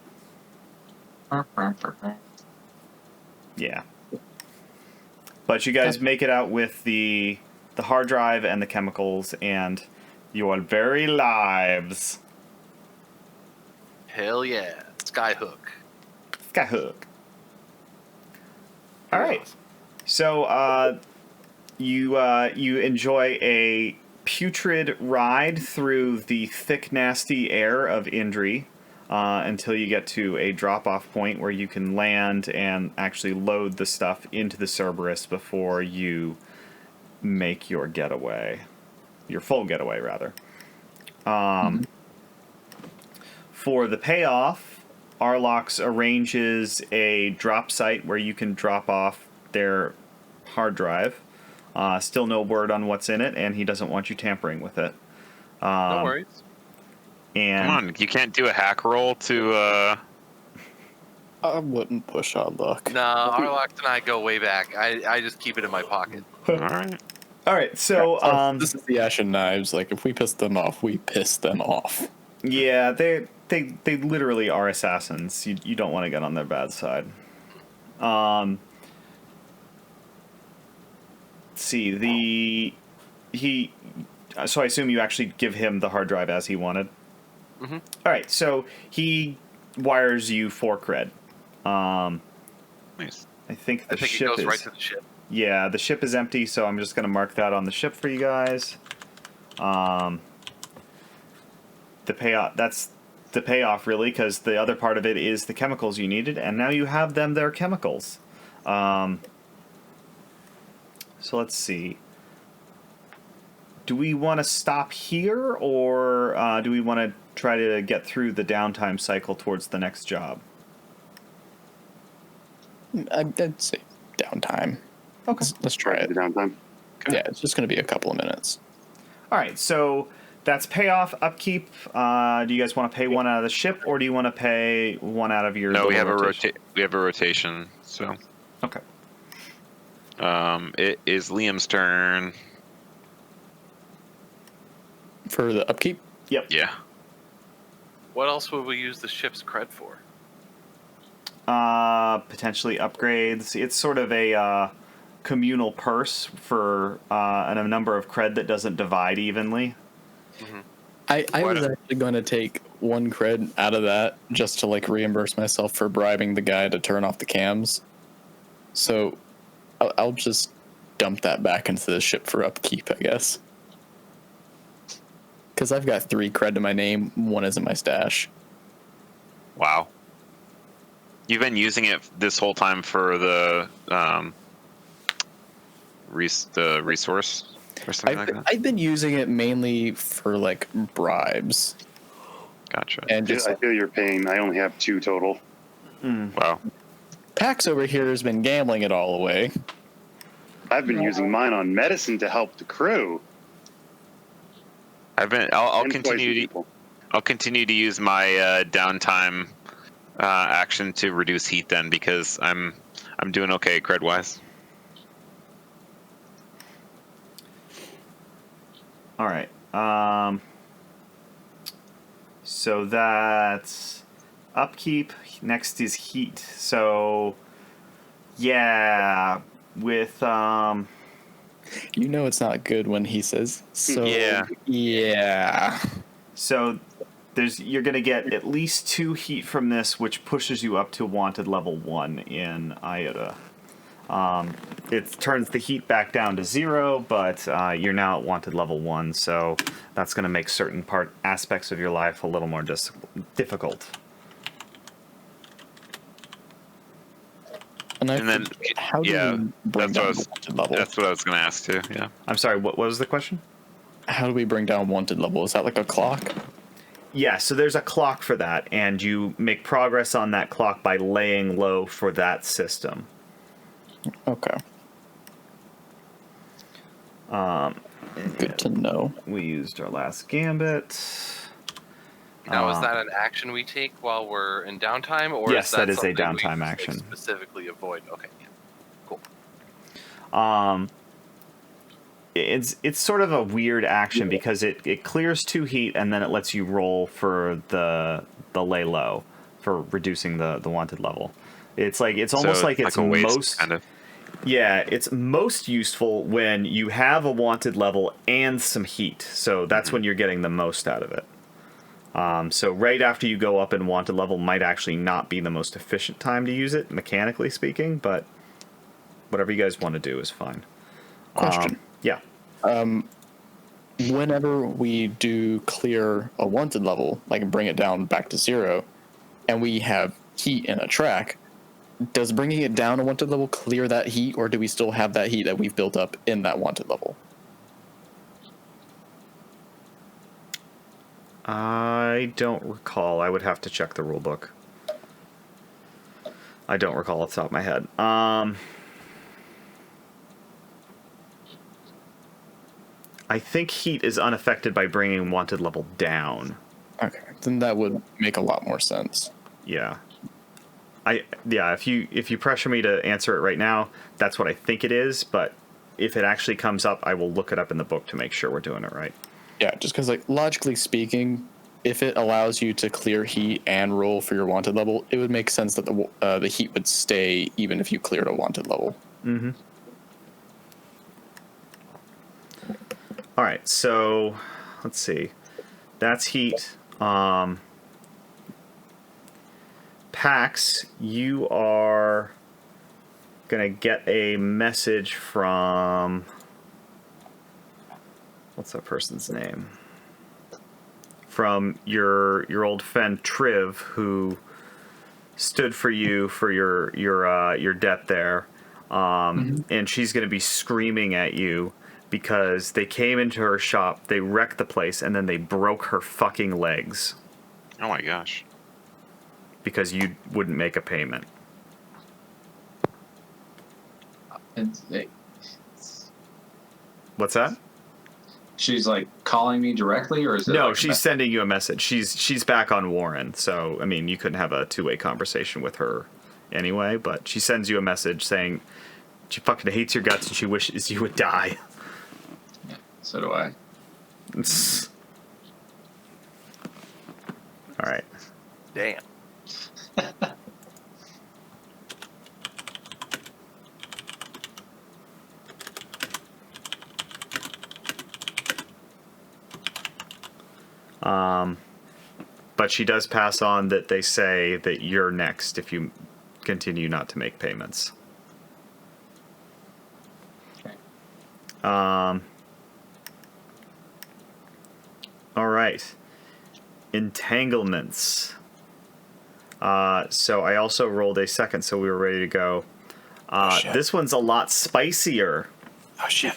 Yeah. But you guys make it out with the hard drive and the chemicals, and Your very lives. Hell yeah. Skyhook. Skyhook. All right. So you enjoy a putrid ride through the thick, nasty air of Indri until you get to a drop-off point where you can land and actually load the stuff into the Cerberus before you make your getaway. Your full getaway, rather. For the payoff, Arlox arranges a drop site where you can drop off their hard drive. Still no word on what's in it, and he doesn't want you tampering with it. No worries. And Come on, you can't do a hack roll to. I wouldn't push our luck. No, Arlox and I go way back. I just keep it in my pocket. All right. all right, so This is the Ashen Knives. Like, if we piss them off, we piss them off. yeah, they literally are assassins. You don't want to get on their bad side. Let's see, so I assume you actually give him the hard drive as he wanted. Mm-hmm. All right, so he wires you 4 cred. Nice. I think the I think it ship goes is right to the ship. yeah, the ship is empty, so I'm just gonna mark that on the ship for you guys. The payoff, that's the payoff really, because the other part of it is the chemicals you needed, and now you have them. They're chemicals. So let's see. Do we want to stop here, or do we want to try to get through the downtime cycle towards the next job? I'd say downtime. Okay. Let's try it. The downtime. Yeah, it's just going to be a couple of minutes. All right, so that's payoff, upkeep. Do you guys want to pay one out of the ship, or do you want to pay one out of your? No, we have rotation? we have a rotation. So. Okay. It is Liam's turn. For the upkeep? Yep. Yeah. What else would we use the ship's cred for? Potentially upgrades. It's sort of a communal purse for and a number of cred that doesn't divide evenly. I was actually going to take 1 cred out of that just to like reimburse myself for bribing the guy to turn off the cams. So I'll just dump that back into the ship for upkeep, I guess. Because I've got 3 cred to my name, 1 is in my stash. Wow. You've been using it this whole time for the resource or something like that? I've been using it mainly for like bribes. Gotcha. And just I feel your pain. I only have 2 total. Wow. Pax over here has been gambling it all away. I've been using mine on medicine to help the crew. I'll And continue poison to people. I'll continue to use my downtime action to reduce heat then, because I'm doing okay cred wise. All right. So that's upkeep. Next is heat. So yeah, with You know it's not good when he says, so yeah. so you're going to get at least 2 heat from this, which pushes you up to wanted level 1 in Iota. It turns the heat back down to 0, but you're now at wanted level 1, so that's going to make certain aspects of your life a little more difficult. And then, how do yeah, we bring down wanted level? That's what I was going to ask too. Yeah. I'm sorry, what was the question? How do we bring down wanted level? Is that like a clock? Yeah, so there's a clock for that, and you make progress on that clock by laying low for that system. Okay. Good to know. We used our last gambit. Now, is that an action we take while we're in downtime, or Yes, is that that is a something we downtime like, action. specifically avoid? Okay, yeah. Cool. It's sort of a weird action because it clears 2 heat and then it lets you roll for the lay low for reducing the wanted level. It's almost like it's a waste, most kind of. Yeah, it's most useful when you have a wanted level and some heat. So that's when you're getting the most out of it. So right after you go up in wanted level might actually not be the most efficient time to use it, mechanically speaking, but whatever you guys want to do is fine. Question. Yeah. Whenever we do clear a wanted level, like bring it down back to 0, and we have heat in a track, does bringing it down a wanted level clear that heat, or do we still have that heat that we've built up in that wanted level? I don't recall. I would have to check the rule book. I don't recall off the top of my head. I think heat is unaffected by bringing wanted level down. Okay, then that would make a lot more sense. Yeah. If you pressure me to answer it right now, that's what I think it is, but if it actually comes up, I will look it up in the book to make sure we're doing it right. Yeah, just because, like, logically speaking, if it allows you to clear heat and roll for your wanted level, it would make sense that the heat would stay even if you cleared a wanted level. Mm-hmm. All right, so let's see. That's heat. Pax, you are gonna get a message from, what's that person's name? From your old friend Triv, who stood for you for your debt there, and she's gonna be screaming at you because they came into her shop, they wrecked the place, and then they broke her fucking legs Oh my gosh. because you wouldn't make a payment. What's that? She's like calling me directly, or is it? No, like she's sending you a message. She's back on Warren, so I mean, you couldn't have a two-way conversation with her anyway. But she sends you a message saying she fucking hates your guts and she wishes you would die. So do I. All right. Damn. But she does pass on that they say that you're next if you continue not to make payments. Okay. All right. Entanglements. So I also rolled a second, so we were ready to go. Shit. This one's a lot spicier. Oh, shit.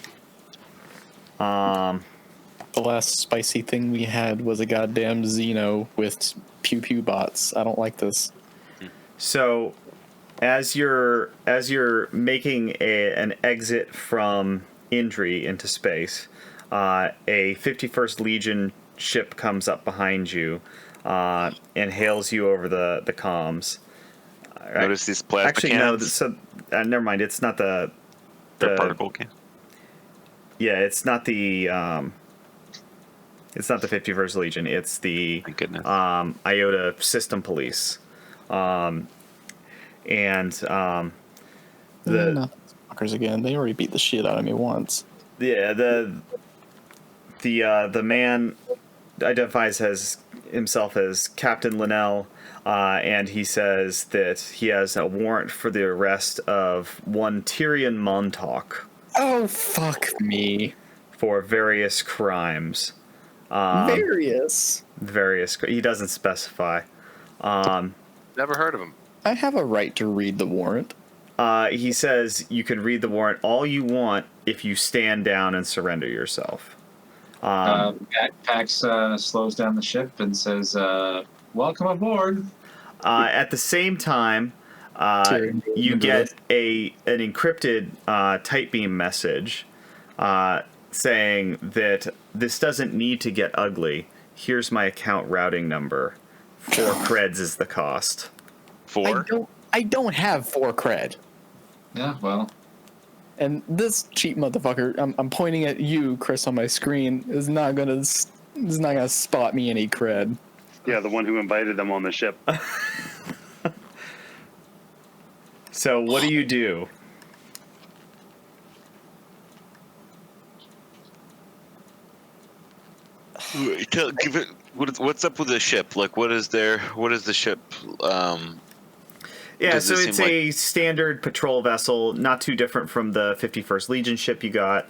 The last spicy thing we had was a goddamn Xeno with pew-pew bots. I don't like this. So, as you're making an exit from Indri into space, a 51st Legion ship comes up behind you and hails you over the comms. Notice these plasma Actually, cans? no. Never mind. It's not the particle can. Yeah, it's not the 51st Legion. It's the Thank goodness. IOTA System Police. Not the fuckers again. They already beat the shit out of me once. Yeah, the man identifies as himself as Captain Linnell, and he says that he has a warrant for the arrest of one Tyrion Montauk Oh, fuck me. for various crimes. Various. He doesn't specify. Never heard of him. I have a right to read the warrant. He says you can read the warrant all you want if you stand down and surrender yourself. Pax slows down the ship and says, "Welcome aboard." At the same time, you get an encrypted tight beam message saying that this doesn't need to get ugly. Here's my account routing number. 4 creds is the cost. 4? I don't have 4 cred. Yeah, well, And this cheap motherfucker, I'm pointing at you, Chris, on my screen, is not gonna spot me any cred. Yeah, the one who invited them on the ship. So what do you do? Give it. What's up with the ship? Like, what is there? What is the ship? Yeah, Does so it seem it's like- a standard patrol vessel, not too different from the 51st Legion ship you got.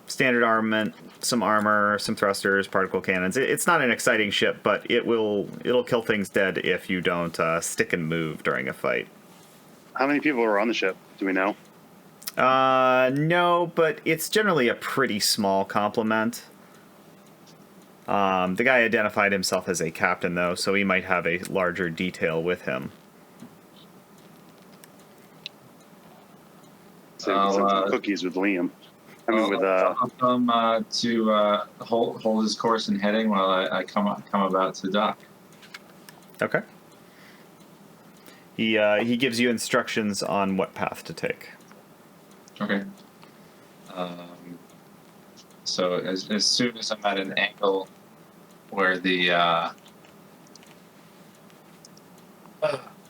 Standard armament, some armor, some thrusters, particle cannons. It's not an exciting ship, but it'll kill things dead if you don't stick and move during a fight. How many people are on the ship? Do we know? No, but it's generally a pretty small complement. The guy identified himself as a captain, though, so he might have a larger detail with him. So you can send some cookies with Liam. I mean, with I'll come to hold his course and heading while I come about to dock. Okay. He gives you instructions on what path to take. Okay. So as soon as I'm at an angle where the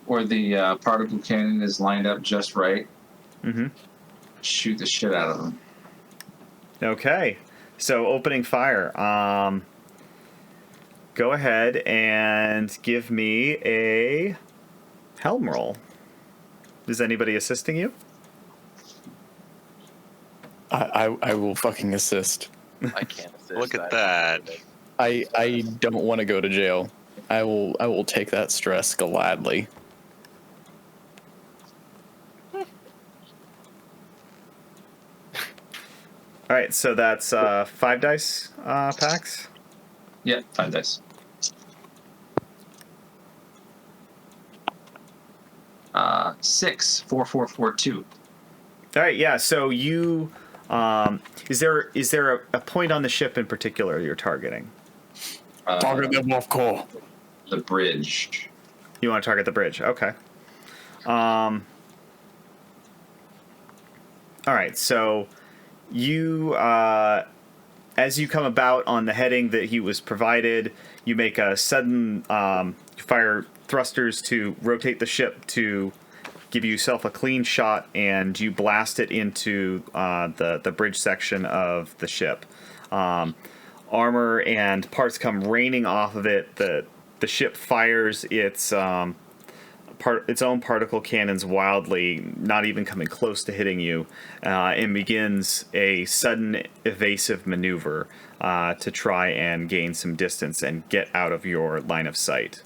particle cannon is lined up just right, Mm-hmm. shoot the shit out of them. Okay. So opening fire. Go ahead and give me a helm roll. Is anybody assisting you? I will fucking assist. I can't assist. Look at that. I don't want to go to jail. I will take that stress gladly. All right, so that's 5 dice packs. Yeah, 5 dice. Six, 4, 4, 4, 2. All right, yeah. So you, is there a point on the ship in particular you're targeting? Target the wolf core. The bridge. You want to target the bridge? Okay. All right. So you, as you come about on the heading that he was provided, you make a sudden fire thrusters to rotate the ship to give yourself a clean shot, and you blast it into the bridge section of the ship. Armor and parts come raining off of it. The ship fires its own particle cannons wildly, not even coming close to hitting you, and begins a sudden evasive maneuver to try and gain some distance and get out of your line of sight.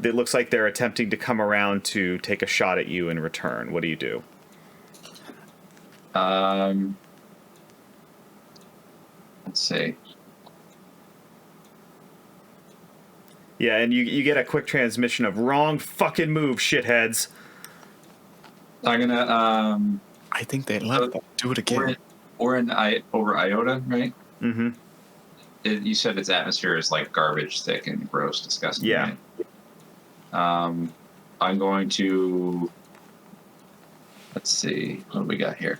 It looks like they're attempting to come around to take a shot at you in return. What do you do? Let's see. Yeah, and you get a quick transmission of wrong fucking move, shitheads. I'm gonna I think they left. Do it again. we're in over Iota, right? Mm-hmm. You said its atmosphere is like garbage, thick and gross, disgusting. Yeah. Right? I'm going to. Let's see what do we got here.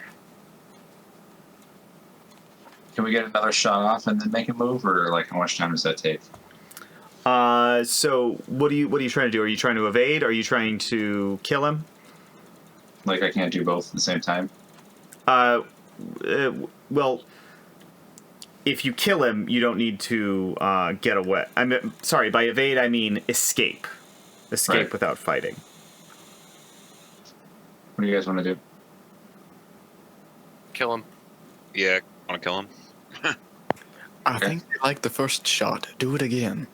Can we get another shot off and then make a move, or like how much time does that take? So what are you trying to do? Are you trying to evade? Are you trying to kill him? Like I can't do both at the same time. Well, if you kill him, you don't need to get away. Sorry, by evade I mean escape. Escape Right. without fighting. What do you guys want to do? Kill him. Yeah, want to kill him? I think they like the first shot. Do it again.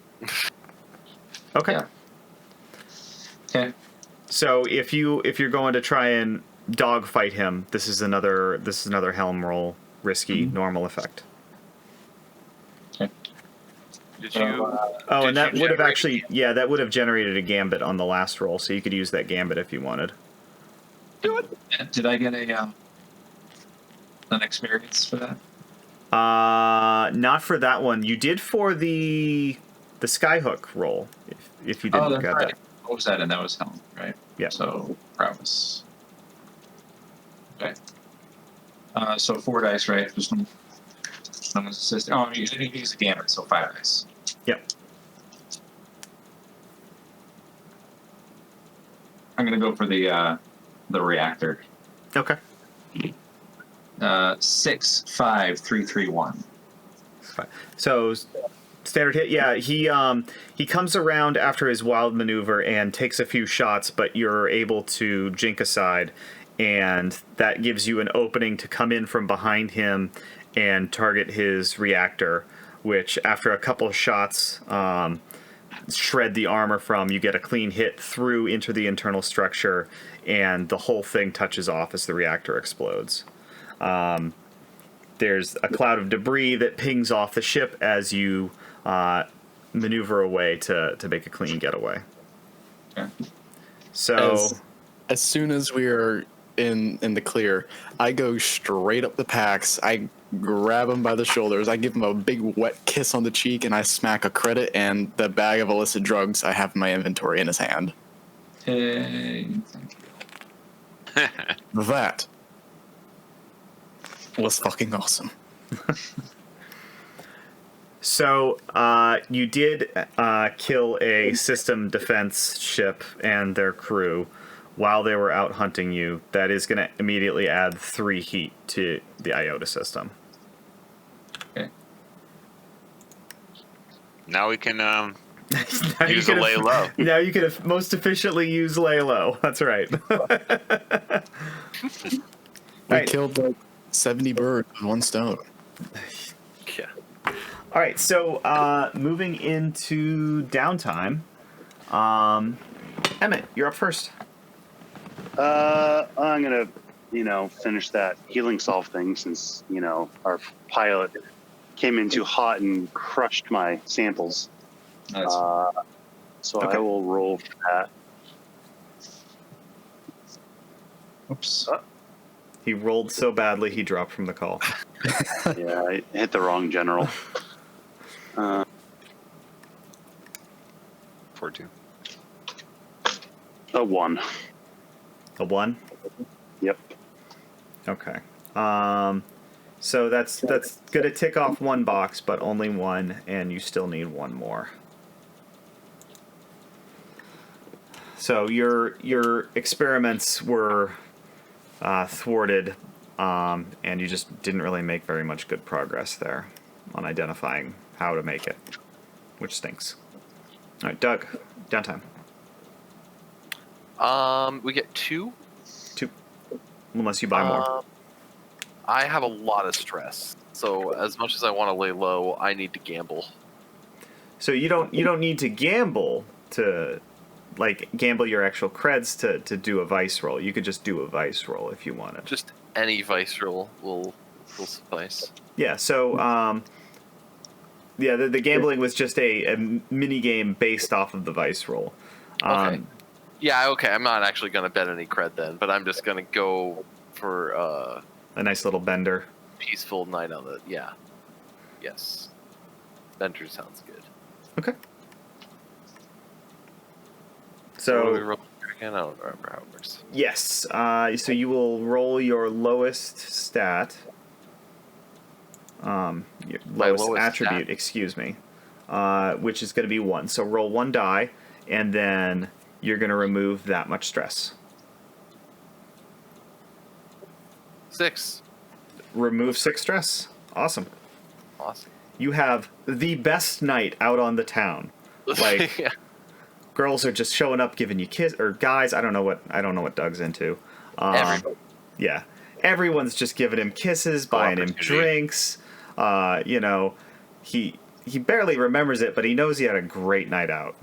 Okay. Yeah. Okay. So if you're going to try and dogfight him, this is another helm roll, risky, normal effect. Did you? Oh, Did and that you would have generate actually, that would have generated a gambit on the last roll, so you could use that gambit if you wanted. Did I get an experience for that? Not for that one. You did for the skyhook roll. If you didn't that's grab right. that. What was that? And that was helm, right? Yeah. So prowess. Okay. So 4 dice, right? Just someone's assisting. Oh, you didn't use the gambit, so 5 dice. Yep. I'm gonna go for the reactor. Okay. 6, 5, 3, 3, 1. So standard hit. Yeah, he comes around after his wild maneuver and takes a few shots, but you're able to jink aside, and that gives you an opening to come in from behind him and target his reactor, which after a couple of shots shred the armor from. You get a clean hit through into the internal structure, and the whole thing touches off as the reactor explodes. There's a cloud of debris that pings off the ship as you maneuver away to make a clean getaway. Okay. So, as soon as we're in the clear, I go straight up the Pax. I grab him by the shoulders. I give him a big wet kiss on the cheek, and I smack a credit and the bag of illicit drugs I have in my inventory in his hand. Hey, thank you. That was fucking awesome. So you did kill a system defense ship and their crew while they were out hunting you. That is going to immediately add 3 heat to the IOTA system. Okay. Now we can Now use you a can lay low. Now you can most efficiently use lay low. That's right. We Right. killed like 70 birds with 1 stone. Yeah. All right, so moving into downtime. Emmett, you're up first. I'm gonna, finish that healing solve thing since our pilot came in too hot and crushed my samples. That's So Okay. I will roll for that. oops. He rolled so badly he dropped from the call. Yeah, I hit the wrong general. 4-2. A 1. A 1? Yep. Okay. So that's gonna tick off 1 box, but only 1, and you still need 1 more. So your experiments were thwarted, and you just didn't really make very much good progress there on identifying how to make it, which stinks. All right, Doug, downtime. We get 2. 2, unless you buy more. I have a lot of stress, so as much as I want to lay low, I need to gamble. So you don't need to gamble to gamble your actual creds to do a vice roll. You could just do a vice roll if you wanted. Just any vice roll will suffice. Yeah. So the gambling was just a mini game based off of the vice roll. Okay. Yeah. Okay. I'm not actually going to bet any cred then, but I'm just going to go for A nice little bender. peaceful night on the. Yeah. Yes. Bender sounds good. Okay. What do we So roll again? I don't remember how it works. yes. So you will roll your lowest stat. Your My lowest lowest attribute, stat. excuse me, which is going to be 1. So roll 1 die, and then you're going to remove that much stress. 6. Remove 6 stress. Awesome. Awesome. You have the best night out on the town. Like, yeah. girls are just showing up, giving you kiss, or guys. I don't know what Doug's into. Everybody. Yeah, everyone's just giving him kisses, buying him opportunity. drinks. He barely remembers it, but he knows he had a great night out.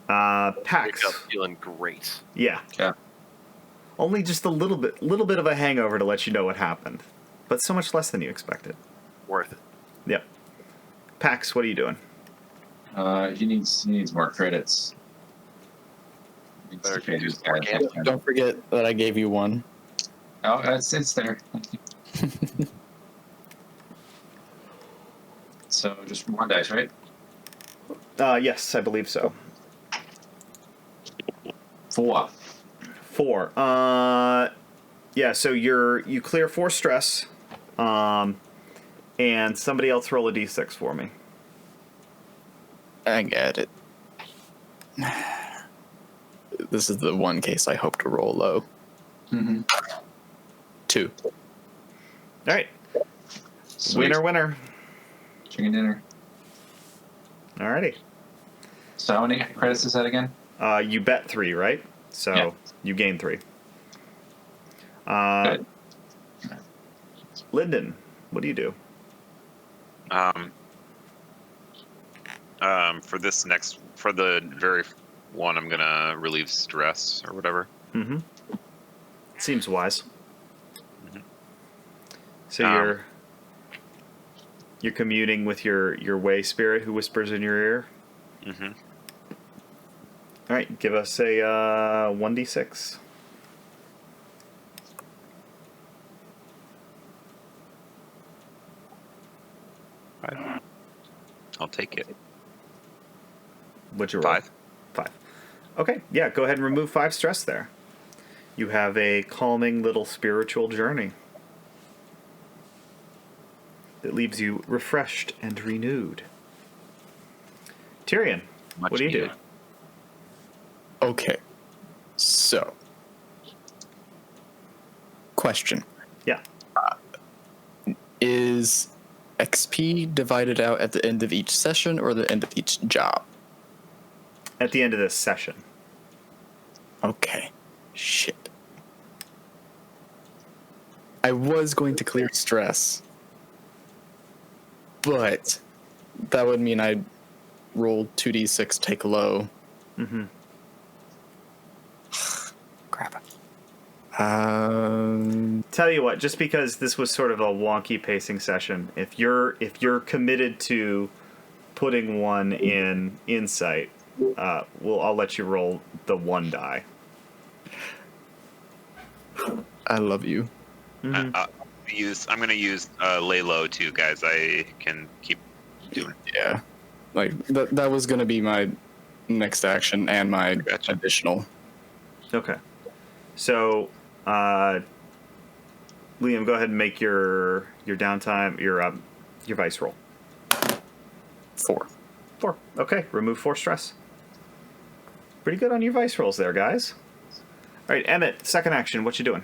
Wake Pax. up feeling great. Yeah. Yeah. Only just a little bit of a hangover to let you know what happened, but so much less than you expected. Worth it. Yep. Pax, what are you doing? He needs more credits. He needs Better to pay do these some more guys. gambling. Don't forget that I gave you 1. Oh, it's there. Thank you. So just 1 dice, right? Yes, I believe so. 4. 4. Yeah. So you clear 4 stress, and somebody else roll a d6 for me. I get it. This is the one case I hope to roll low. Mm-hmm. 2. All right. Sweet. Winner. Chicken dinner. Alrighty. So how many credits is that again? You bet 3, right? So Yeah. you gain 3. Good. Lyndon, what do you do? For the very one, I'm gonna relieve stress or whatever. Mm-hmm. Seems wise. Mhm. So you're communing with your way spirit who whispers in your ear. Mm-hmm. All right, give us a 1d6. I'll take it. What'd you roll? 5. 5. Okay, yeah, go ahead and remove 5 stress there. You have a calming little spiritual journey that leaves you refreshed and renewed. Tyrion, Much what do you do? needed. Okay. So, question. Yeah. Is XP divided out at the end of each session or the end of each job? At the end of this session. Okay. Shit. I was going to clear stress, but that would mean I'd roll 2d6, take low. Mm-hmm. Crap. Tell you what, just because this was sort of a wonky pacing session, if you're committed to putting one in insight, I'll let you roll the 1 die. I love you. Mm-hmm. I'm gonna use lay low too, guys. I can keep doing. Yeah. Like, that was going to be my next action and my Gotcha. additional. Okay. So, Liam, go ahead and make your downtime, your vice roll. 4. 4. Okay, remove 4 stress. Pretty good on your vice rolls there, guys. All right, Emmett, second action. What you doing?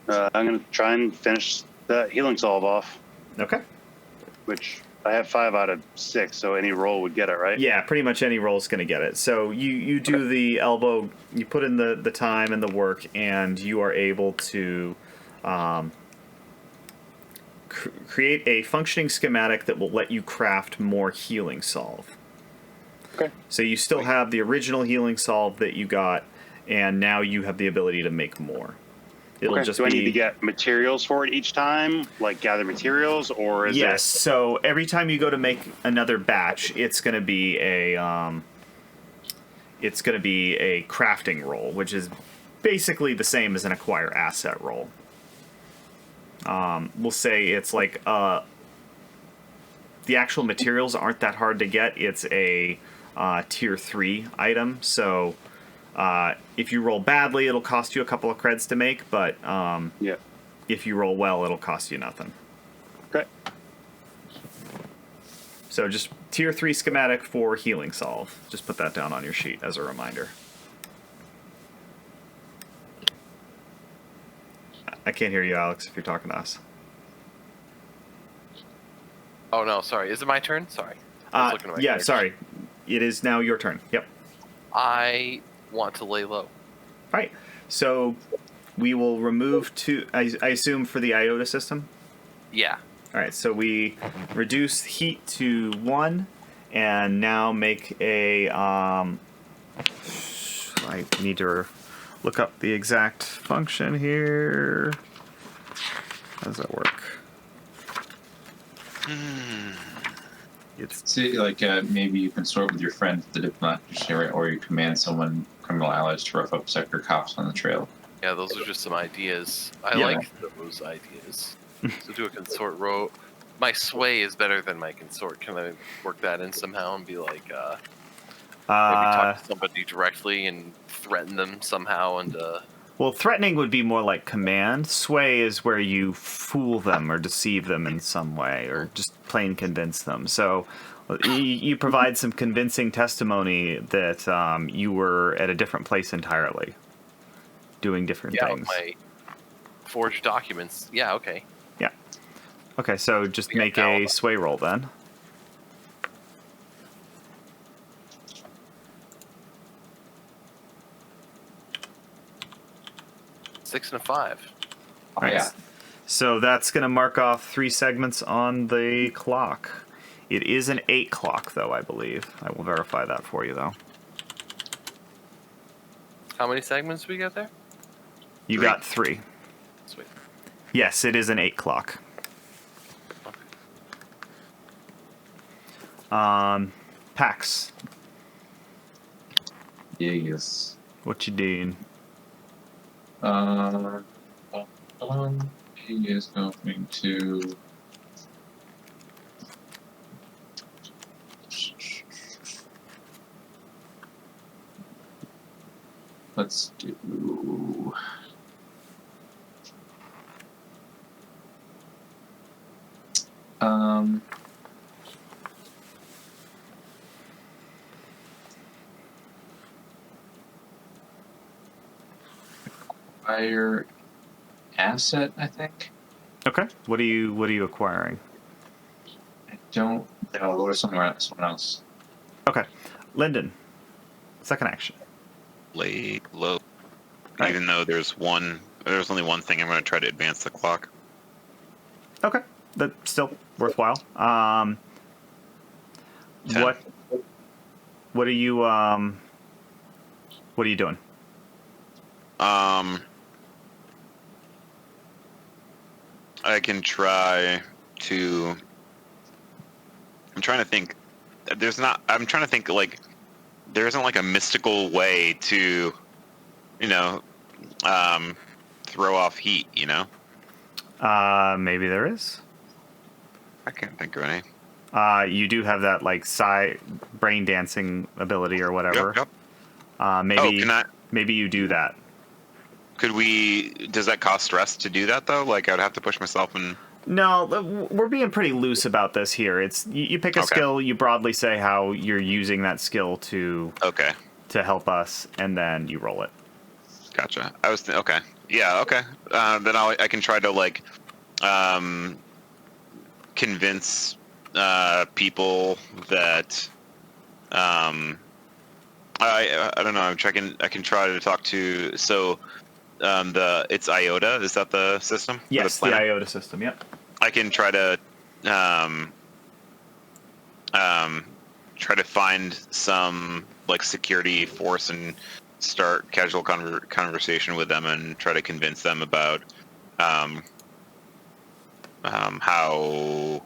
I'm going to try and finish the healing solve off, Okay. which I have 5 out of 6, so any roll would get it, right? Yeah, pretty much any roll's going to get it. So you do the elbow, you put in the time and the work, and you are able to create a functioning schematic that will let you craft more healing solve. Okay. So you still have the original healing solve that you got, and now you have the ability to make more. It'll Okay. just Do I be... need to get materials for it each time? Like gather materials, or is Yes. it... So every time you go to make another batch, it's going to be a crafting roll, which is basically the same as an acquire asset roll. We'll say it's like the actual materials aren't that hard to get. It's a tier 3 item, so if you roll badly, it'll cost you a couple of creds to make, but Yeah. if you roll well, it'll cost you nothing. Okay. So just tier 3 schematic for healing solve. Just put that down on your sheet as a reminder. I can't hear you, Alex, if you're talking to us. Oh no, sorry. Is it my turn? Sorry. I was looking at my Yeah, character. sorry. It is now your turn. Yep. I want to lay low. All right. So we will remove 2, I assume, for the iota system? Yeah. All right, so we reduce heat to 1, and now make a. I need to look up the exact function here. How does that work? It's See, like maybe you consort with your friend, the diplomat, or you command someone, criminal allies, to rough up sector cops on the trail. Yeah, those are just some ideas. I Yeah. like those ideas. So do a consort row. My sway is better than my consort. Can I work that in somehow and be like, maybe talk to somebody directly and threaten them somehow and well, threatening would be more like command. Sway is where you fool them or deceive them in some way, or just plain convince them. So you provide some convincing testimony that you were at a different place entirely, doing different yeah, things. with my forged documents. Yeah, okay. Yeah. Okay, so just We got make power a level. sway roll then. Six and a 5. Oh, Alright, yeah. so that's going to mark off 3 segments on the clock. It is an 8 clock, though, I believe. I will verify that for you, though. How many segments we got there? You 3. got 3. Sweet. Yes, it is an 8 clock. Pax, Yes. what you doing? He is going to. Let's do. Acquire asset, I think. Okay, what are you acquiring? I don't know. I'll go to someone else. Okay, Lyndon, second action. Lay low. Right. Even though there's only one thing, I'm going to try to advance the clock. Okay, that's still worthwhile. 10. What are you doing? I can try to. I'm trying to think. I'm trying to think like there isn't like a mystical way to, you know, throw off heat. You know. Maybe there is. I can't think of any. You do have that like brain dancing ability or whatever. Yep. Maybe can I? maybe you do that. Could we? Does that cost stress to do that though? Like I would have to push myself and. No, we're being pretty loose about this here. It's you pick a Okay. skill, you broadly say how you're using that skill to Okay. help us, and then you roll it. Gotcha. I was okay. Yeah. Okay. Then I can try to like convince people that I don't know. I can try to talk to it's IOTA. Is that the system? For Yes, the planet? IOTA system. Yep. I can try to try to find some like security force and start casual conversation with them and try to convince them about how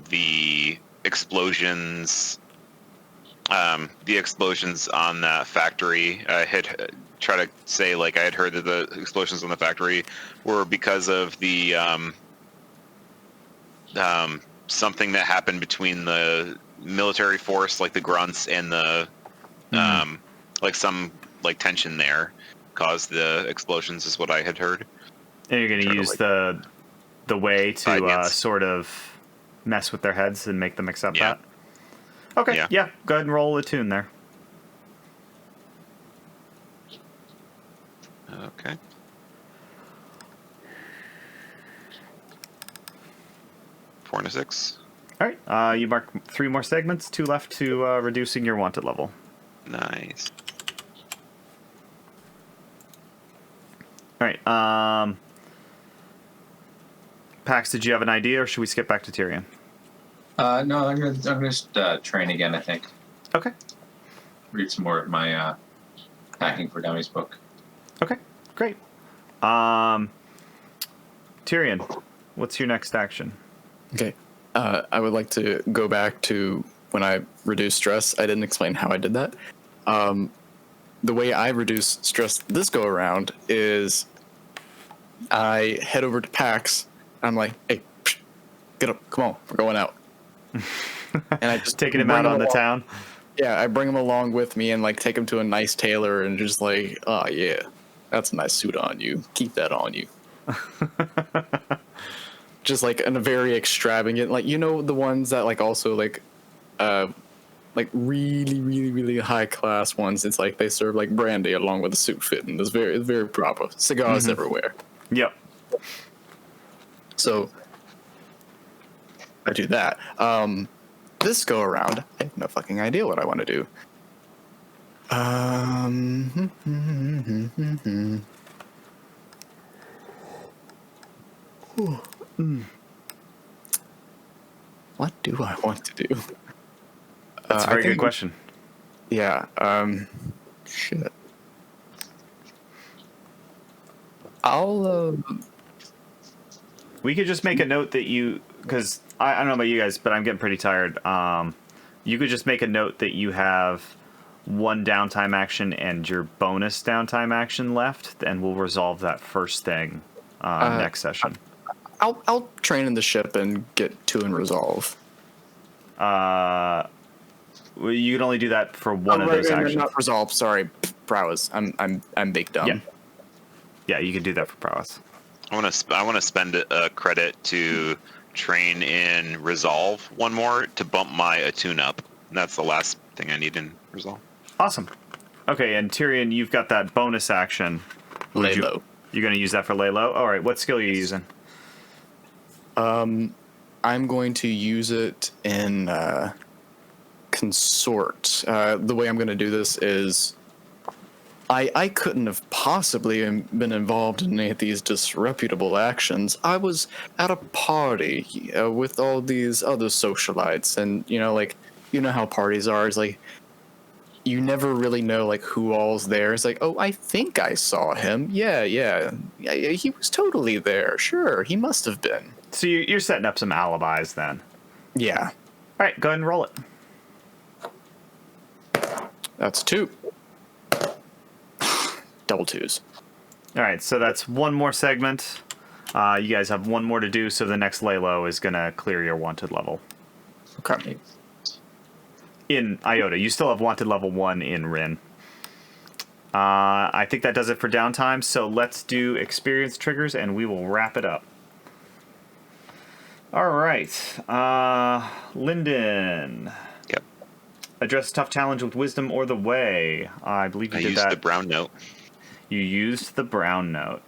the explosions on that factory. I had try to say like I had heard that the explosions on the factory were because of the something that happened between the military force, like the grunts, and the like some like tension there caused the explosions, is what I had heard. And you're going to Try to, use like, the way to finance. sort of mess with their heads and make them accept Yeah. that. Okay, Yeah. yeah, go ahead and roll a tune there. Okay. Four and a 6. All right, you mark 3 more segments, 2 left to reducing your wanted level. Nice. All right, Pax, did you have an idea, or should we skip back to Tyrion? No, I'm gonna just train again. I think. Okay. Read some more of my Hacking for Dummies book. Okay, great. Tyrion, what's your next action? Okay. I would like to go back to when I reduced stress. I didn't explain how I did that. The way I reduce stress this go around is I head over to PAX. I'm like, hey, get up, come on, we're going out. And I just Taking him bring out on the along. town? Yeah, I bring him along with me and like take him to a nice tailor and just like, oh yeah, that's a nice suit on you. Keep that on you. Just like in a very extravagant, like, you know, the ones that like also like really, really, really high class ones. It's like they serve like brandy along with the suit fit, and it's very, very proper. Cigars everywhere. Yep. So I do that. This go around, I have no fucking idea what I want to do. What do I want to do? That's a very good question. Yeah. Shit. I'll. We could just make a note that you, because I don't know about you guys, but I'm getting pretty tired. You could just make a note that you have one downtime action and your bonus downtime action left, and we'll resolve that first thing next session. I'll train in the ship and get 2 and resolve. Well, you can only do that for one of those actions. Not resolve. Sorry, prowess. I'm big dumb. Yeah. Yeah, you can do that for prowess. I want to spend a credit to train in resolve one more to bump my attune up. And that's the last thing I need in resolve. Awesome. Okay, and Tyrion, you've got that bonus action. Lay low. You're going to use that for lay low? All right, what skill are you using? I'm going to use it in consort. The way I'm going to do this is I couldn't have possibly been involved in any of these disreputable actions. I was at a party with all these other socialites, and you know how parties are. It's like you never really know like who all's there. It's like, oh, I think I saw him. Yeah, he was totally there. Sure, he must have been. So you're setting up some alibis then. Yeah. All right, go ahead and roll it. That's 2. Double 2s. All right, so that's one more segment. You guys have one more to do, so the next lay low is going to clear your wanted level. Okay. In Iota. You still have wanted level 1 in Rin. I think that does it for downtime, so let's do experience triggers, and we will wrap it up. All right. Lyndon. Yep. Address a tough challenge with wisdom or the way. I believe you did that. I used the brown note. You used the brown note.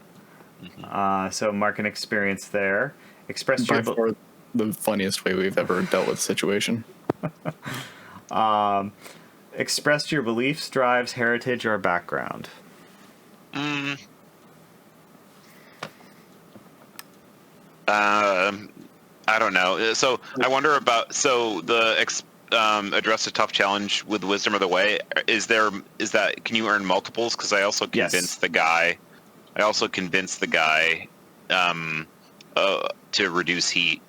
Mm-hmm. So mark an experience there. Express By your... far the funniest way we've ever dealt with the situation. Express your beliefs, drives, heritage, or background. I don't know. So I wonder about the address a tough challenge with wisdom or the way. Is that can you earn multiples? Because I also convinced the guy. To reduce heat.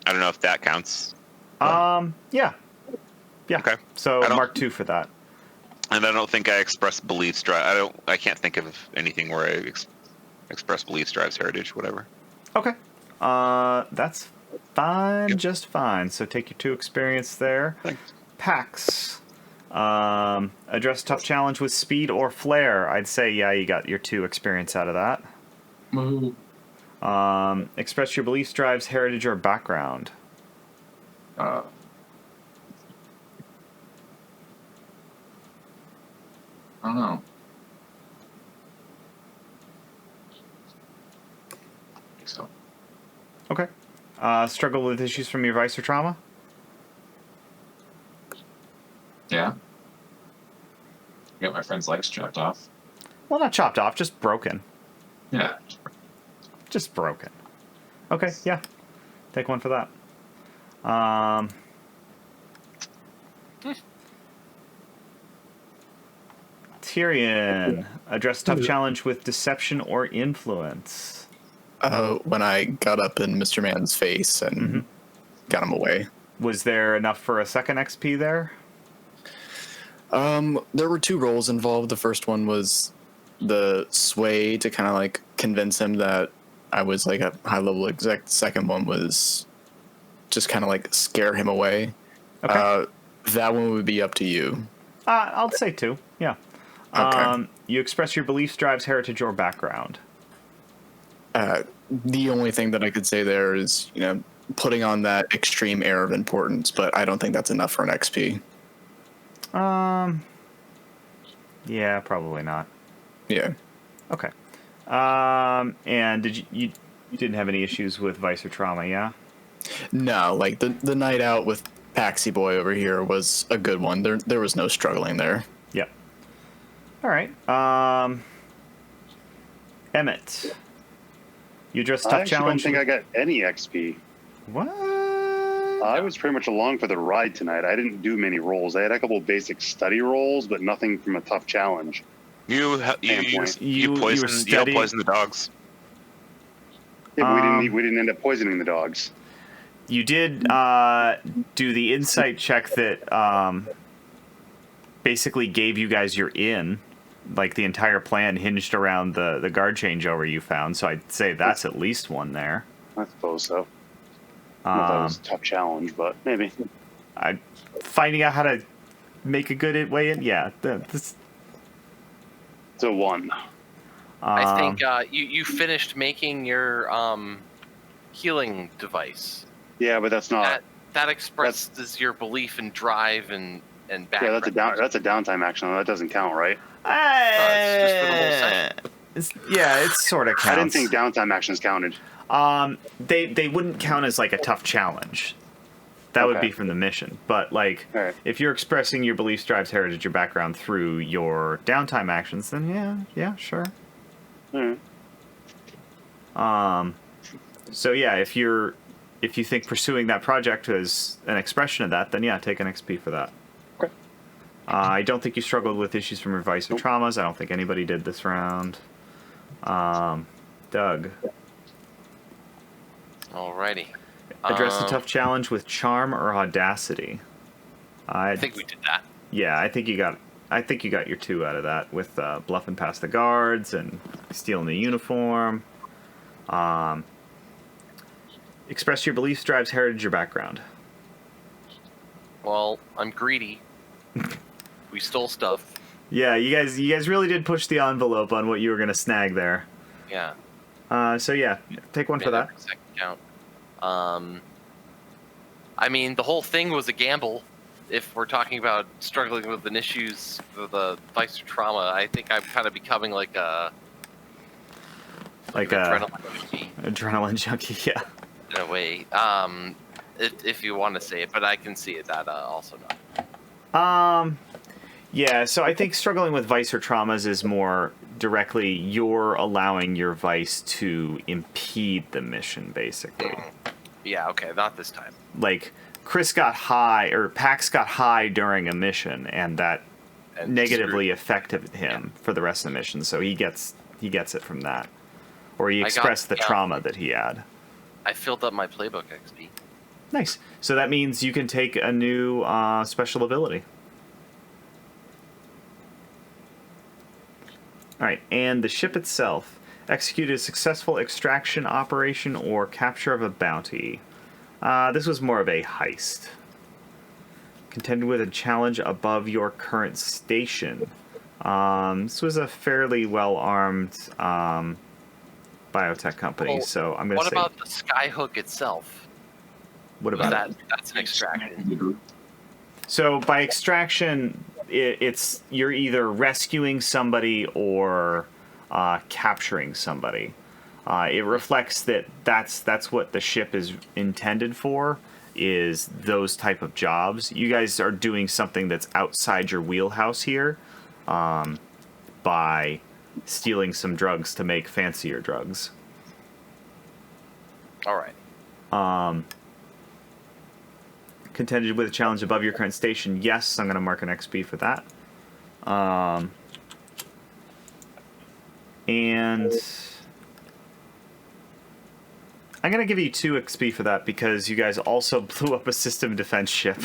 I don't know if that counts. Yeah. Okay. So mark 2 for that. And I don't think I express beliefs drive. I can't think of anything where I express beliefs drives heritage, whatever. Okay. That's fine, Yep. just fine. So take your 2 experience there. Thanks. Pax. Address tough challenge with speed or flair. I'd say, yeah, you got your 2 experience out of that. Woohoo. Express your beliefs, drives, heritage, or background. I don't know. I think so. Okay. Struggle with issues from your vice or trauma? Yeah. Got my friend's legs chopped off. Well, not chopped off, just broken. Yeah. Just broken. Okay, yeah. Take 1 for that. Tyrion. Address tough challenge with deception or influence. When I got up in Mr. Man's face and got him away. Was there enough for a second XP there? There were 2 roles involved. The first one was the sway to kind of like convince him that I was like a high level exec. The second one was just kind of like scare him away. Okay. That one would be up to you. I'll say 2. Yeah. Okay. You express your beliefs, drives, heritage, or background. The only thing that I could say there is, putting on that extreme air of importance, but I don't think that's enough for an XP. Yeah, probably not. Yeah. Okay. And did you You didn't have any issues with vice or trauma, yeah? No, like the night out with Paxi Boy over here was a good one. There was no struggling there. Yep. All right. Emmett, you addressed I tough actually challenge. don't think I got any XP. What? I was pretty much along for the ride tonight. I didn't do many rolls. I had a couple basic study rolls, but nothing from a tough challenge. You Standpoint. You were poison. You don't steady- poison the dogs. Yeah, but we didn't end up poisoning the dogs. You did do the insight check that basically gave you guys your in. Like the entire plan hinged around the guard changeover you found, so I'd say that's at least one there. I suppose so. I thought that was a tough challenge, but maybe. Finding out how to make a good way in, yeah. This, It's a 1. I think you finished making your healing device. Yeah, but that's not. That expresses your belief and drive and back. Yeah, that's a downtime action. That doesn't count, right? it's just for the whole session. Yeah, it sort of counts. I didn't think downtime actions counted. They wouldn't count as like a tough challenge. That would Okay. be from the mission. But like, Alright. if you're expressing your beliefs, drives, heritage, or background through your downtime actions, then yeah, sure. Hmm. So yeah, if you think pursuing that project is an expression of that, then yeah, take an XP for that. Okay. I don't think you struggled with issues from your vice or traumas. I don't think anybody did this round. Doug. Alrighty. Address a tough challenge with charm or audacity. I think we did that. Yeah, I think you got your 2 out of that with bluffing past the guards and stealing the uniform. Express your beliefs, drives, heritage, or background. Well, I'm greedy. We stole stuff. Yeah, you guys really did push the envelope on what you were gonna snag there. Yeah. So yeah, take one for Made that. every second count. I mean, the whole thing was a gamble. If we're talking about struggling with an issues with the vice or trauma, I think I'm kind of becoming like a Like an a adrenaline junkie adrenaline junkie. Yeah. in a way. If you want to say it, but I can see it that also not. Yeah, so I think struggling with vice or traumas is more directly you're allowing your vice to impede the mission, basically. Yeah, okay, not this time. Like, Chris got high, or Pax got high during a mission, and that And negatively affected him for the rest of the mission, so he gets it from that. Or he I got- expressed the yeah. trauma that he had. I filled up my playbook XP. Nice. So that means you can take a new special ability. Alright, and the ship itself. Executed a successful extraction operation or capture of a bounty. This was more of a heist. Contended with a challenge above your current station. This was a fairly well-armed biotech company, Well, so I'm going to What say... about the skyhook itself? What about it? That's an extraction. So by extraction, it's you're either rescuing somebody or capturing somebody. It reflects that's what the ship is intended for, is those type of jobs. You guys are doing something that's outside your wheelhouse here by stealing some drugs to make fancier drugs. All right. Contended with a challenge above your current station. Yes, I'm going to mark an XP for that. And I'm going to give you 2 XP for that because you guys also blew up a system defense ship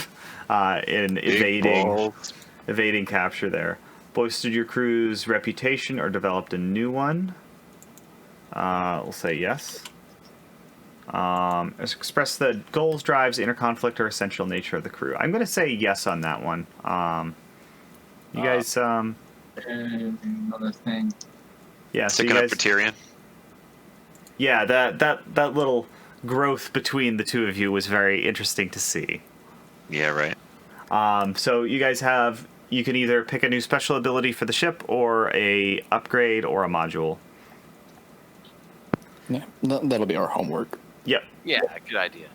in evading capture there. Boosted your crew's reputation or developed a new one. We'll say yes. Express the goals, drives, inner conflict, or essential nature of the crew. I'm going to say yes on that one. You guys, Another thing. yeah, so you Sticking up guys, for Tyrion. yeah, that little growth between the two of you was very interesting to see. Yeah, right. So you guys you can either pick a new special ability for the ship or a upgrade or a module. Yeah, that'll be our homework. Yep. Yeah, good idea.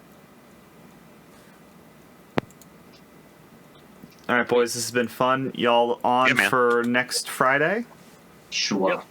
All right, boys, this has been fun. Y'all on Yeah, man. for next Friday? Sure. Yep.